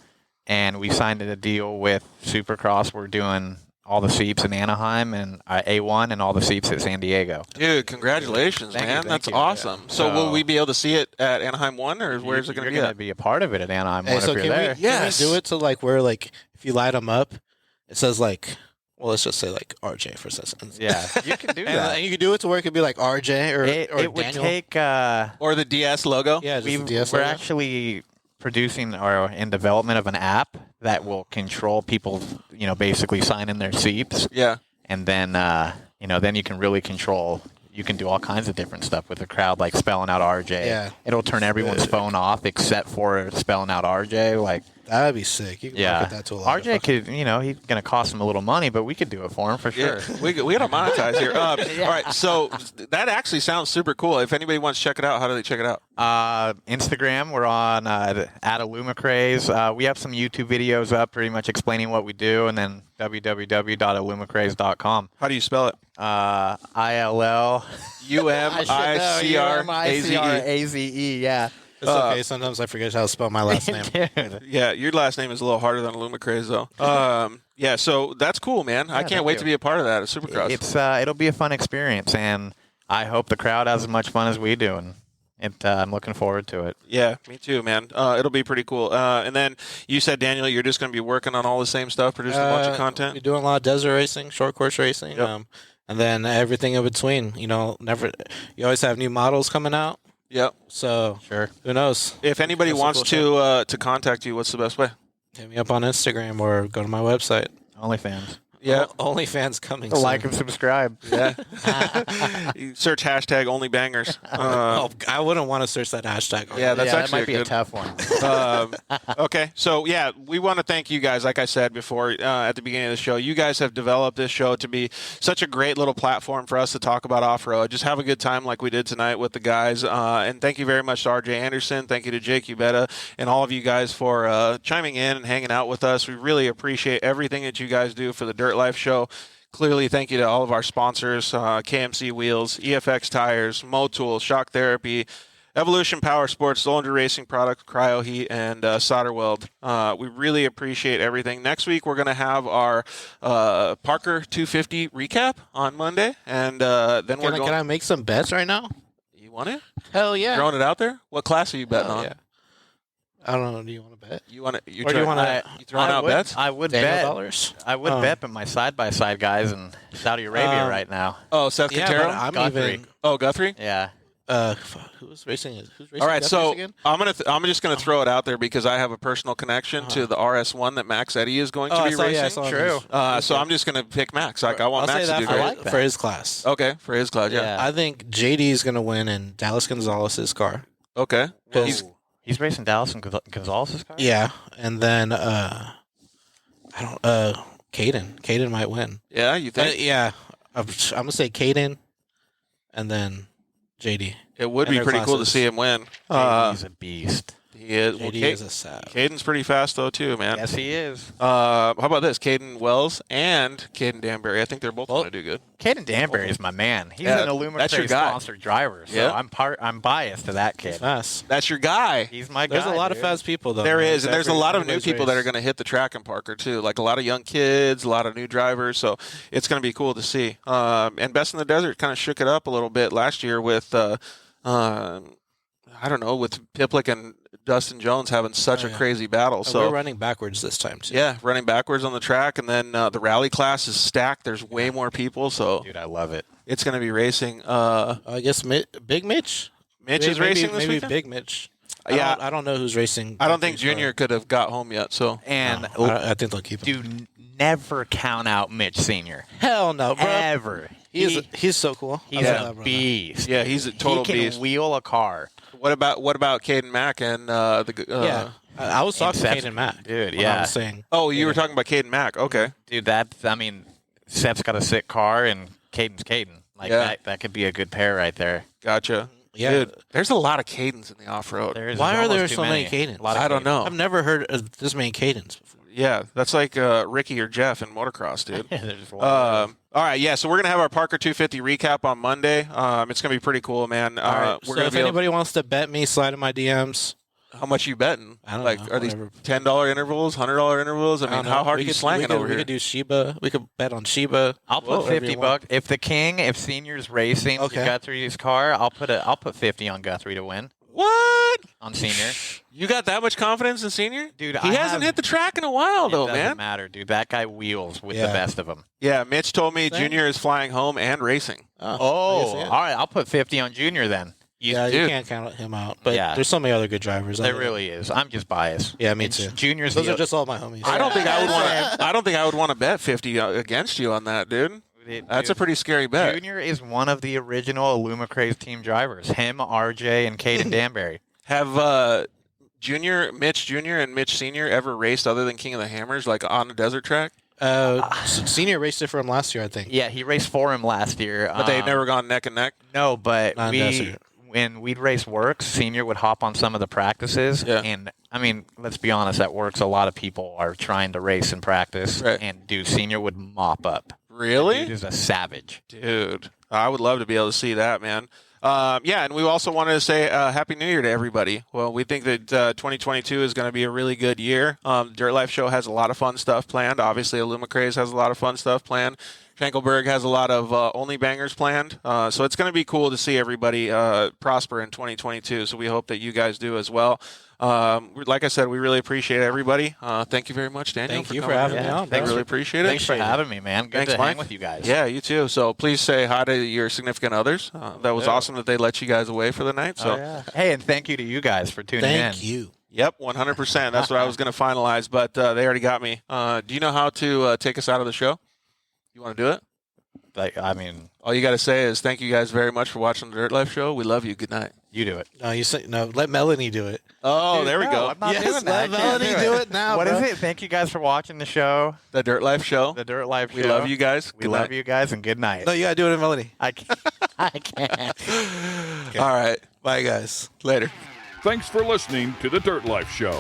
and we signed a deal with Supercross. We're doing all the seats in Anaheim and A1 and all the seats at San Diego. Dude, congratulations, Thank you, man. thank That's you. awesome. So So- will we be able to see it at Anaheim 1, or where's it going to be You're at? be a part of it at Anaheim Hey, 1 so if can you're there. we, Yes. can we do it to like where like if you light them up, it says like, well, let's just say like RJ for instance. Yeah, you can do And, that. and you can do it to where it could be like RJ or It would Daniel. take. Or the DS logo? Yeah, just We, the DS we're logo. actually producing or in development of an app that will control people, basically sign in their seats. Yeah. And then, then you can really control. You can do all kinds of different stuff with the crowd, like spelling out RJ. Yeah. It'll turn everyone's phone off except for spelling out RJ. Like, That'd be sick. You can market that to a lot RJ of could, he's going to cost him a little money, but we could do it for him for sure. Yeah, we got to monetize here. All right, so that actually sounds super cool. If anybody wants to check it out, how do they check it out? Instagram, we're on at Illumicraze. We have some YouTube videos up pretty much explaining what we do, and then www.illumicraze.com. How do you spell it? ILLUMICRAZE. Yeah. It's okay. Sometimes I forget how to spell my last name. Yeah, your last name is a little harder than Illumicraze, though. Yeah, so that's cool, man. I can't wait to be a part of that at Supercross. It'll be a fun experience, and I hope the crowd has as much fun as we do, and I'm looking forward to it. Yeah, me too, man. It'll be pretty cool. And then you said, Daniel, you're just going to be working on all the same stuff, producing a bunch of content? We're doing a lot of desert racing, short course racing, and then everything in between. You always have new models coming out. Yep. So who knows? If anybody wants to contact you, what's the best way? Hit me up on Instagram or go to my website. OnlyFans. Yeah. OnlyFans coming soon. Like and subscribe. Yeah. You search hashtag OnlyBangers. I wouldn't want to search that hashtag. Yeah, that's that actually might be a tough one. Okay, so yeah, we want to thank you guys. Like I said before at the beginning of the show, you guys have developed this show to be such a great little platform for us to talk about off-road. Just have a good time like we did tonight with the guys. And thank you very much to RJ Anderson. Thank you to Jake Yubeta and all of you guys for chiming in and hanging out with us. We really appreciate everything that you guys do for the Dirt Life Show. Clearly, thank you to all of our sponsors, KMC Wheels, EFX Tires, Motul, Shock Therapy, Evolution Power Sports, Zollinger Racing Products, Cryo Heat, and Solder Weld. We really appreciate everything. Next week, we're going to have our Parker 250 recap on Monday, and then we're going. Can I make some bets right now? You want it? Hell yeah! Throwing it out there. What class are you betting on? Yeah. I don't know. Do you want to bet? You want to? You throwing out bets? I would Daniel bet. dollars? I would bet, but my side-by-side guys in Saudi Arabia right now. Oh, Seth Quintero. I'm Guthrie. even. Oh, Guthrie. Yeah. Who's racing? Who's racing? All right, Guthries so again? I'm just gonna throw it out there because I have a personal connection to the RS1 that Max Eddy is going to be racing. True. So I'm just gonna pick Max. Like I want I'll Max say to do that great. for his class. Okay, for his class, yeah. I think JD is going to win in Dallas Gonzalez's car. Okay. He's racing Dallas and Gonzalez's car? Yeah, and then Caden might win. Yeah, you think? Yeah, I'm gonna say Caden, and then JD. It would And be their pretty cool to classes. see him win. He's a beast. He is. JD Well, is a sap. Caden's pretty fast though too, man. Yes, he is. How about this? Caden Wells and Caden Danbury. I think they're both going to do good. Caden Danbury is my man. He's Yeah, an Illumicraze that's your guy. sponsored driver, so Yeah. I'm biased to that kid. Fast. That's your guy. He's my guy. There's a lot of dude. fast people though. There man. is, and there's a lot of new everybody's people that are race. going to hit the track in Parker too. Like a lot of young kids, a lot of new drivers. So it's going to be cool to see. And Best in the Desert kind of shook it up a little bit last year with, I don't know, with Piplick and Dustin Jones having such a crazy battle. So we're running backwards this time too. yeah, running backwards on the track, and then the rally class is stacked. There's way more people, so Dude, I love it. it's going to be racing. I guess Big Mitch. Mitch is racing this maybe weekend? Big Mitch. Yeah. I don't know who's racing. I don't think Junior could have got home yet. So And I think they'll keep him. dude, never count out Mitch Senior. Hell no, bro. Ever. He's so cool. He's I love a that brother. beast. yeah, he's a total he can beast. wheel a car. What about Caden Mack and the? Yeah, I was talking to Seth's- Caden Mack. Dude, when yeah. I was saying. Oh, you were talking about Caden Mack. Okay. Dude, Seth's got a sick car, and Caden's Caden. Like, Yeah. that could be a good pair right there. Gotcha. Yeah. Dude, there's a lot of Cadens in the off-road. There's Why are there almost too so many Cadens? A lot of I don't Cadens. know. I've never heard of this many Cadens before. Yeah, that's like Ricky or Jeff in motocross, dude. There's a lot of All right, yeah. So we're gonna have our Parker 250 recap on Monday. It's gonna be pretty cool, man. All right. We're So gonna if be able- anybody wants to bet me, slide in my DMs. how much you betting? I don't like, know, are these whatever. $10 intervals, $100 intervals? I mean, how hard are you slanging over we here? could do Sheba. We could bet on Sheba. I'll put Whatever you want. $50. If Senior's racing Okay. Guthrie's car, I'll put 50 on Guthrie to win What? on Senior. You got that much confidence in Senior? Dude, he hasn't hit the track in a while, It though, doesn't man. matter, dude. That guy wheels with Yeah. the best of them. Yeah, Mitch told me Same. Junior is flying home and racing. I guess, Oh, yeah. all right. I'll put 50 on Junior then. Yeah, you dude. can't count him out. But Yeah. there's so many other good drivers. There really is. I'm just biased. Yeah, me And too. Junior's Those the are just all my homies. I don't think I would want to. I don't think I would want to bet 50 against you on that, dude. That's a pretty scary bet. Junior is one of the original Illumicraze team drivers. Him, RJ, and Caden Danbury. Have Mitch Jr. and Mitch Sr. ever raced other than King of the Hammers, like on a desert track? Senior raced it for him last year, I think. Yeah, he raced for him last year. But they've never gone neck and neck? No, but Non-desert. when we'd race Works, Senior would hop on some of the practices. Yeah. And, I mean, let's be honest, at Works, a lot of people are trying to race and practice. Right. And, dude, Senior would mop up. Really? Dude is a savage. Dude, I would love to be able to see that, man. Yeah, and we also wanted to say Happy New Year to everybody. Well, we think that 2022 is going to be a really good year. Dirt Life Show has a lot of fun stuff planned. Obviously, Illumicraze has a lot of fun stuff planned. Schenkelberg has a lot of only bangers planned. So it's going to be cool to see everybody prosper in 2022. So we hope that you guys do as well. Like I said, we really appreciate everybody. Thank you very much, Daniel. Thank you for coming having in. me on. I really appreciate it. Thanks for having me, man. Good Thanks, to Mike. hang with you guys. Yeah, you too. So please say hi to your significant others. That was awesome that they let you guys away for the night. So Hey, and thank you to you guys for tuning in. Thank you. Yep, 100%. That's what I was going to finalize, but they already got me. Do you know how to take us out of the show? You want to do it? Like, I mean, All you got to say is thank you guys very much for watching the Dirt Life Show. We love you. Good night. you do it. No, you say no. Let Melanie do it. Oh, Dude, there we no, go. I'm not Yes, doing that. let I can't Melanie do it now, What bro. is it? Thank you guys for watching the show, The Dirt Life Show. the Dirt Life Show. We love you guys. We Good love night. you guys, and good night. No, you gotta do it in Melanie. I can't. I can't. All right. Bye, guys. Later. Thanks for listening to The Dirt Life Show.